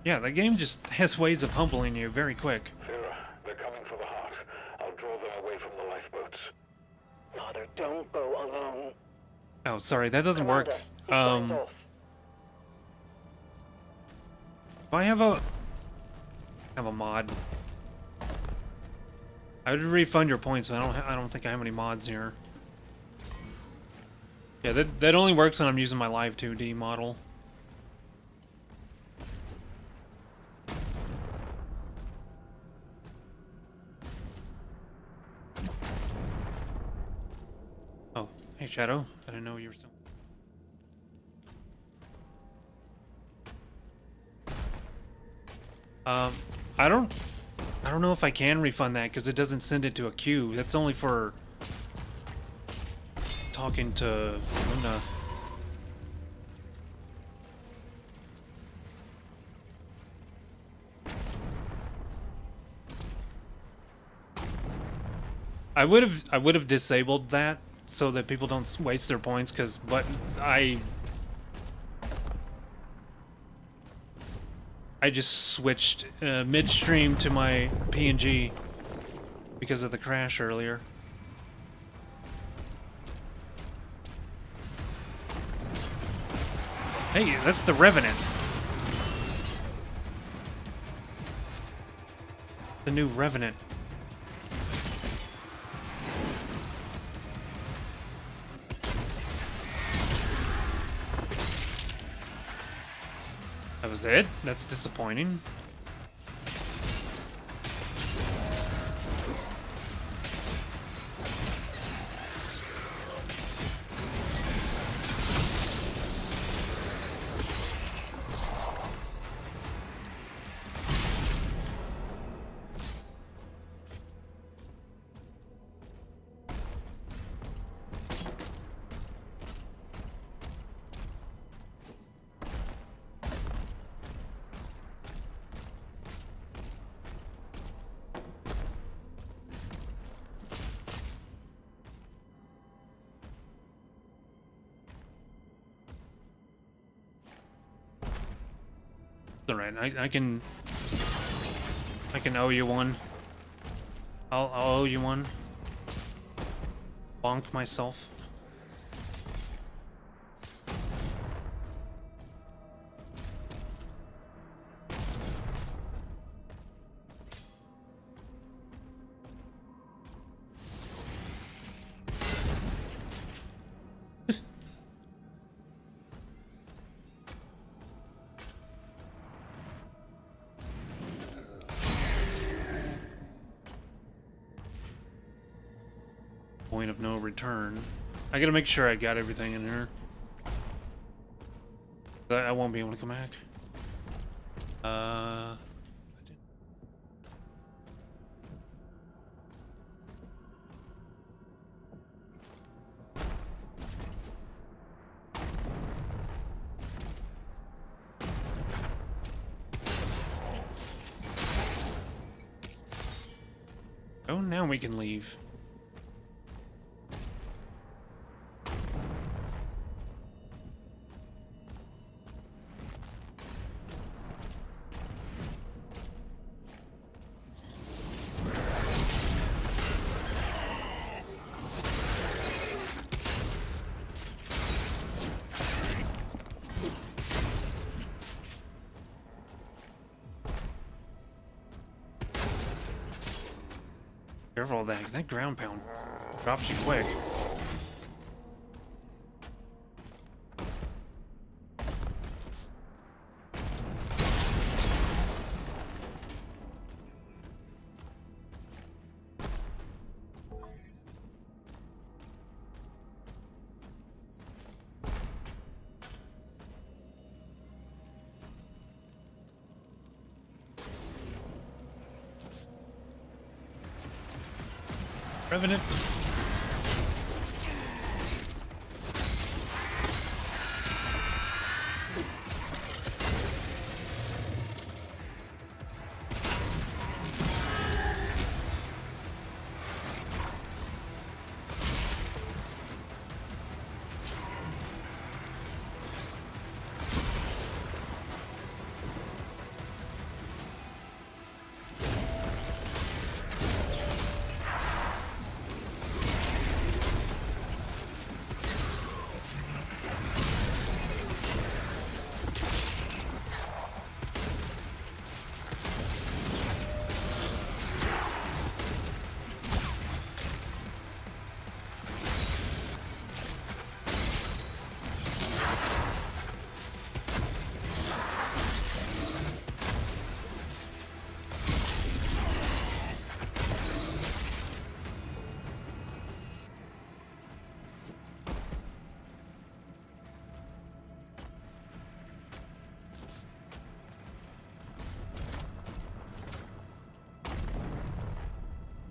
Yeah, the game just has ways of humbling you very quick. Vera, they're coming for the heart. I'll draw them away from the lifeboats. Father, don't go alone. Oh, sorry, that doesn't work. If I have a mod, I would refund your points. I don't think I have any mods here. Yeah, that only works when I'm using my Live 2D model. Oh, hey Shadow, I didn't know you were still. I don't know if I can refund that because it doesn't send it to a queue. That's only for talking to Luna. I would have disabled that so that people don't waste their points, because I just switched midstream to my PNG because of the crash earlier. Hey, that's the Revenant. The new Revenant. That was it? That's disappointing. Alright, I can owe you one. I'll owe you one. Bonk myself. Point of no return. I gotta make sure I got everything in here. I won't be able to come back. I didn't. Oh, now we can leave. Careful of that. That ground pound drops you quick. Revenant.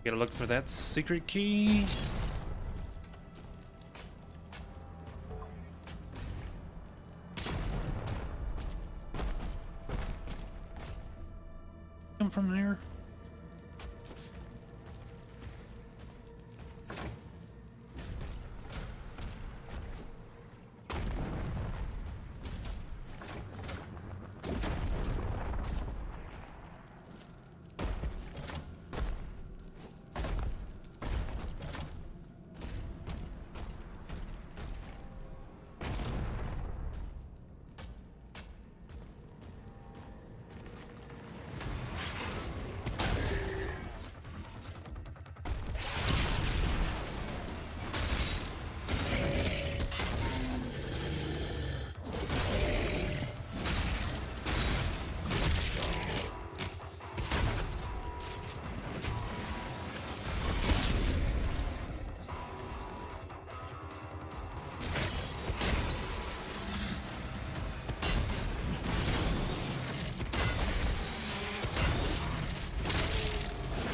Gotta look for that secret key. Come from there.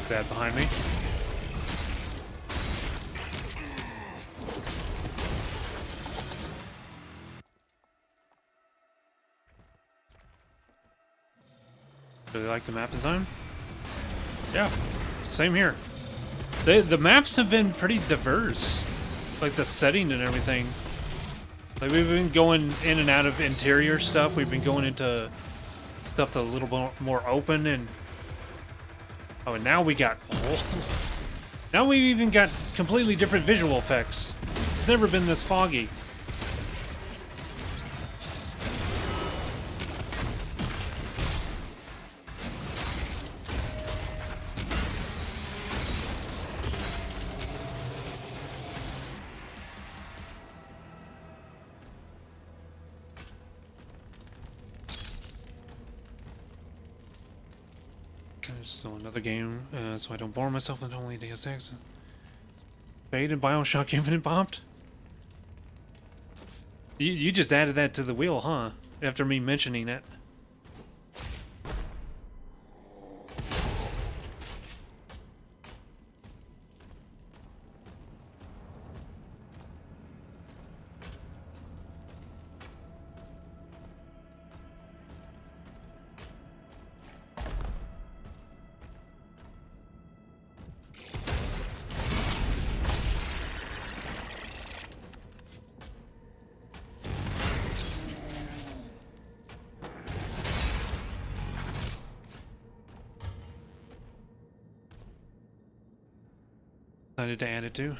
Bad behind me. Really like the map design. Yeah, same here. The maps have been pretty diverse, like the setting and everything. Like we've been going in and out of interior stuff. We've been going into stuff that's a little bit more open and. Oh, and now we got... Now we've even got completely different visual effects. It's never been this foggy. Still another game, so I don't bore myself with only Deus Ex. Fate and Bioshock Infinite bombed? You just added that to the wheel, huh? After me mentioning it. Decided to add it to.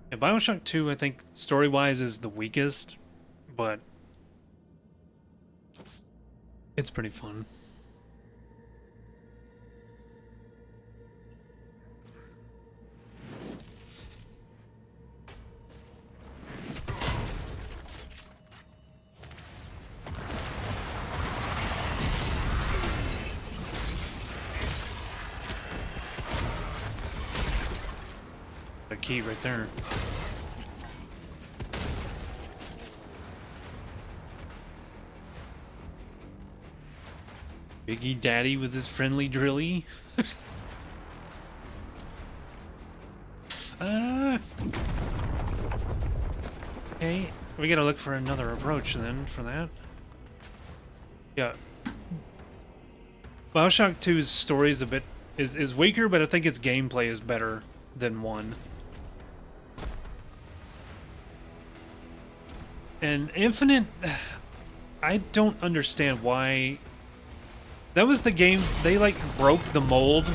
Yeah, Bioshock 2, I think, story-wise is the weakest, but It's pretty fun. A key right there. Biggie Daddy with his friendly drilly. Okay, we gotta look for another approach then for that. Yeah. BioShock 2's story is a bit is weaker, but I think its gameplay is better than 1. And Infinite, I don't understand why. That was the game, they like broke the mold.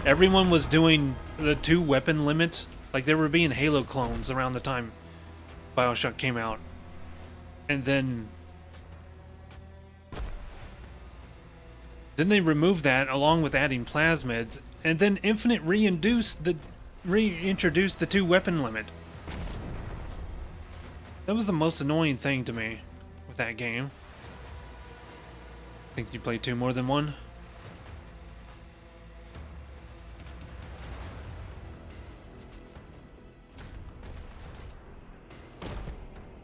Everyone was doing the 2 weapon limit. Like there were being Halo clones around the time BioShock came out. And then they removed that along with adding plasmids. And then Infinite reintroduced the 2 weapon limit. That was the most annoying thing to me with that game. Think you played 2 more than 1?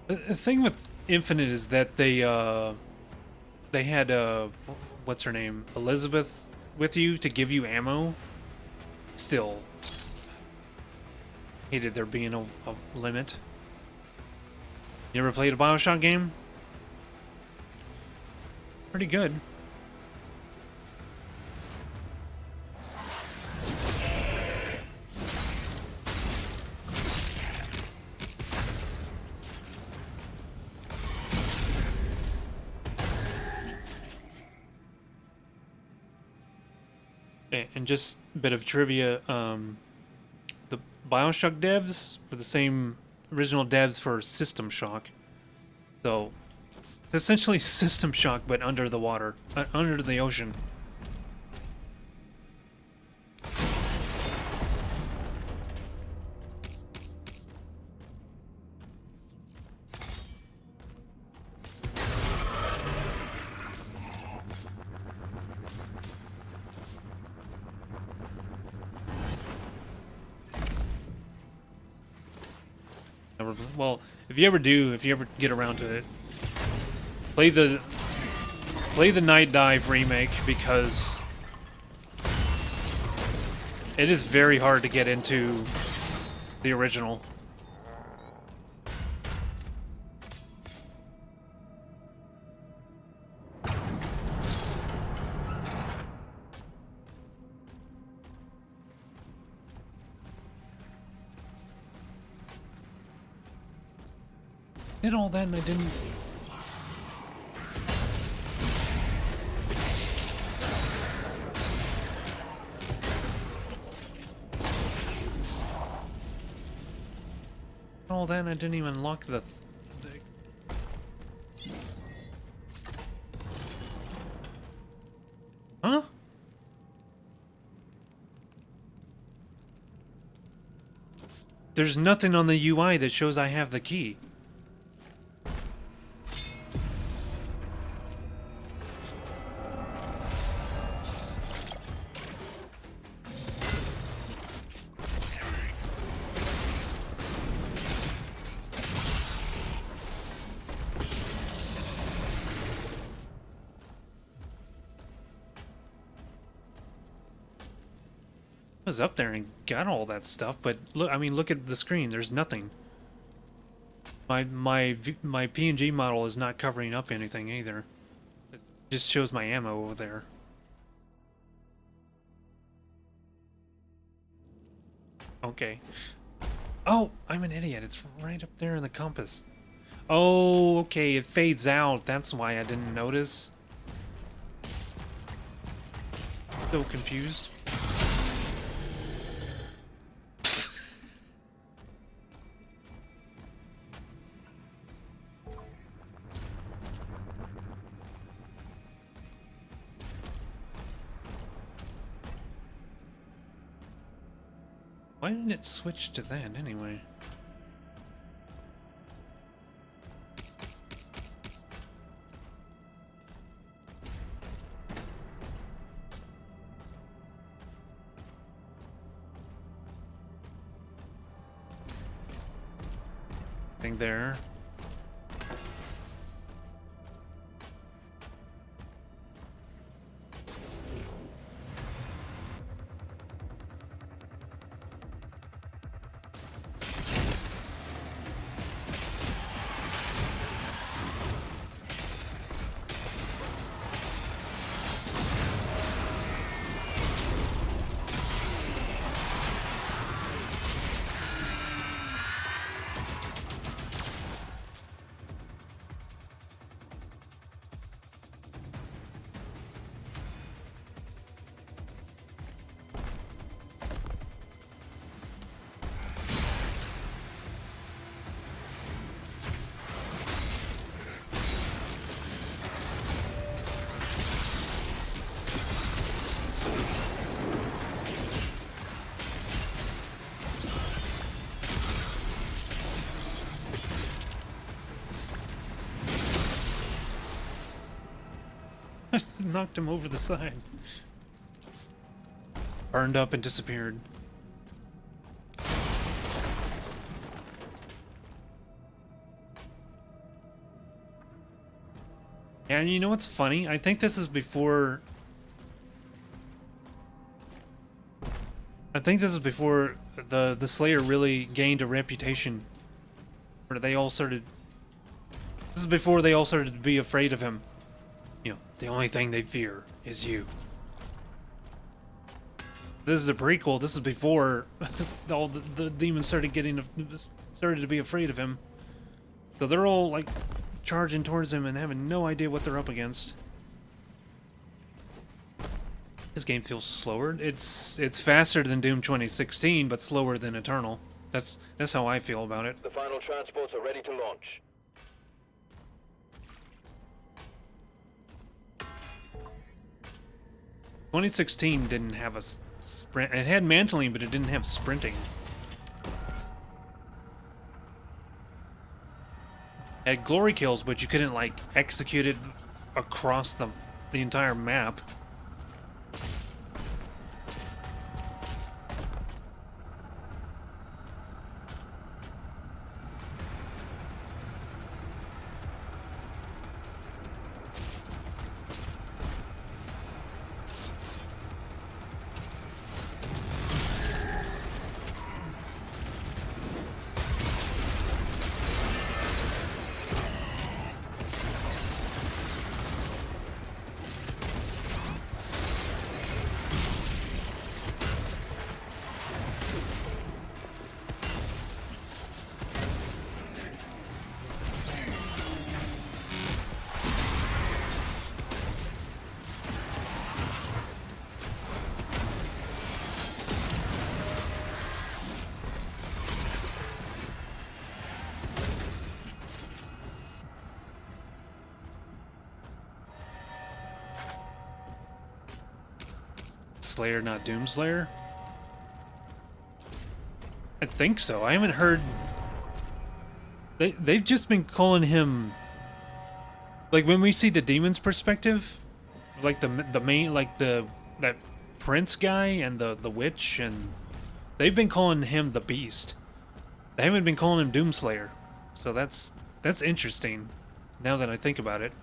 The thing with Infinite is that they had what's her name, Elizabeth, with you to give you ammo. Still, hated there being a limit. You ever played a BioShock game? Pretty good. And just a bit of trivia, the BioShock devs were the same original devs for System Shock. So it's essentially System Shock, but under the water, under the ocean. Well, if you ever get around to it, play the Night Dive remake, because it is very hard to get into the original. Did all that and I didn't. All that and I didn't even lock the. Huh? There's nothing on the UI that shows I have the key. Was up there and got all that stuff, but look, I mean, look at the screen. There's nothing. My PNG model is not covering up anything either. It just shows my ammo over there. Okay. Oh, I'm an idiot. It's right up there in the compass. Oh, okay. It fades out. That's why I didn't notice. So confused. Why didn't it switch to that anyway? Thing there. Knocked him over the side. Burned up and disappeared. And you know what's funny? I think this is before... I think this is before the Slayer really gained a reputation. Where they all started... This is before they all started to be afraid of him. You know, the only thing they fear is you. This is a prequel. This is before all the demons started to be afraid of him. So they're all like charging towards him and having no idea what they're up against. This game feels slower. It's faster than Doom 2016, but slower than Eternal. That's how I feel about it. The final transports are ready to launch. 2016 didn't have a sprint. It had mantling, but it didn't have sprinting. It had glory kills, but you couldn't like execute it across the entire map. Slayer, not Doomslayer? I think so. I haven't heard... They've just been calling him... Like, when we see the demon's perspective, like the main, like that prince guy and the witch, and they've been calling him the Beast. They haven't been calling him Doomslayer. So that's interesting, now that I think about it.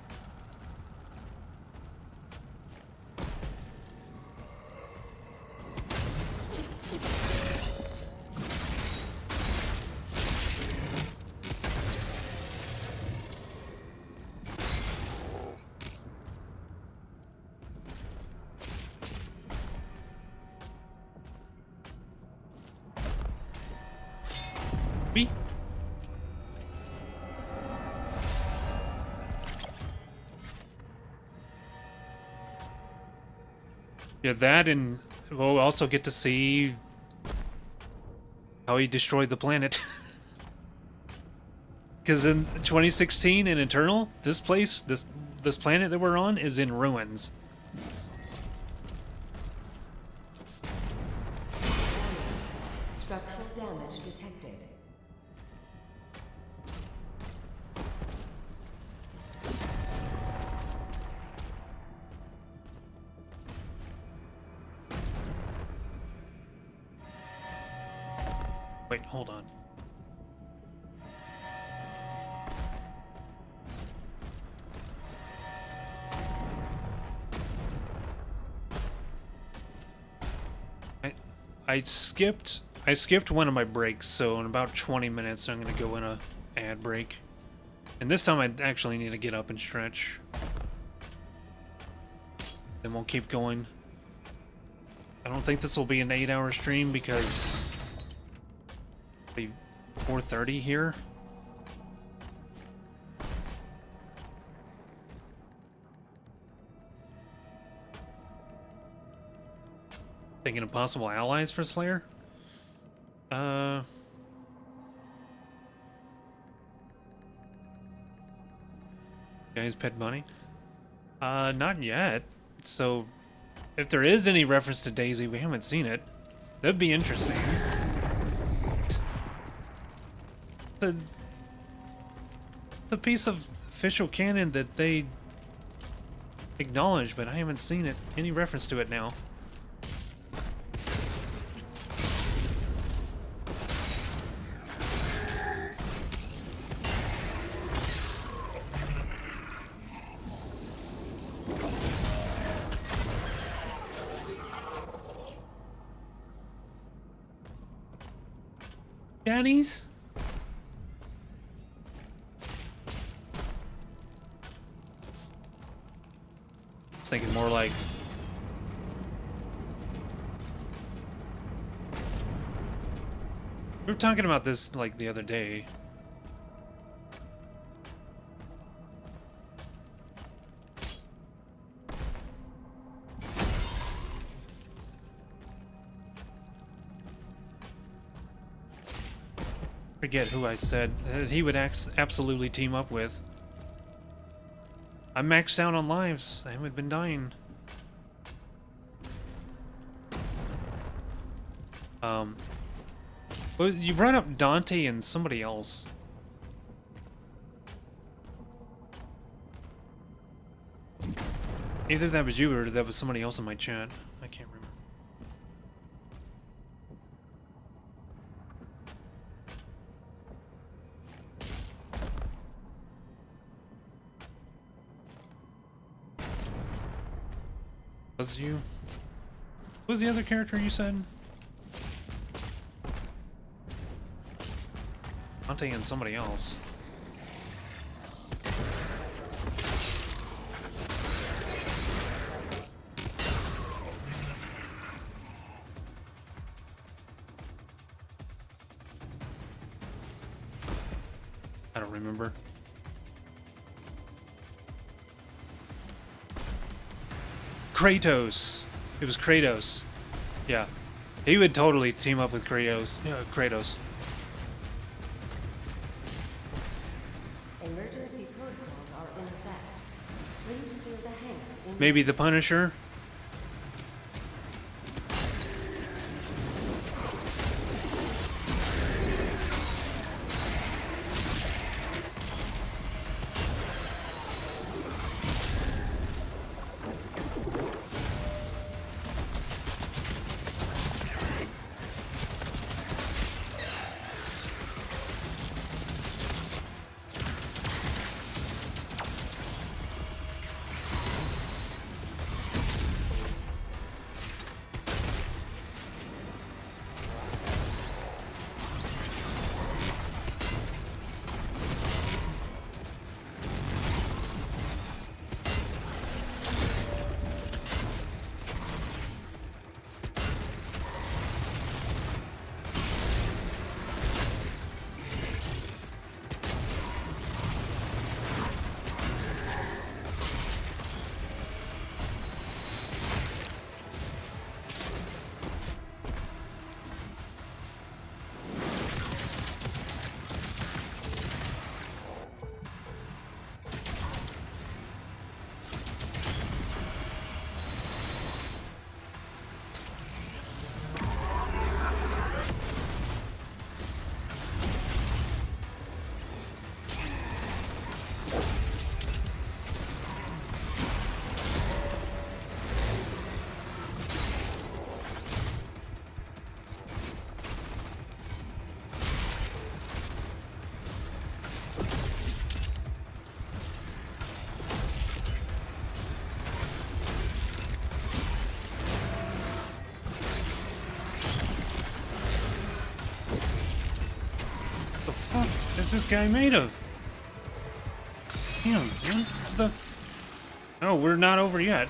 Yeah, that, and we'll also get to see how he destroyed the planet. Because in 2016 in Eternal, this place, this planet that we're on is in ruins. Structural damage detected. Wait, hold on. I skipped one of my breaks, so in about 20 minutes I'm gonna go in a ad break. And this time I actually need to get up and stretch. Then we'll keep going. I don't think this will be an 8-hour stream because it'll be 4:30 here. Thinking of possible allies for Slayer? Guys, Pet Bunny? Not yet. So, if there is any reference to Daisy, we haven't seen it. That'd be interesting. The piece of official canon that they acknowledge, but I haven't seen it. Any reference to it now. Daddies? I was thinking more like we were talking about this like the other day. Forget who I said that he would absolutely team up with. I'm maxed out on lives. I haven't been dying. Well, you brought up Dante and somebody else. Either that was you or that was somebody else in my chat. I can't remember. Was you? Who was the other character you said? Dante and somebody else. I don't remember. Kratos. It was Kratos. Yeah. He would totally team up with Kratos. Yeah, Kratos. Emergency protocols are in effect. Please clear the hangar. Maybe the Punisher? fuck is this guy made of? Damn, dude. What's the... Oh, we're not over yet.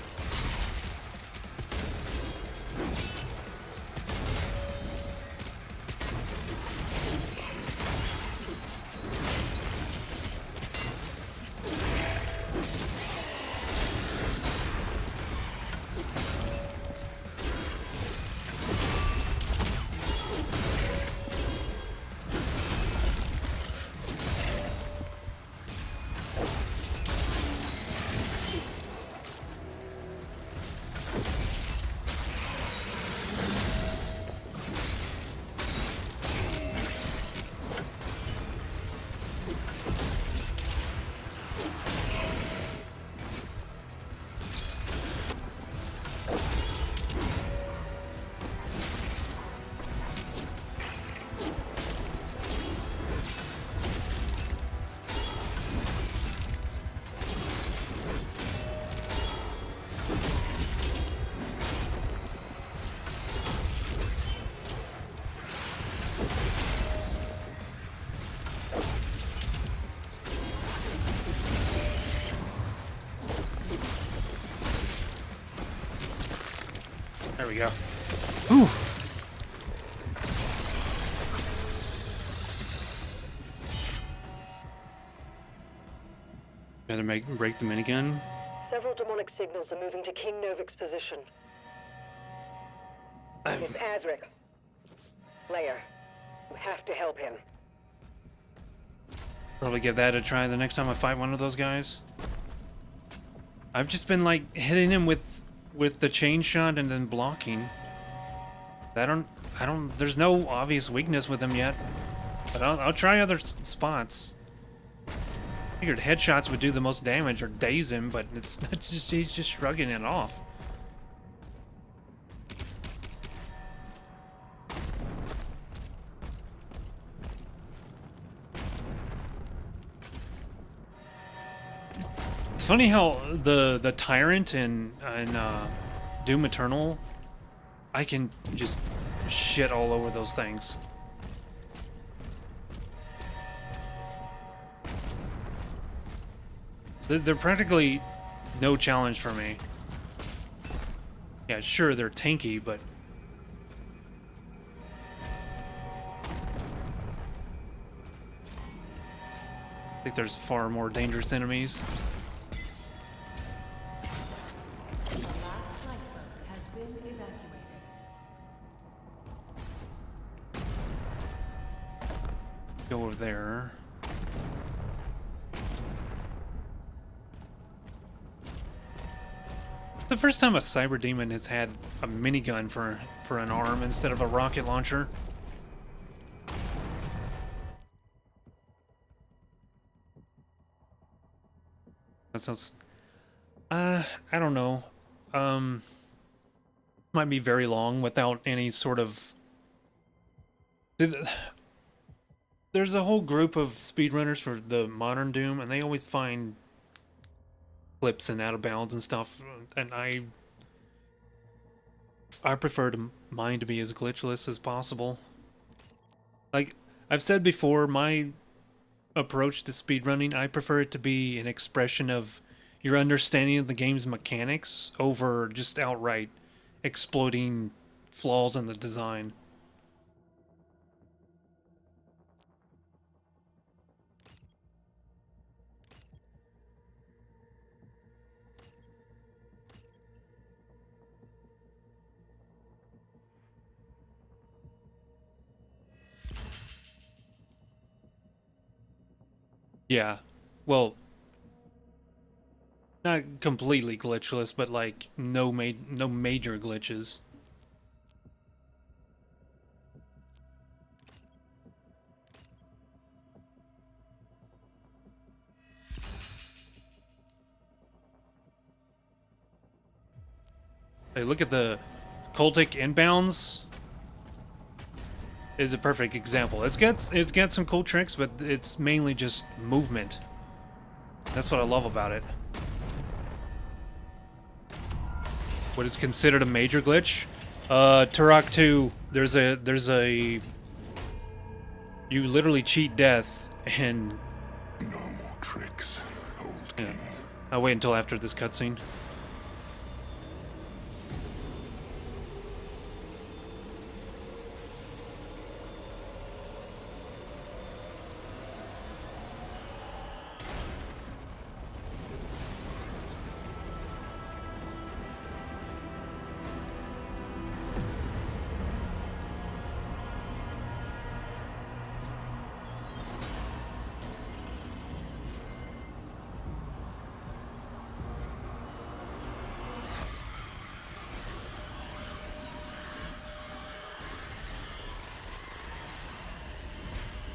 There we go. Ooh. Better break the minigun. Several demonic signals are moving to King Novik's position. It's Azric. Slayer. You have to help him. Probably give that a try the next time I fight one of those guys. I've just been like hitting him with the chain shot and then blocking. I don't there's no obvious weakness with him yet. But I'll try other spots. Figured headshots would do the most damage or daze him, but it's just he's just shrugging it off. It's funny how the tyrant in Doom Eternal, I can just shit all over those things. They're practically no challenge for me. Yeah, sure, they're tanky, but... I think there's far more dangerous enemies. The last lifeboat has been evacuated. Go over there. The first time a cyber demon has had a minigun for an arm instead of a rocket launcher. That sounds... I don't know. Might be very long without any sort of... There's a whole group of speedrunners for the modern Doom, and they always find clips and out of bounds and stuff, and I prefer mine to be as glitchless as possible. Like I've said before, my approach to speedrunning, I prefer it to be an expression of your understanding of the game's mechanics over just outright exploiting flaws in the design. Yeah, well, not completely glitchless, but like no major glitches. Hey, look at the cultic inbounds. Is a perfect example. It's got some cool tricks, but it's mainly just movement. That's what I love about it. What is considered a major glitch? Turok 2. There's a You literally cheat death, and No more tricks, old yeah. king. I'll wait until after this cutscene.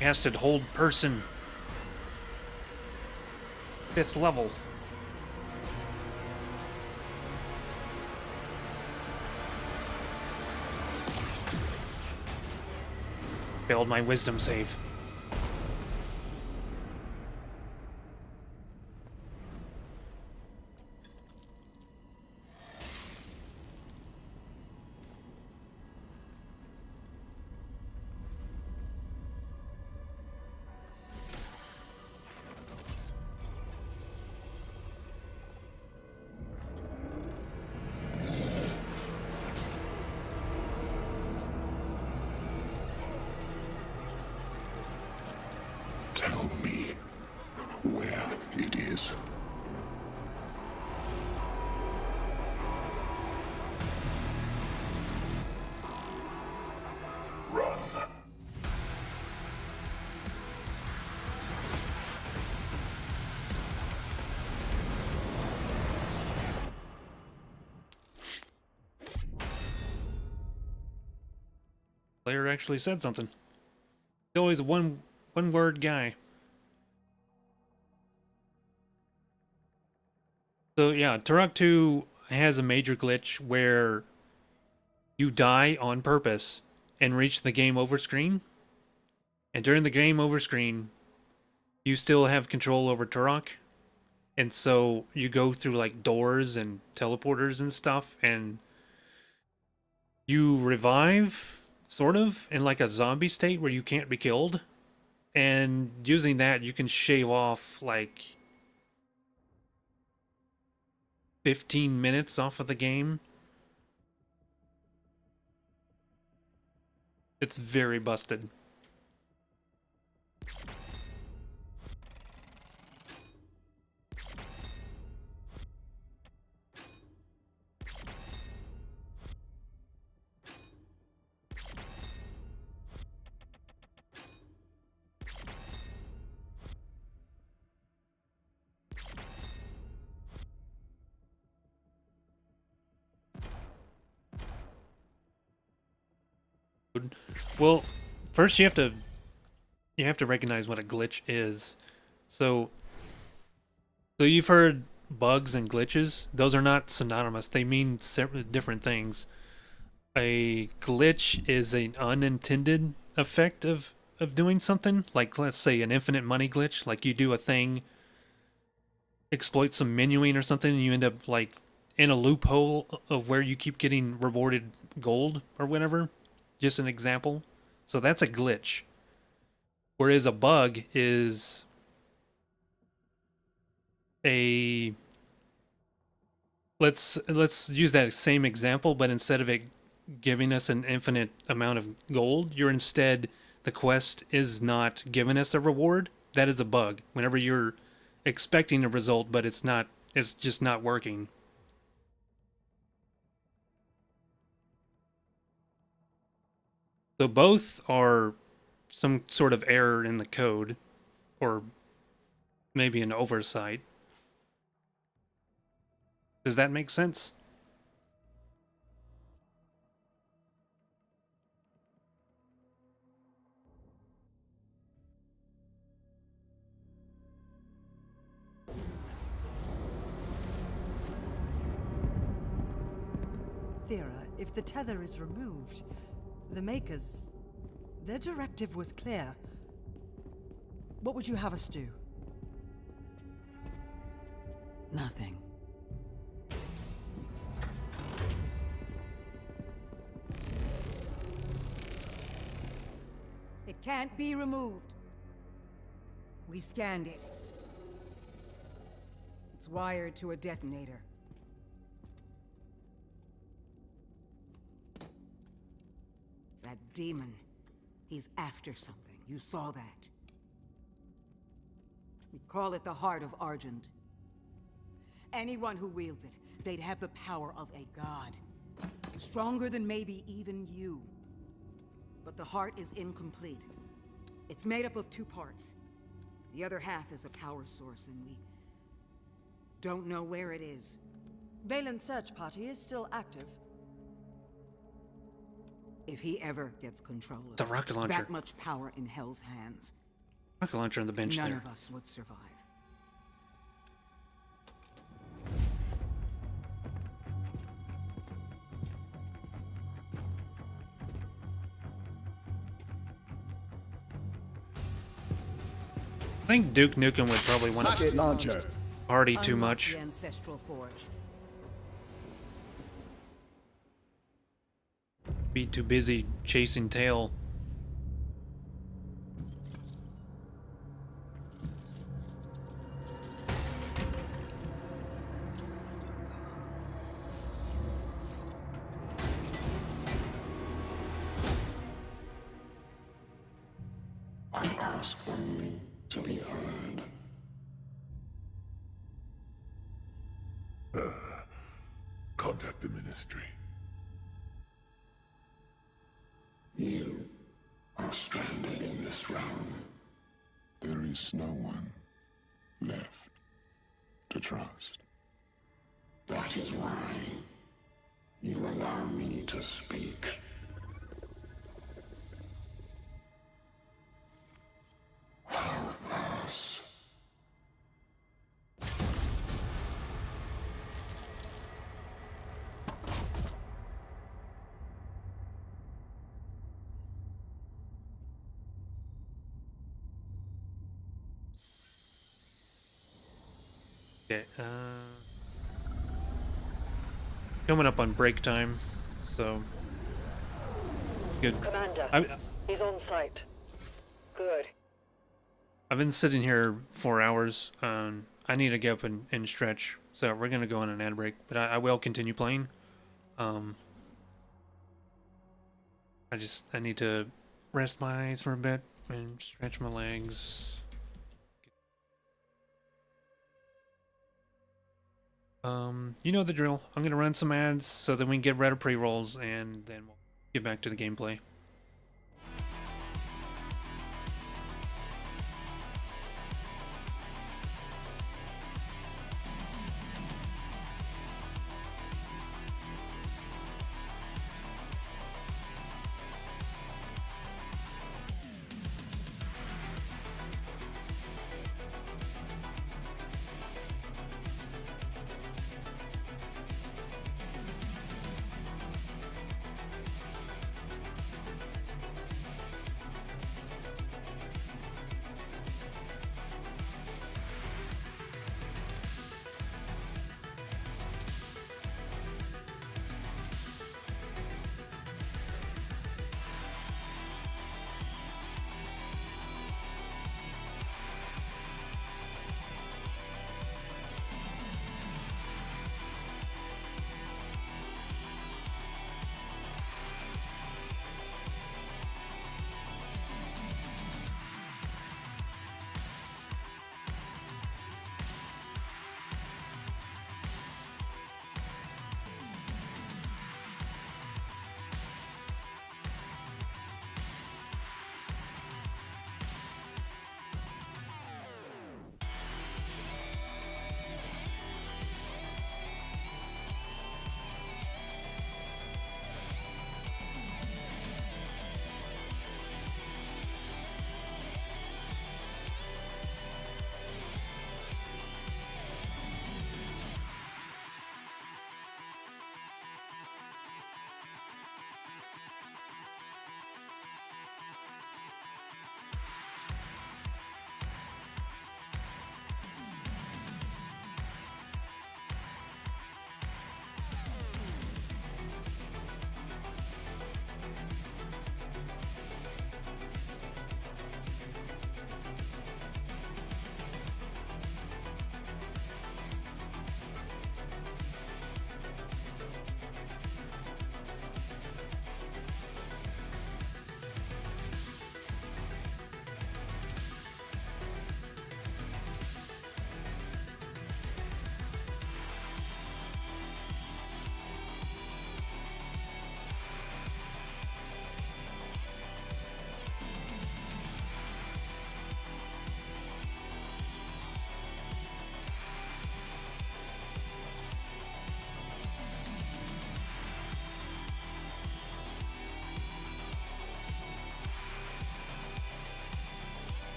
Casted hold person. 5th level. Failed my wisdom save. Tell me where it is. Run. Player actually said something. He's always a one word guy. So yeah, Turok 2 has a major glitch where you die on purpose and reach the game over screen. And during the game over screen, you still have control over Turok. And so you go through like doors and teleporters and stuff, and you revive sort of in like a zombie state where you can't be killed. And using that, you can shave off like 15 minutes off of the game. It's very busted. Well, first you have to recognize what a glitch is. So you've heard bugs and glitches. Those are not synonymous. They mean separate different things. A glitch is an unintended effect of doing something. Like, let's say an infinite money glitch. Like you do a thing, exploit some menuing or something, and you end up like in a loophole of where you keep getting rewarded gold or whatever. Just an example. So that's a glitch. Whereas a bug is a... Let's use that same example, but instead of it giving us an infinite amount of gold, the quest is not giving us a reward. That is a bug. Whenever you're expecting a result, but it's just not working. So both are some sort of error in the code, or maybe an oversight. Does that make sense? Thera, if the tether is removed, the Makers, their directive was clear. What would you have us do? Nothing. It can't be removed. We scanned it. It's wired to a detonator. That demon, he's after something. You saw that. We call it the Heart of Argent. Anyone who wields it, they'd have the power of a god. Stronger than maybe even you. But the heart is incomplete. It's made up of 2 parts. The other half is a power source, and we don't know where it is. Valen's search party is still active. If he ever gets control of It's a rocket launcher. that much power in Hell's hands, Rocket launcher on the bench none there. of us would survive. I think Duke Nukem would probably want to launcher. party too Unlock much. the Ancestral Forge. Be too busy chasing tail. I ask only to be heard. Contact the Ministry. You are stranded in this realm. There is no one left to trust. That is why you allow me to speak. Help us. Okay, coming up on break time, so good. Commander, he's on site. Good. I've been sitting here 4 hours. I need to get up and stretch, so we're gonna go on an ad break. But I will continue playing. I need to rest my eyes for a bit and stretch my legs. You know the drill. I'm gonna run some ads so that we can get rid of pre-rolls, and then we'll get back to the gameplay.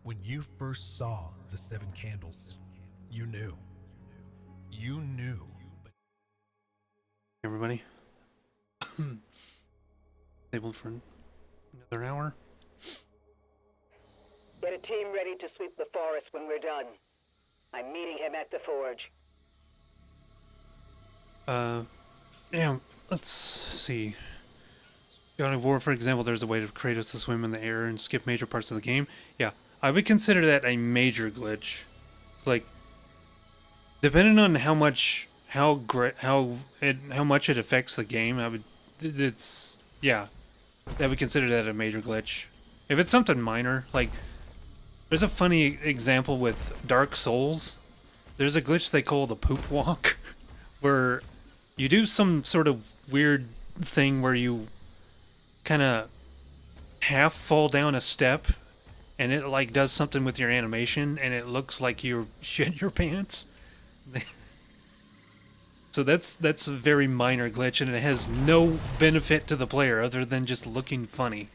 When you first saw the 7 candles, you knew. You knew. But Everybody. Tabled for another hour. Get a team ready to sweep the forest when we're done. I'm meeting him at the forge. Yeah, let's see. God of War, for example, there's a way for Kratos to swim in the air and skip major parts of the game. Yeah, I would consider that a major glitch. It's like, depending on how much it affects the game, yeah, I would consider that a major glitch. If it's something minor, like, there's a funny example with Dark Souls. There's a glitch they call the poop walk, where you do some sort of weird thing where you kind of half fall down a step, and it like does something with your animation, and it looks like you shit your pants. So that's a very minor glitch, and it has no benefit to the player other than just looking funny.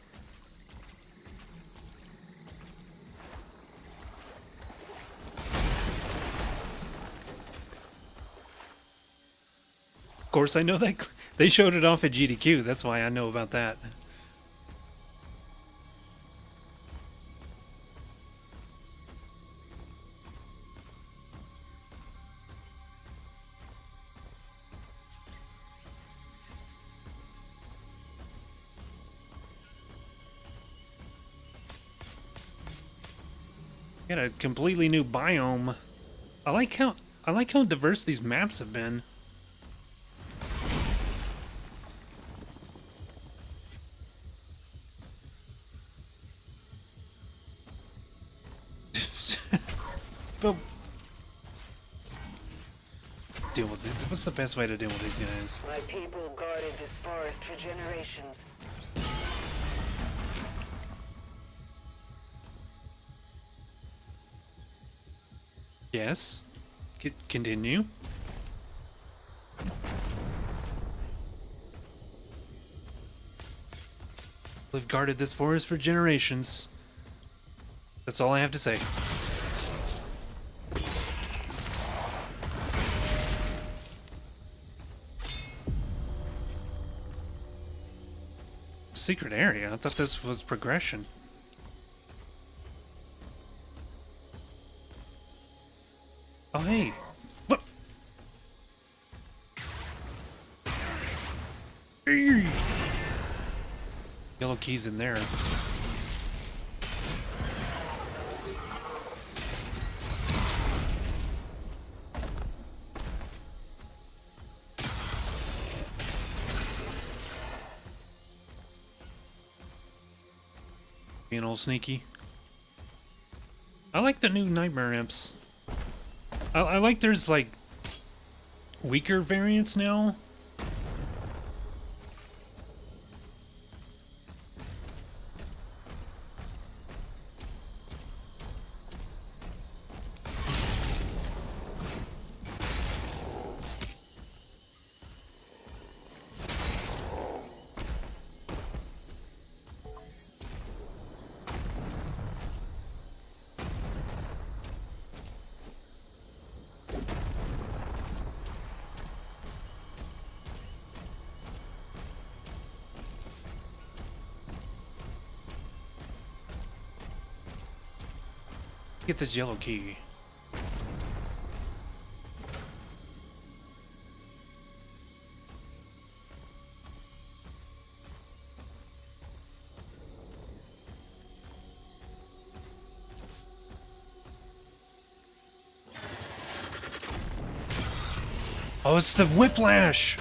Of course, I know that they showed it off at GDQ. That's why I know about that. Got a completely new biome. I like how diverse these maps have been. But deal with it. What's the best way to deal with these guys? My people guarded this forest for generations. Yes. Continue. We've guarded this forest for generations. That's all I have to say. Secret area? I thought this was progression. Oh, hey. What? Yellow key's in there. Being all sneaky. I like the new Nightmare Imps. I like there's like weaker variants now. Get this yellow key. Oh, it's the whiplash!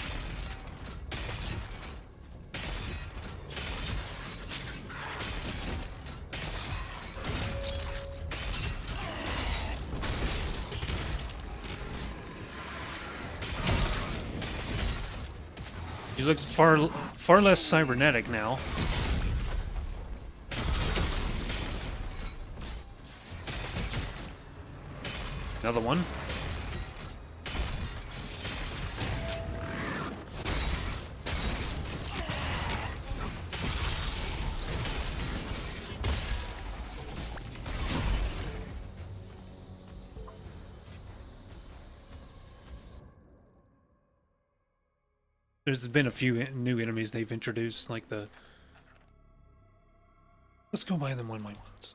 He looks far less cybernetic now. Another one. There's been a few new enemies they've introduced, like the... Let's go buy them one by ones.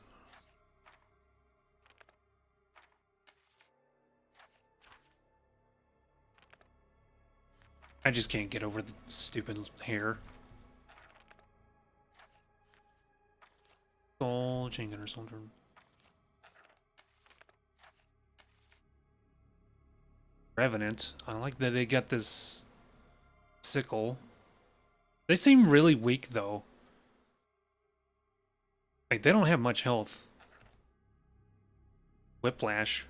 I just can't get over the stupid hair. Soul, chain gunner, soldier. Revenant. I like that they got this sickle. They seem really weak though. Like they don't have much health. Whiplash.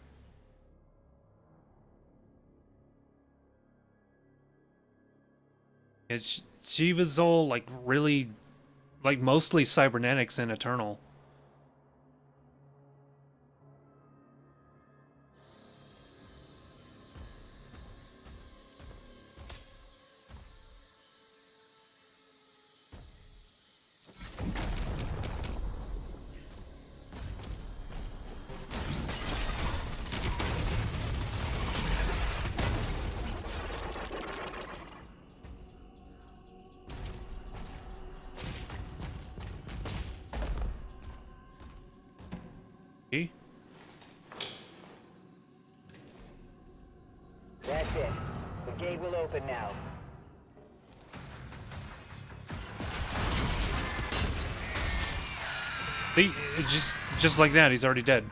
She was all like really, like mostly cybernetics and eternal. That's it. The gate will open now. See, just like that, he's already dead.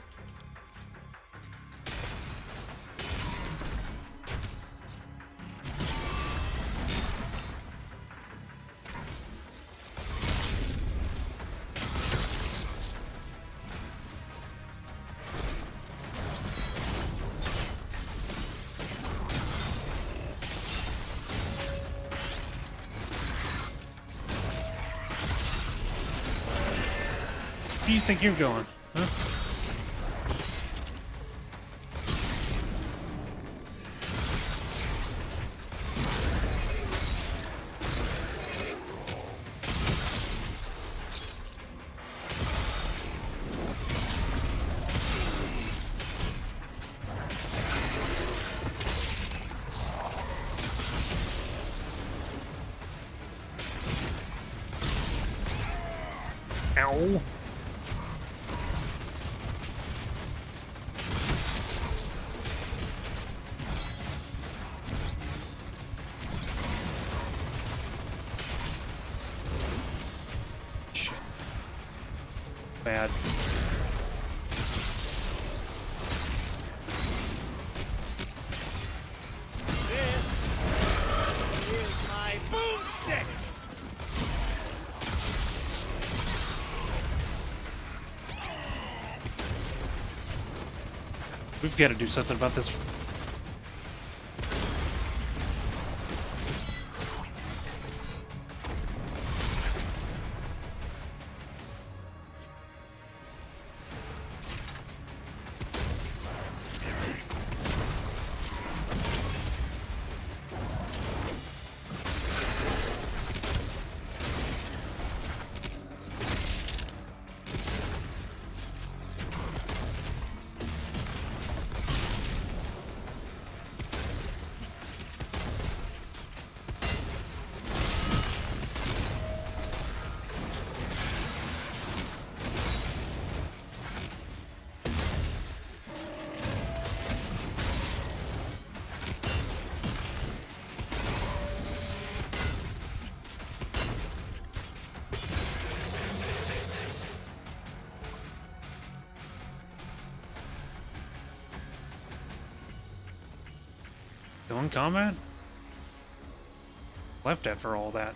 Where do you think you're going? Huh? Ow. Bad. This is my boomstick. We've got to do something about this. Still in combat? Left at for all that.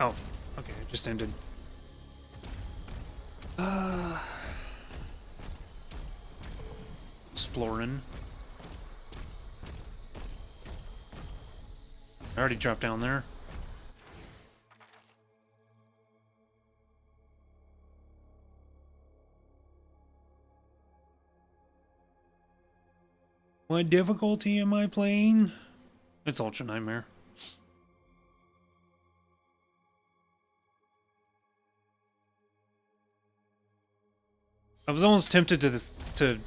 Oh, okay, it just ended. Exploring. I already dropped down there. What difficulty am I playing? It's Ultra Nightmare. I was almost tempted to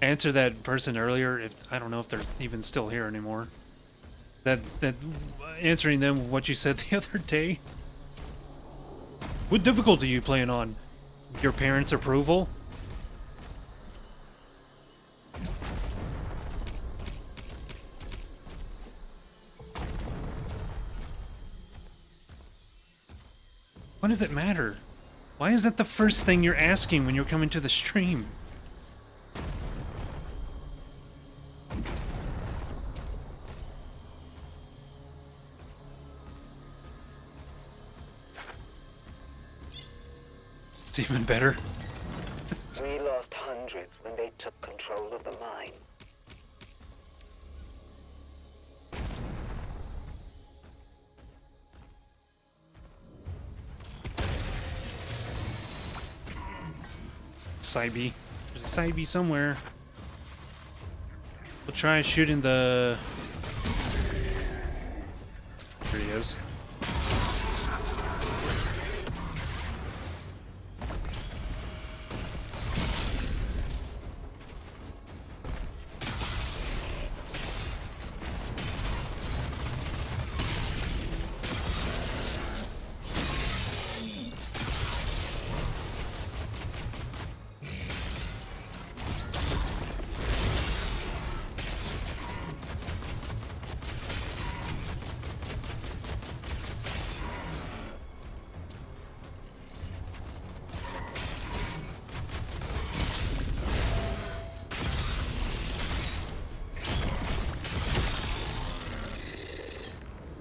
answer that person earlier. If I don't know if they're even still here anymore. that answering them what you said the other day. What difficulty are you playing on? Your parents' approval? What does it matter? Why is that the first thing you're asking when you're coming to the stream? It's even better. We lost hundreds when they took control of the mine. Side B. There's a side B somewhere. We'll try shooting the... There he is.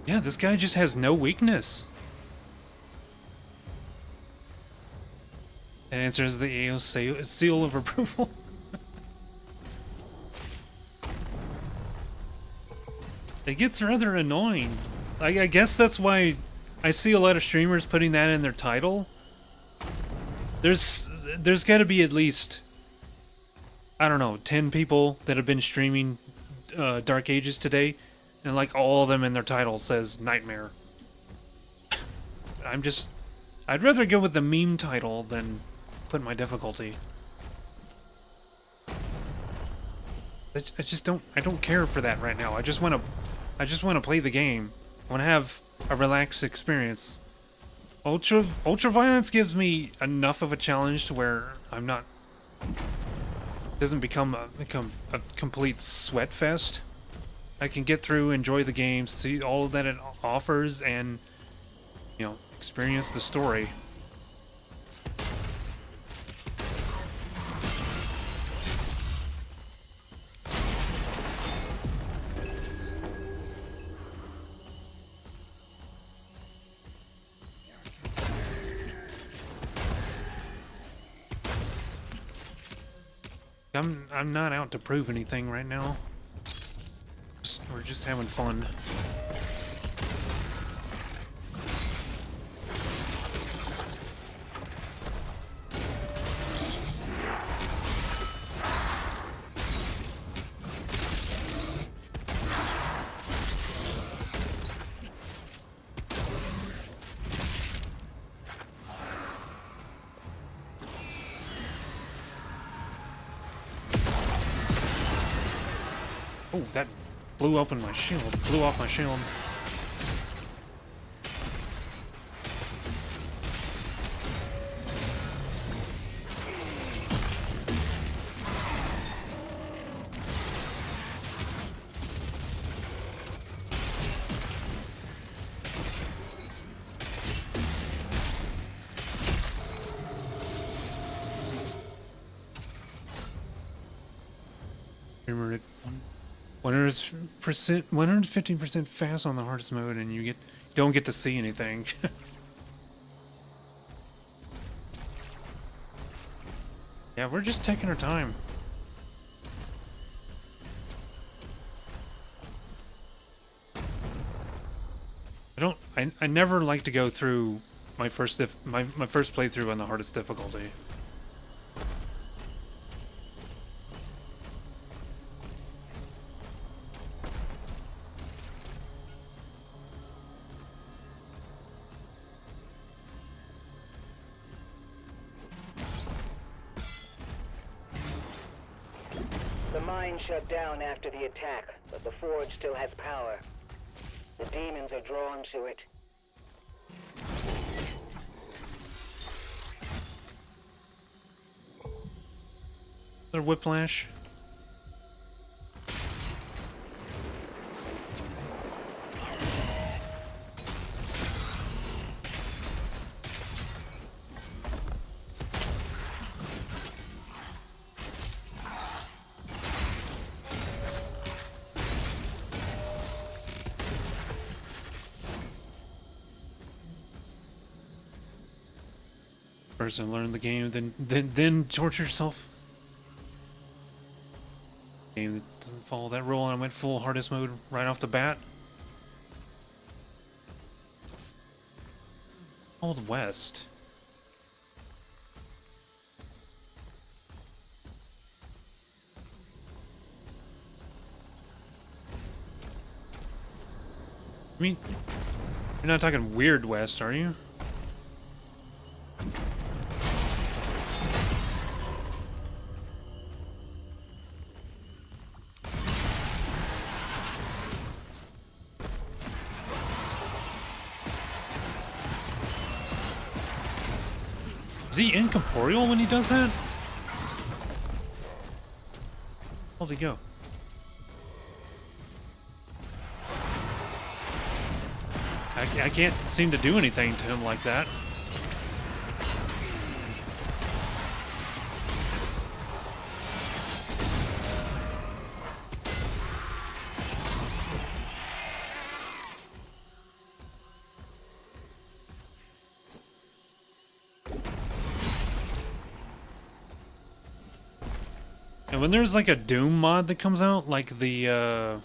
Yeah, this guy just has no weakness. That answers the AO seal of approval. It gets rather annoying. I guess that's why I see a lot of streamers putting that in their title. There's got to be at least, I don't know, 10 people that have been streaming Dark Ages today. And like all of them in their title says Nightmare. I'd rather go with the meme title than put my difficulty. I don't care for that right now. I just want to play the game. I want to have a relaxed experience. Ultraviolence gives me enough of a challenge to where I'm not, doesn't become a complete sweat fest. I can get through, enjoy the game, see all that it offers, and, you know, experience the story. I'm not out to prove anything right now. We're just having fun. Oh, that blew open my shield. Blew off my shield. Remember it. 115% fast on the hardest mode, and you don't get to see anything. Yeah, we're just taking our time. I never like to go through my first playthrough on the hardest difficulty. The mine shut down after the attack, but the forge still has power. The demons are drawn to it. Their whiplash. First I learn the game, then torture yourself. Game that doesn't follow that rule, and I went full hardest mode right off the bat. Old West. I mean, you're not talking Weird West, are you? Is he incorporeal when he does that? Where'd he go? I can't seem to do anything to him like that. And when there's like a Doom mod that comes out, like the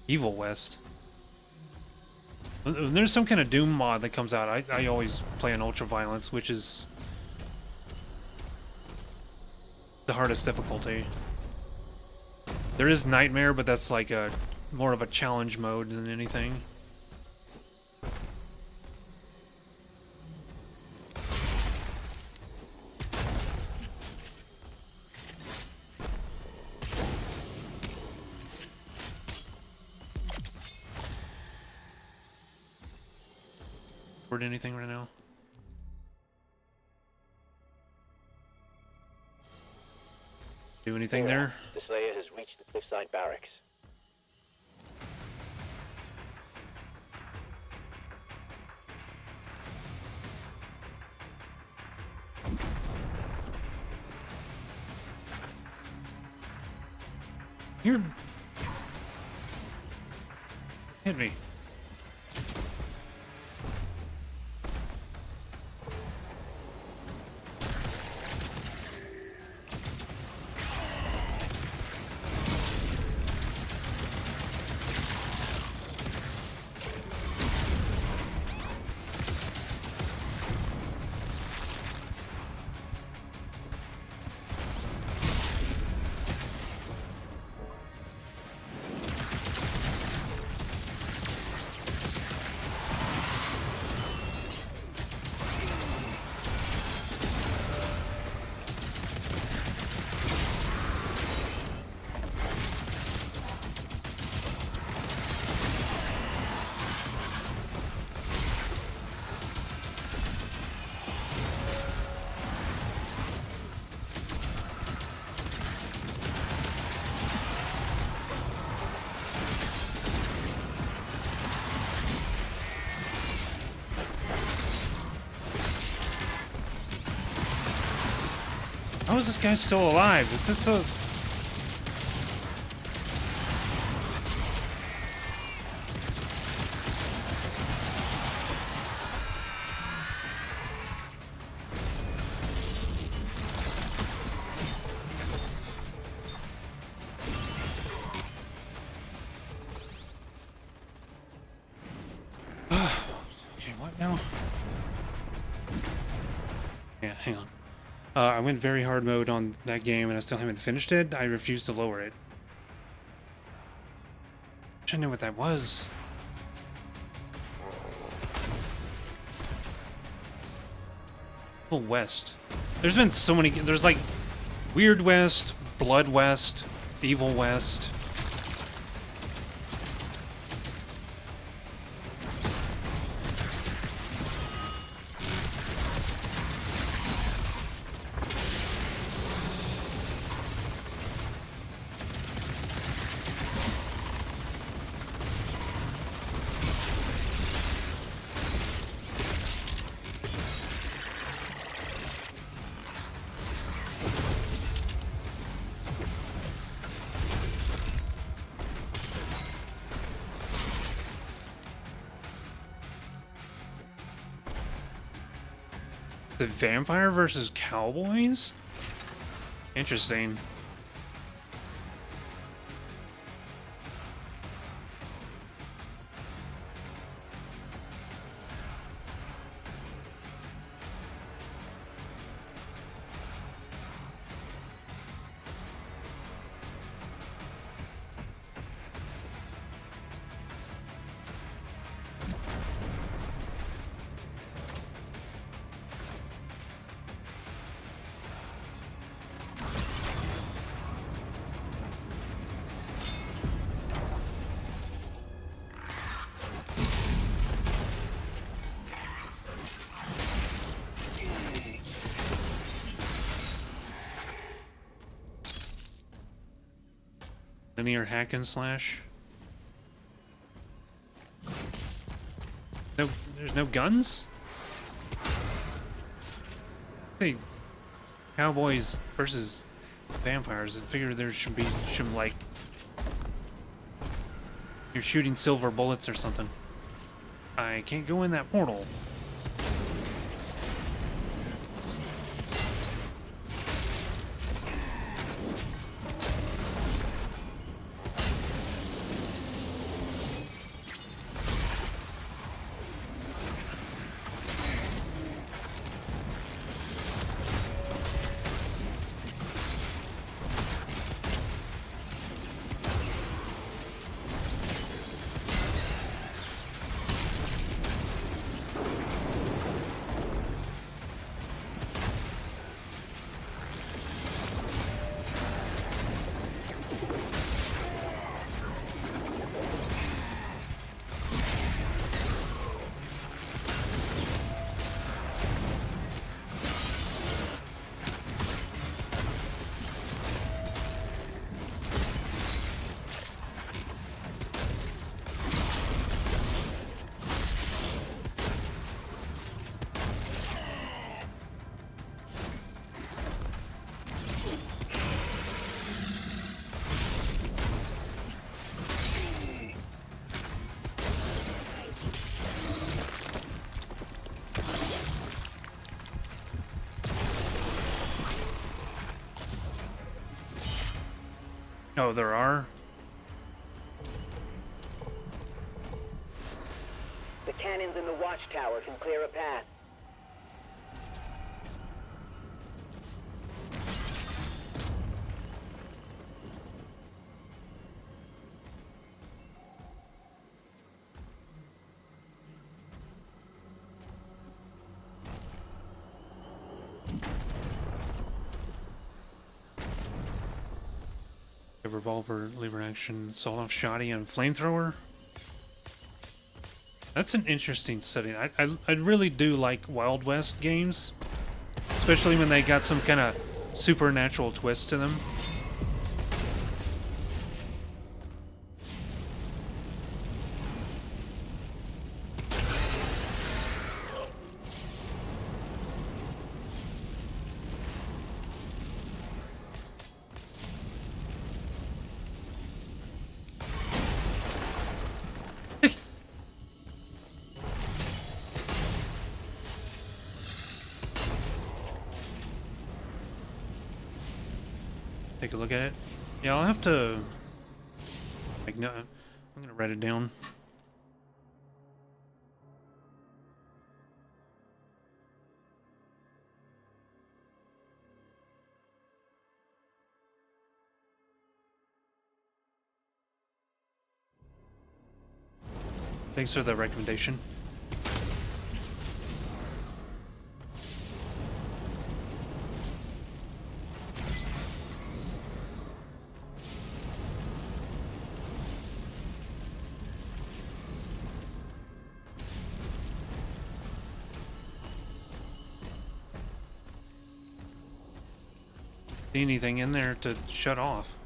Evil West. When there's some kind of Doom mod that comes out, I always play on Ultra Violence, which is the hardest difficulty. There is Nightmare, but that's like a more of a challenge mode than anything. Anything right now? Do anything there? The Slayer has reached the cliffside barracks. You're... Hit me. How is this guy still alive? Is this a... Okay, what now? Yeah, hang on. I went very hard mode on that game and I still haven't finished it. I refuse to lower it. I should know what that was. Full West. There's been so many. There's like Weird West, Blood West, Evil West. The vampire versus cowboys? Interesting. Linear hack and slash. No, there's no guns? Hey, cowboys versus vampires. I figure there should be some, like, you're shooting silver bullets or something. I can't go in that portal. Oh, there are? The cannons in the watchtower can clear a path. A revolver, lever action, sawed-off shotty, and flamethrower. That's an interesting setting. I really do like Wild West games, especially when they got some kind of supernatural twist to them. Take a look at it. Yeah, I'll have to. Like, no, I'm gonna write it down. Thanks for the recommendation. see anything in there to shut off.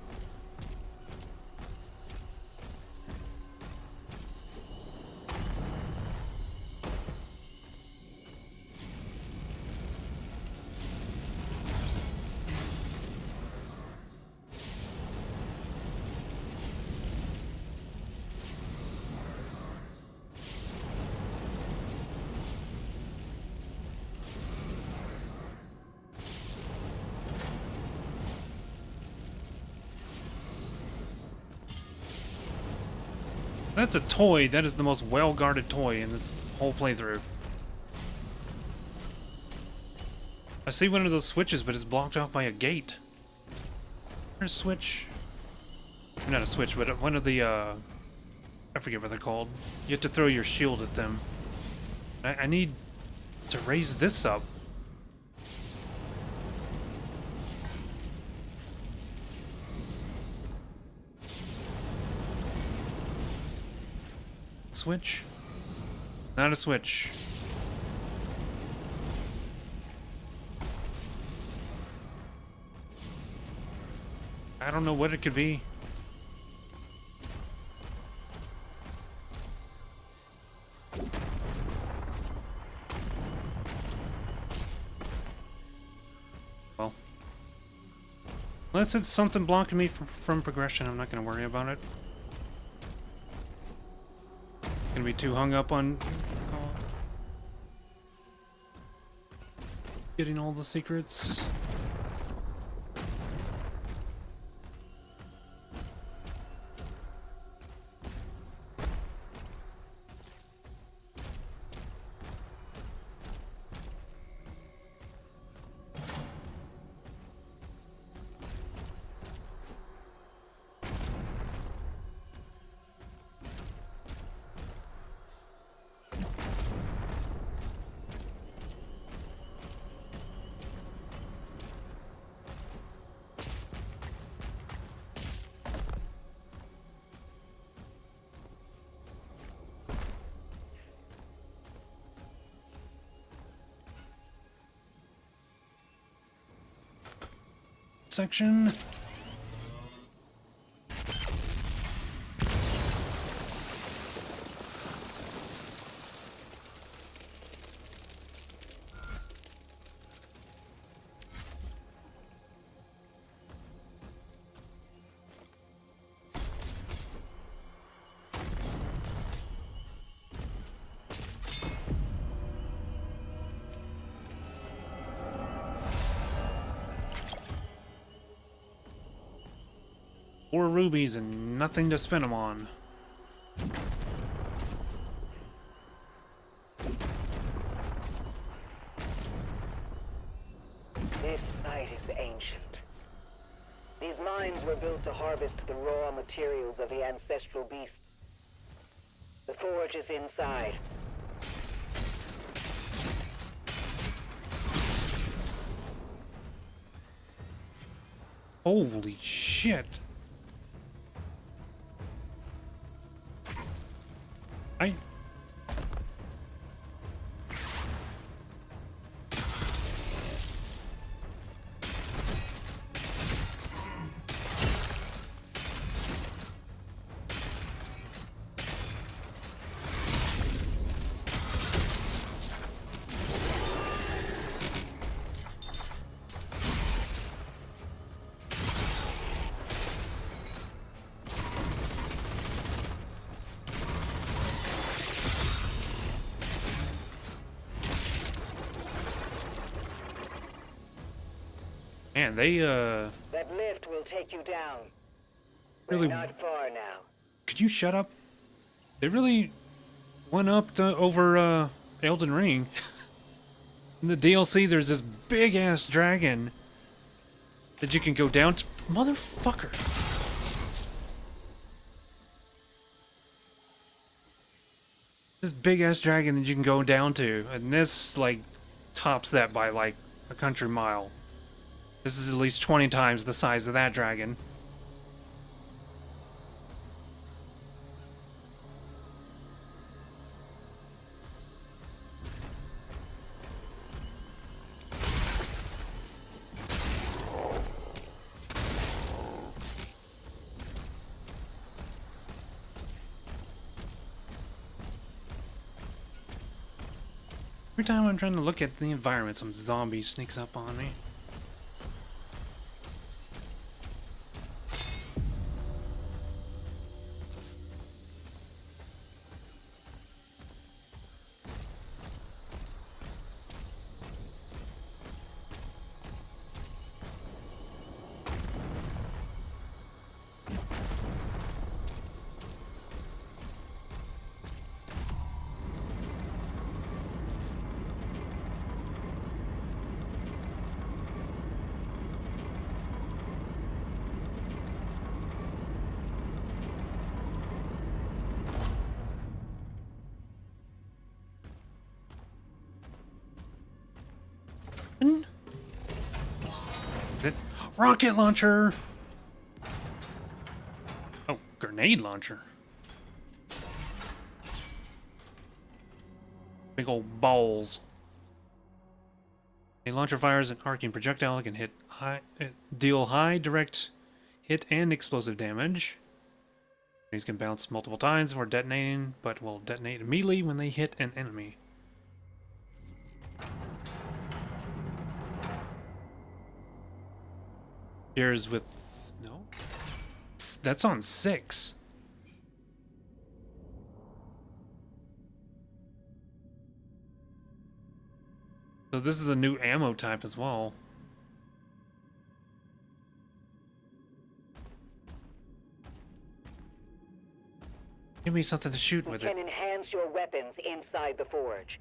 That's a toy. That is the most well-guarded toy in this whole playthrough. I see one of those switches, but it's blocked off by a gate. There's a switch. Not a switch, but one of the, I forget what they're called. You have to throw your shield at them. I need to raise this up. Switch? Not a switch. I don't know what it could be. Well, unless it's something blocking me from progression, I'm not going to worry about it. Gonna be too hung up on getting all the secrets. Section. Four rubies and nothing to spend them on. This site is ancient. These mines were built to harvest the raw materials of the ancestral beasts. The forge is inside. Holy shit. Man, they That lift will take you down. really. We're not far now. Could you shut up? They really went up to, over Elden Ring. In the DLC, there's this big ass dragon that you can go down to. Motherfucker. This big ass dragon that you can go down to, and this like tops that by like a country mile. This is at least 20 times the size of that dragon. Every time I'm trying to look at the environment, some zombie sneaks up on me. Rocket launcher! Oh, grenade launcher. Big old balls. A launcher fires an arcing projectile that can deal high direct hit and explosive damage. These can bounce multiple times before detonating, but will detonate immediately when they hit an enemy. Here's with... no? That's on 6. So this is a new ammo type as well. Give me something to shoot with it. You can enhance your weapons inside the forge.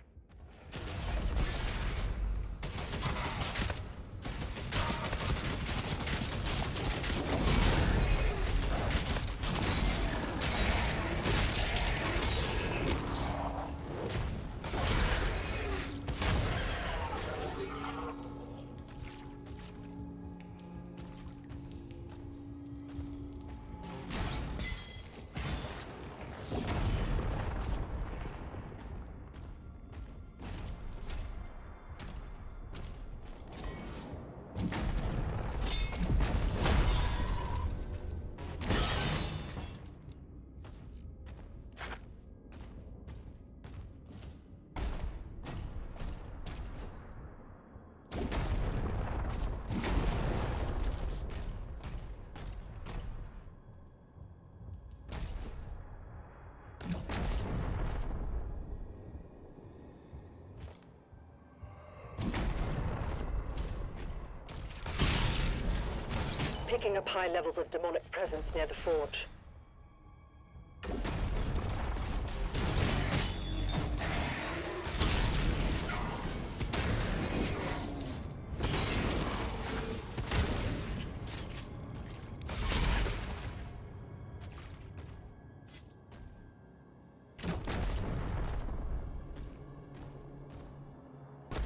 Picking up high levels of demonic presence near the forge.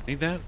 Need that?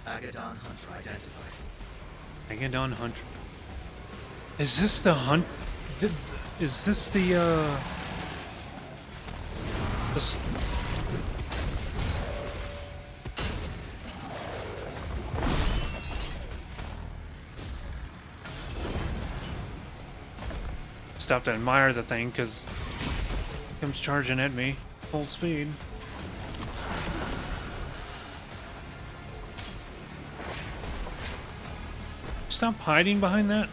Agadon Hunter identified. Agadon Hunter. Is this the Is this the this? Stop to admire the thing because it comes charging at me full speed. Stop hiding behind that.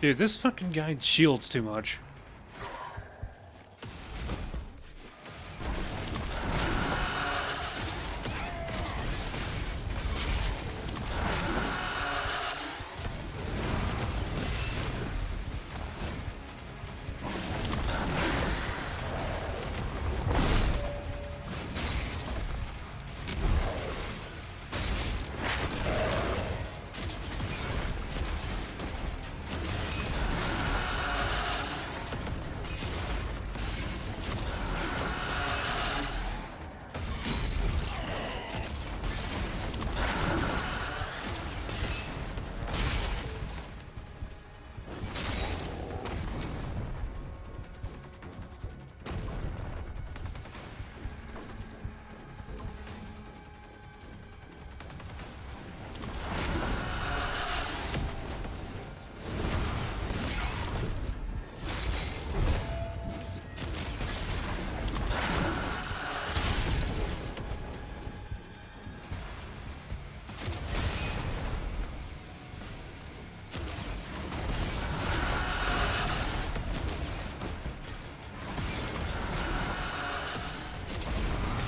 Dude, this fucking guy shields too much.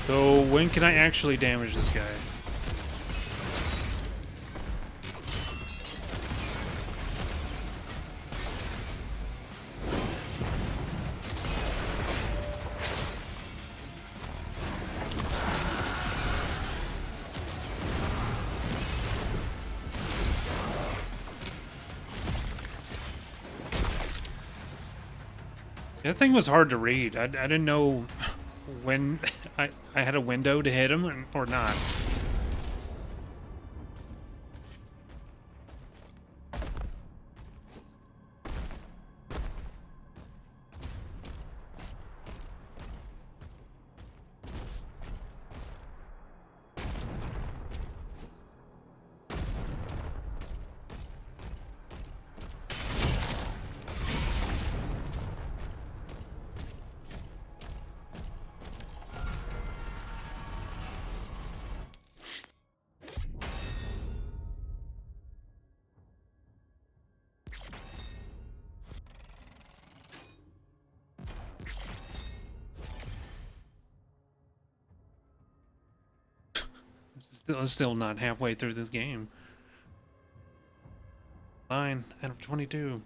So when can I actually damage this guy? That thing was hard to read. I didn't know when I had a window to hit him or not. Still not halfway through this game. 9 out of 22.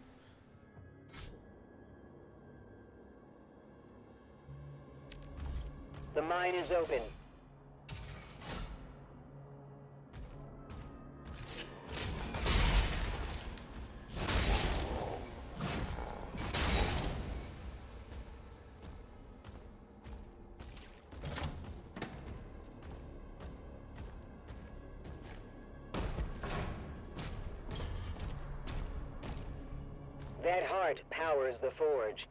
The mine is open. That heart powers the forge.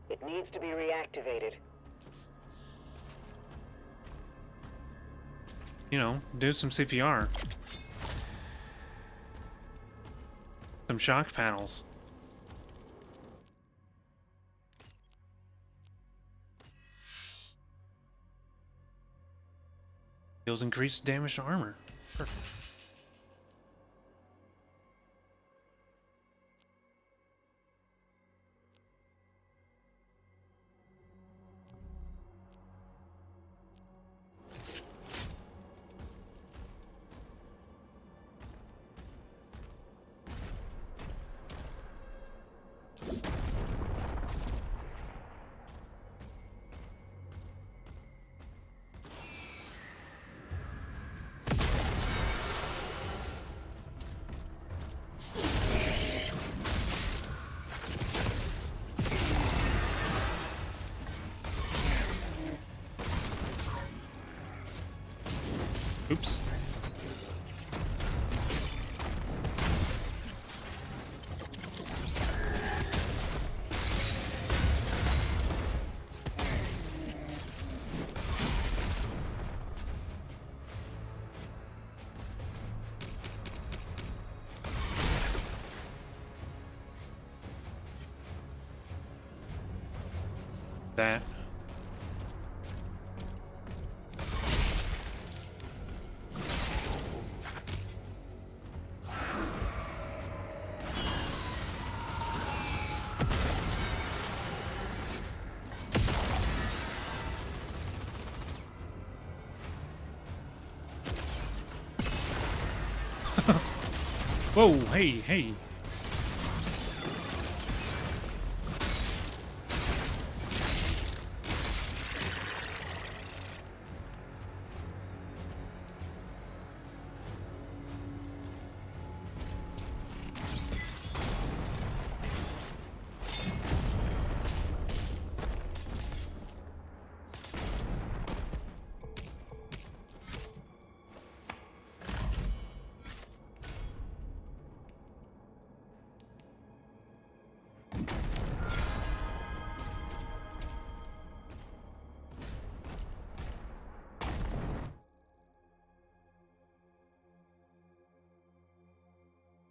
It needs to be reactivated. You know, do some CPR. Some shock panels. Deals increased damage to armor. Perfect. Oops. That. Whoa, hey, hey.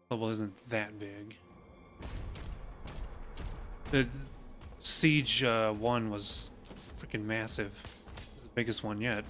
Level isn't that big. The Siege 1 was freaking massive. It was the biggest one yet.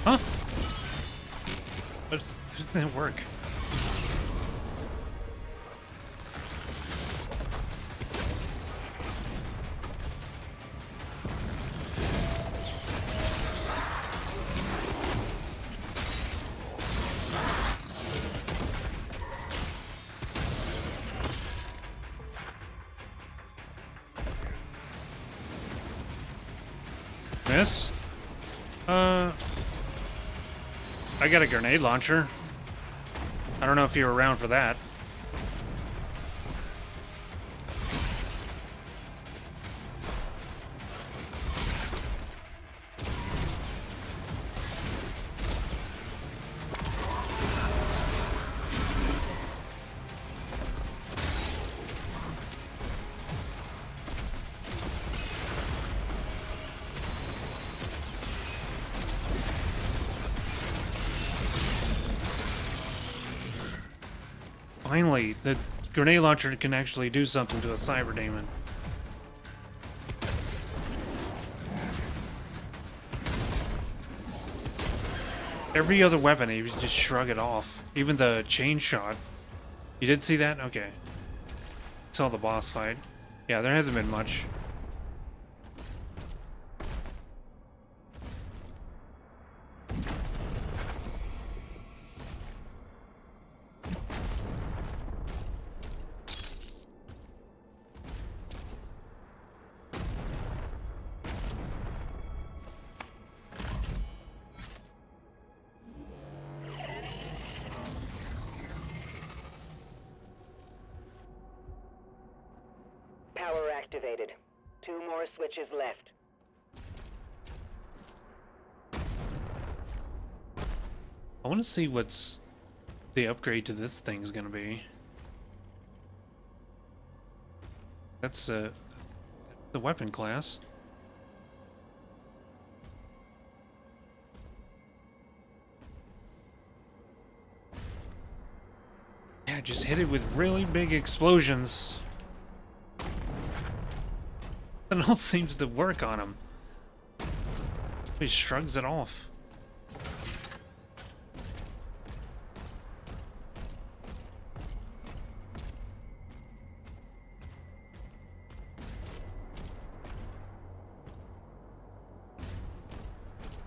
Huh? But it didn't work. Miss? I got a grenade launcher. I don't know if you're around for that. Finally, the grenade launcher can actually do something to a cyber demon. Every other weapon, you just shrug it off. Even the chain shot. You did see that? Okay. Saw the boss fight. Yeah, there hasn't been much. Power activated. 2 more switches left. I want to see what's the upgrade to this thing's gonna be. That's the weapon class. Yeah, just hit it with really big explosions. It all seems to work on him. He shrugs it off.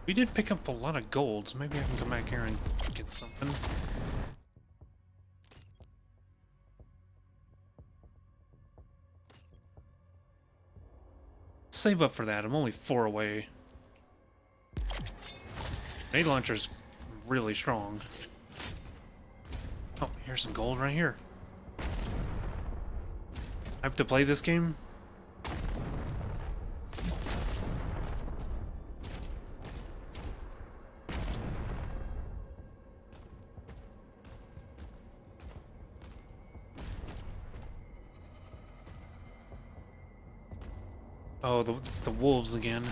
We did pick up a lot of golds. Maybe I can come back here and get something. Save up for that. I'm only 4 away. Grenade launcher's really strong. Oh, here's some gold right here. Hype to play this game? Oh, it's the wolves again.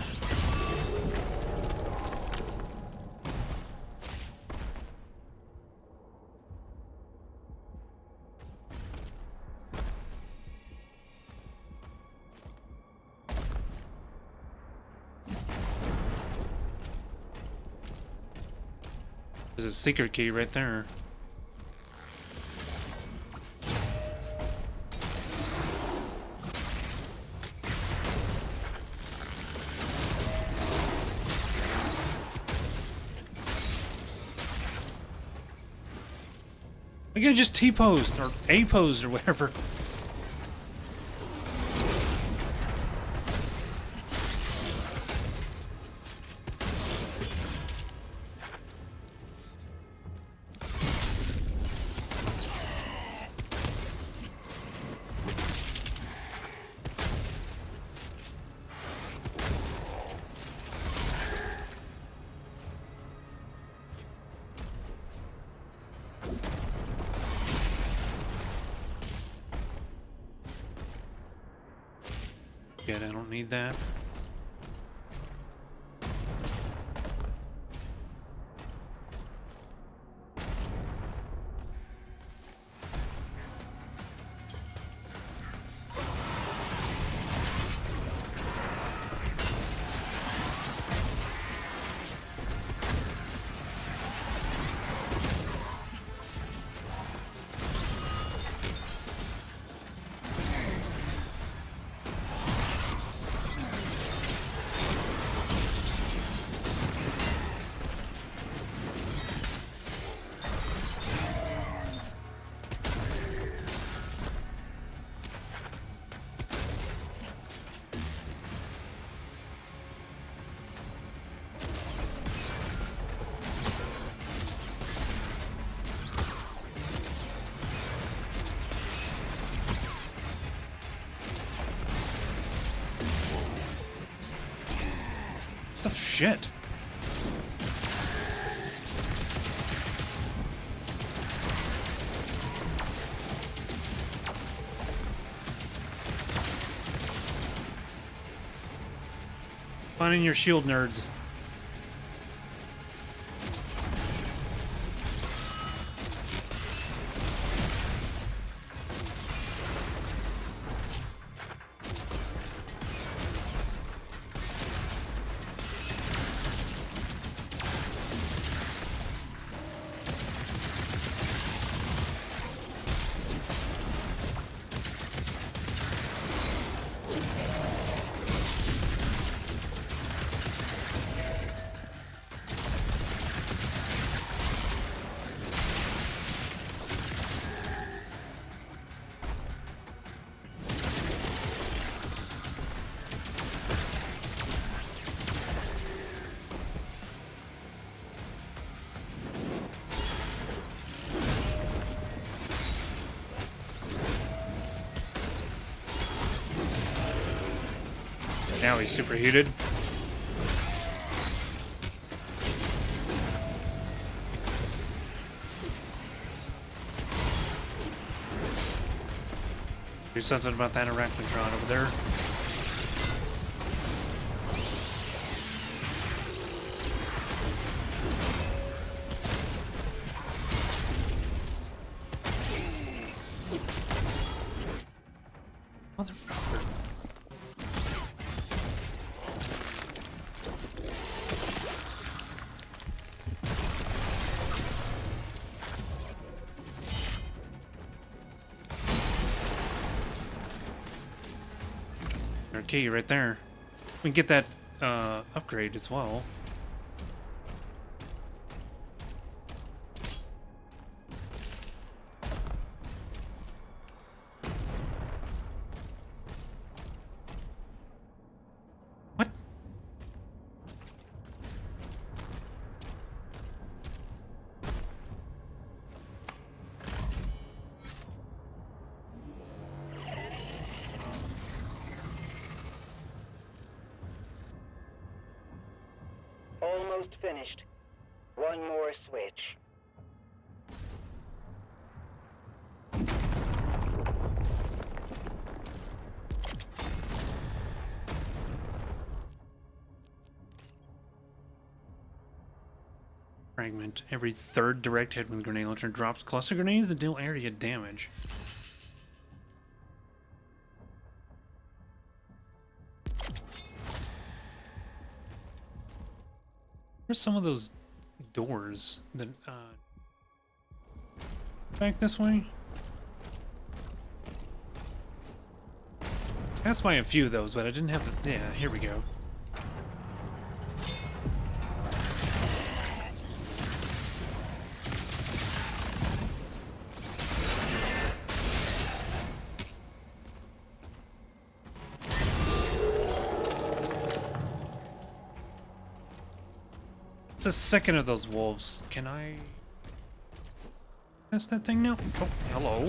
There's a secret key right there. I could have just T-posed or A-posed or whatever. Good, I don't need that. What the shit? Finding your shield, nerds. Now he's superheated. Do something about that Arachnotron over there. key right there. We can get that upgrade as well. What? Almost finished. One more switch. Fragment. Every third direct hit with grenade launcher drops cluster grenades that deal area damage. Where's some of those doors that back this way? Passed by a few of those, but I didn't have the. Yeah, here we go. It's a second of those wolves. Can I test that thing now? Oh, hello.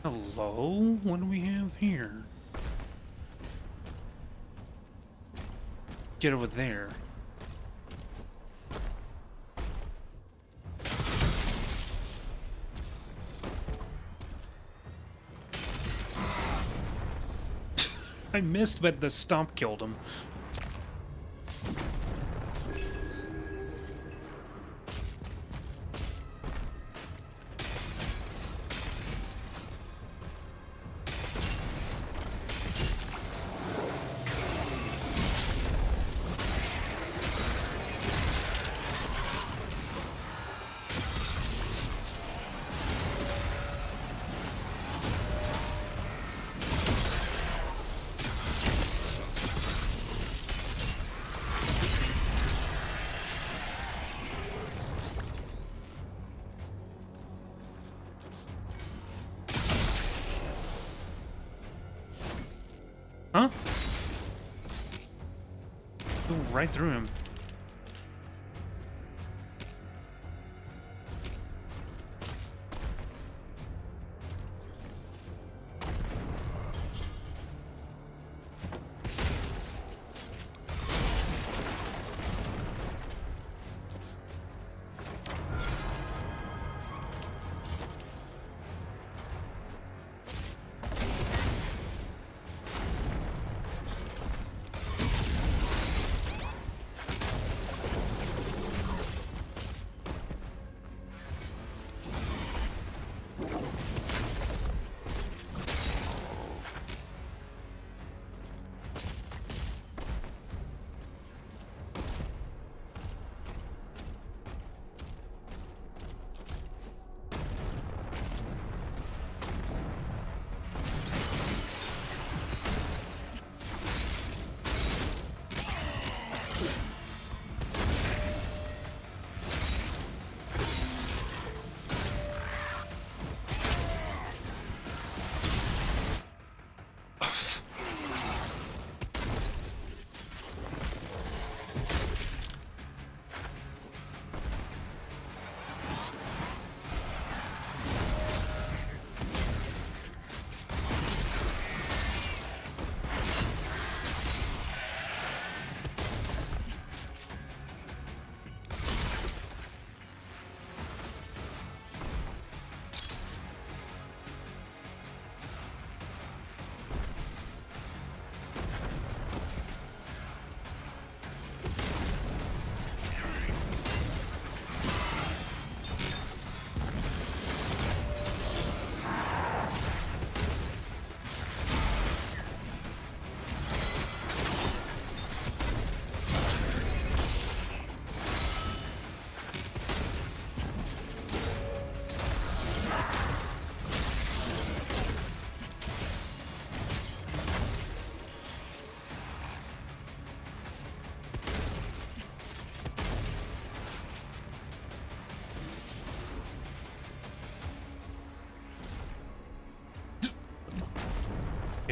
Hello? What do we have here? Get over there. I missed, but the stomp killed him. Huh? Go right through him.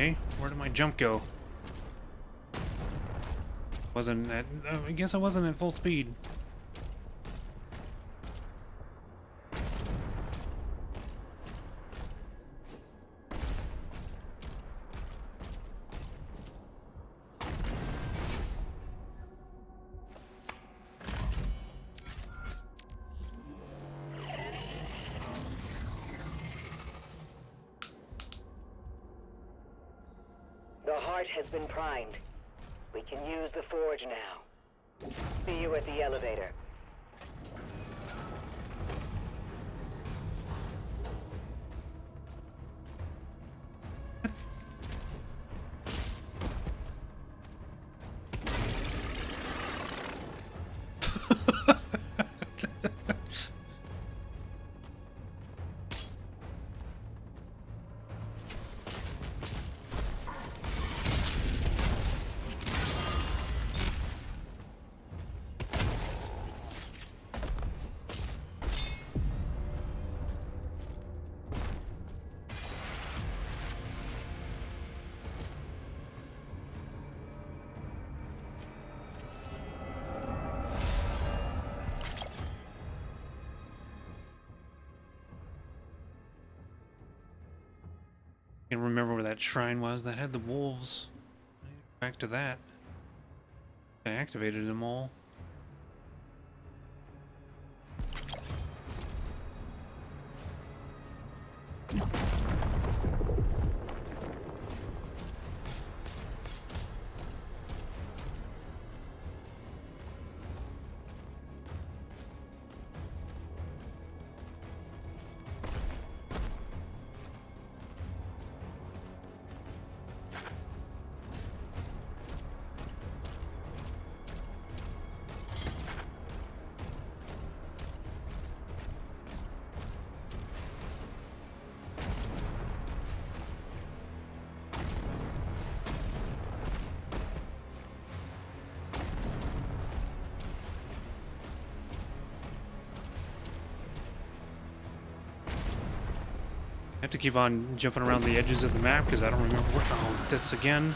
Okay, where did my jump go? Wasn't at... I guess I wasn't at full speed. The heart has been primed. We can use the forge now. See you at the elevator. I can't remember where that shrine was that had the wolves. Back to that. I activated them all. I have to keep on jumping around the edges of the map because I don't remember what. Oh, this again.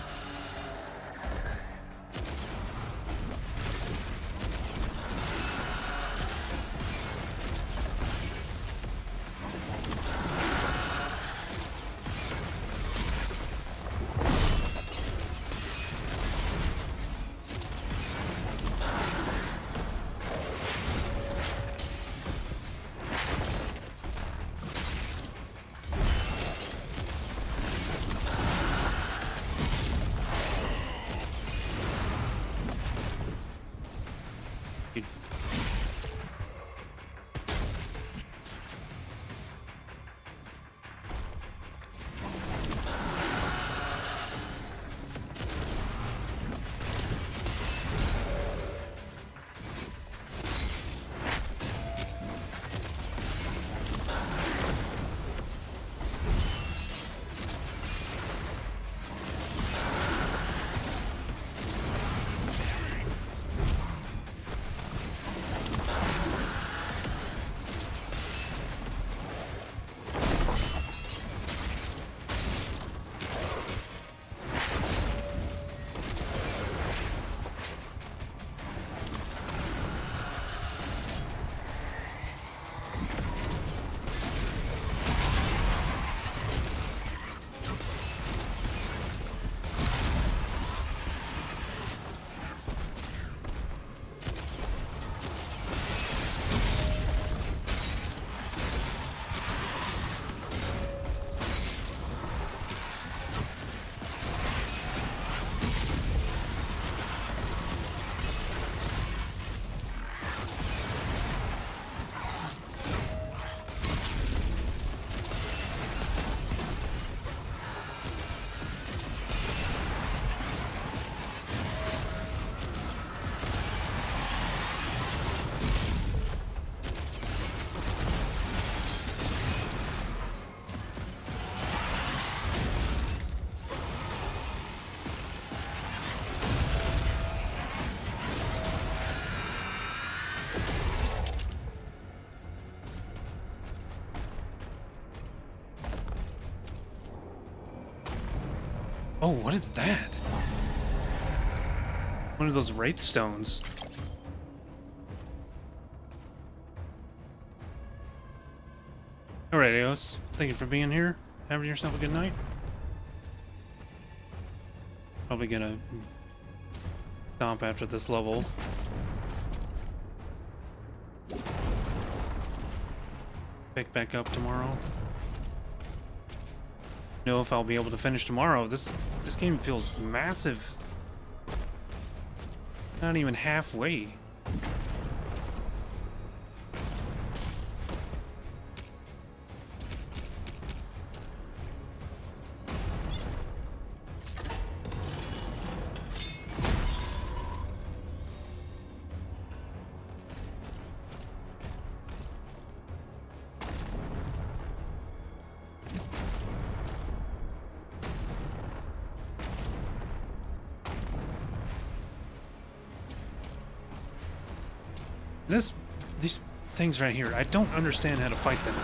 Oh, what is that? One of those wraith stones. Alright, Eos. Thank you for being here. Having yourself a good night. Probably gonna stomp after this level. Pick back up tomorrow. Know if I'll be able to finish tomorrow. This game feels massive. Not even halfway. These things right here, I don't understand how to fight them.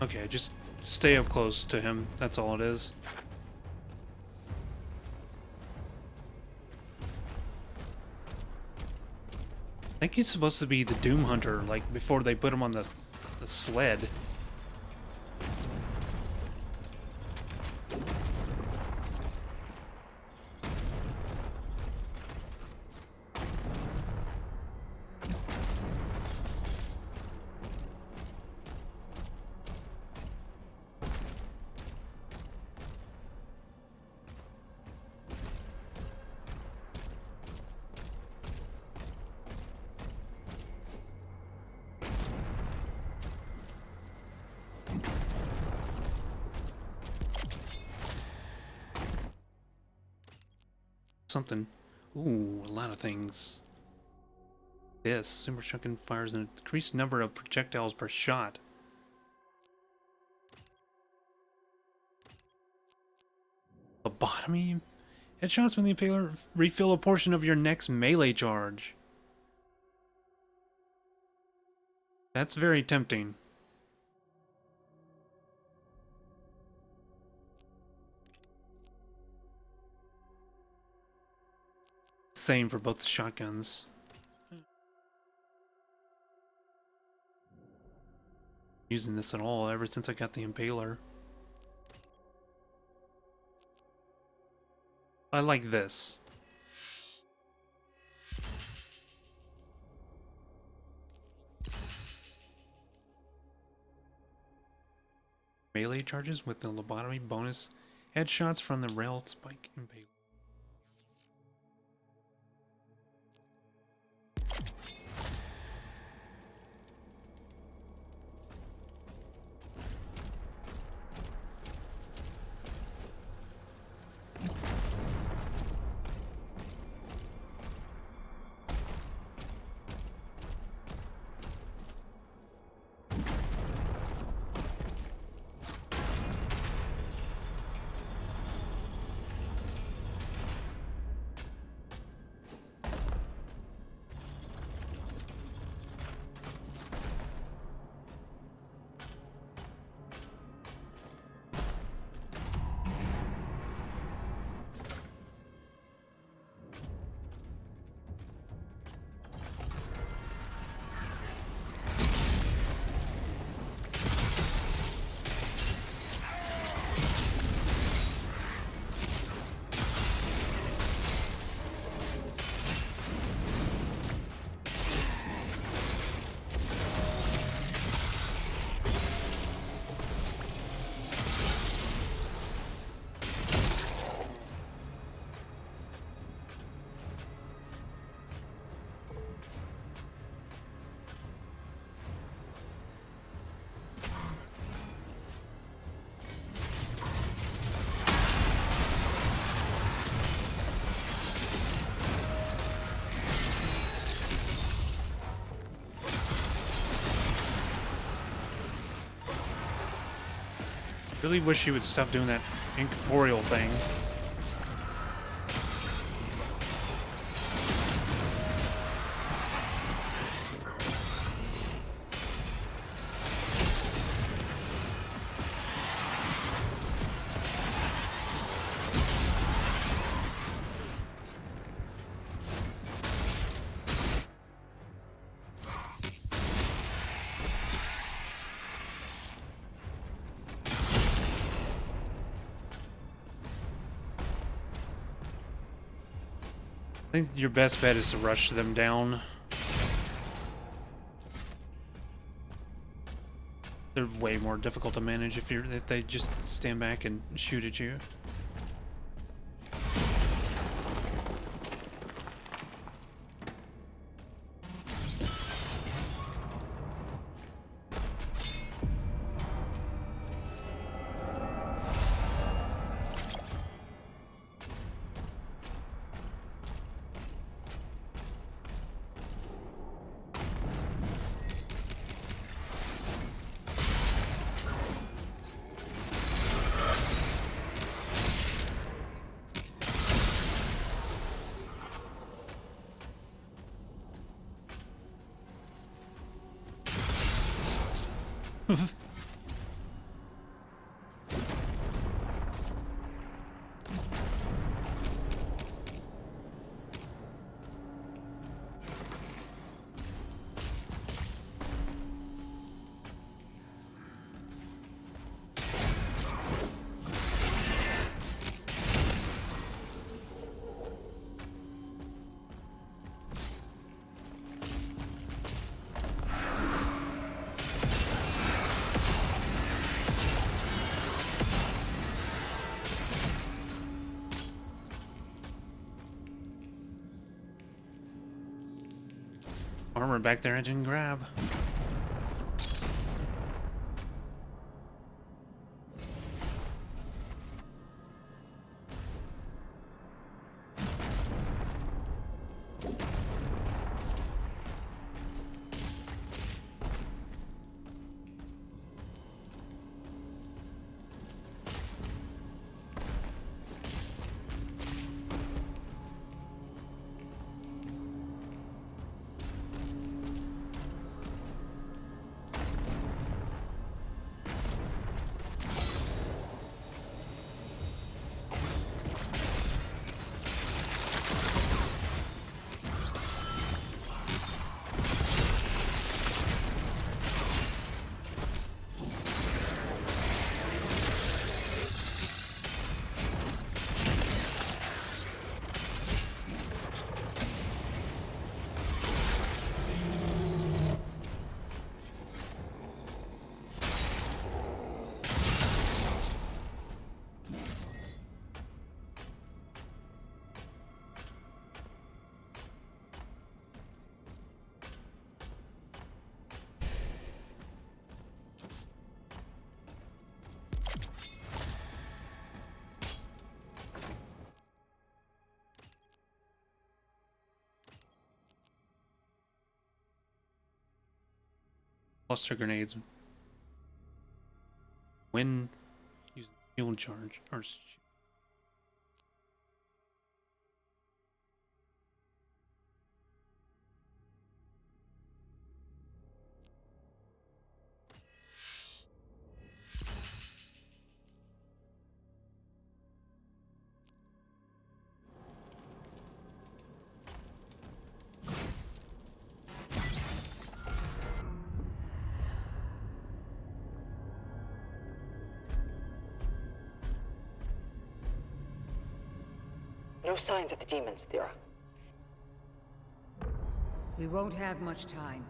Okay, just stay up close to him. That's all it is. I think he's supposed to be the Doom Hunter, like before they put him on the sled. Something. Ooh, a lot of things. This Super Shotgun fires an increased number of projectiles per shot. Lobotomy? Headshots from the Impaler refill a portion of your next melee charge. That's very tempting. Same for both shotguns. Using this at all ever since I got the Impaler. I like this. Melee charges with the lobotomy bonus. Headshots from the rail spike Impaler. Really wish he would stop doing that incorporeal thing. I think your best bet is to rush them down. They're way more difficult to manage if they just stand back and shoot at you. Armor back there I didn't grab. Cluster grenades. When using fuel charge or No signs of the demons, Thera. We won't have much time.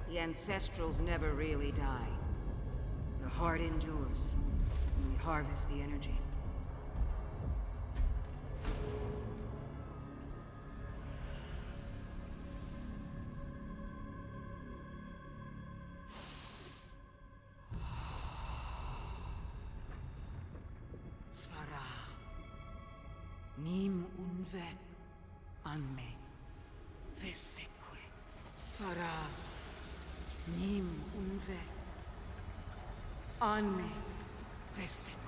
The Ancestrals never really die. The heart endures, and we harvest the energy. Nim unve anme veseque. Fara. Nim unve anme veseque.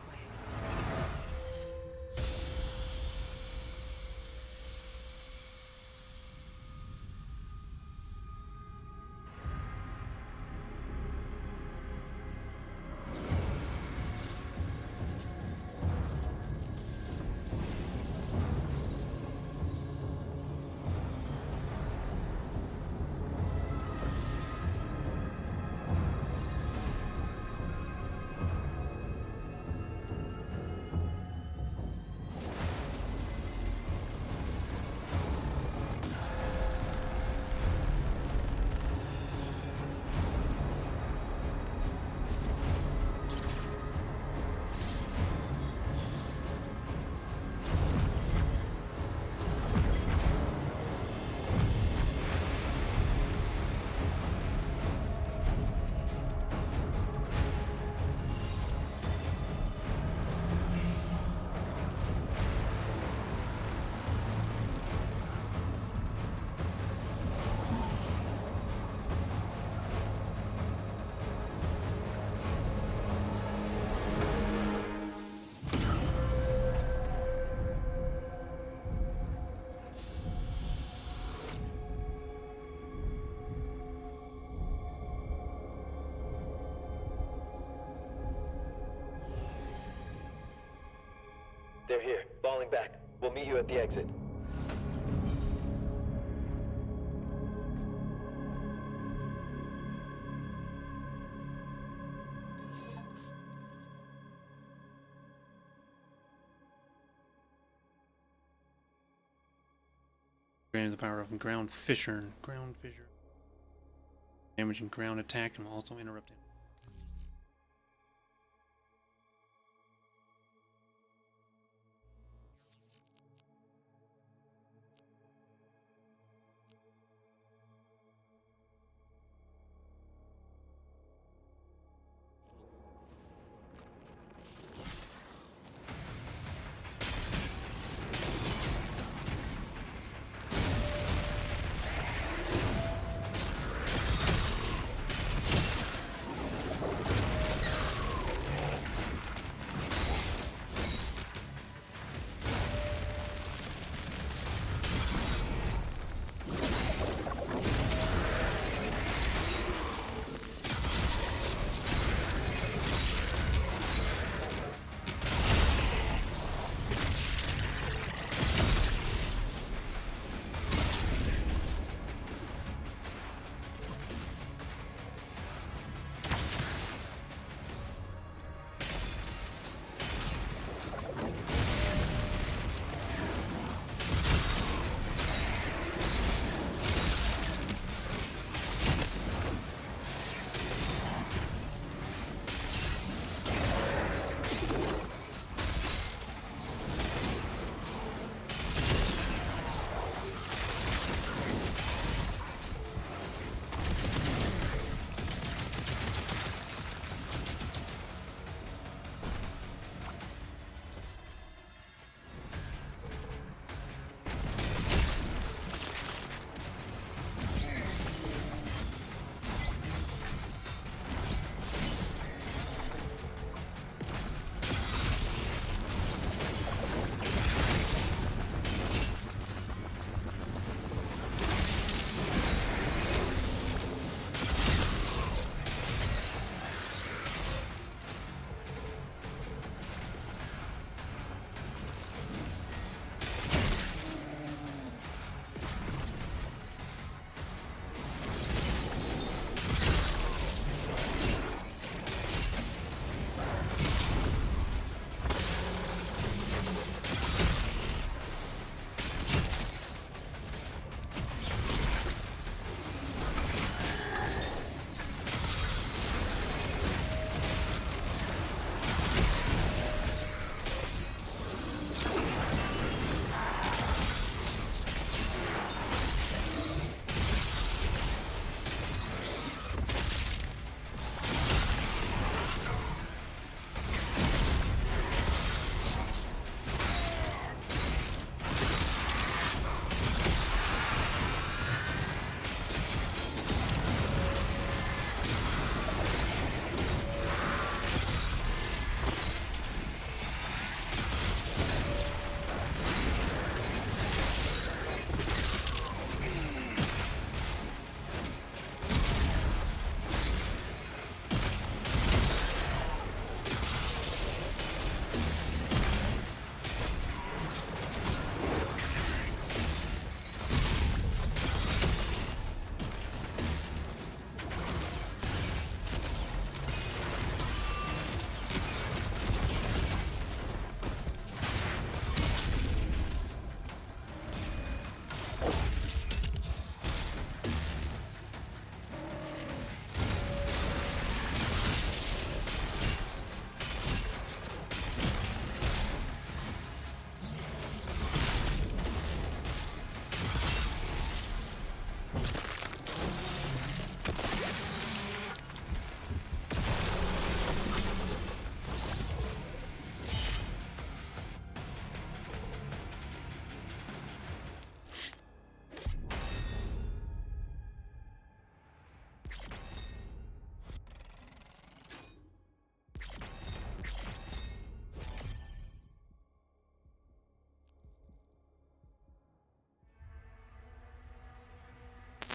They're here, falling back. We'll meet you at the exit. Granted the power of ground fissure. Ground fissure. Damaging ground attack and will also interrupt it.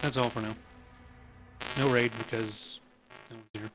That's all for now. No raid because no one's here.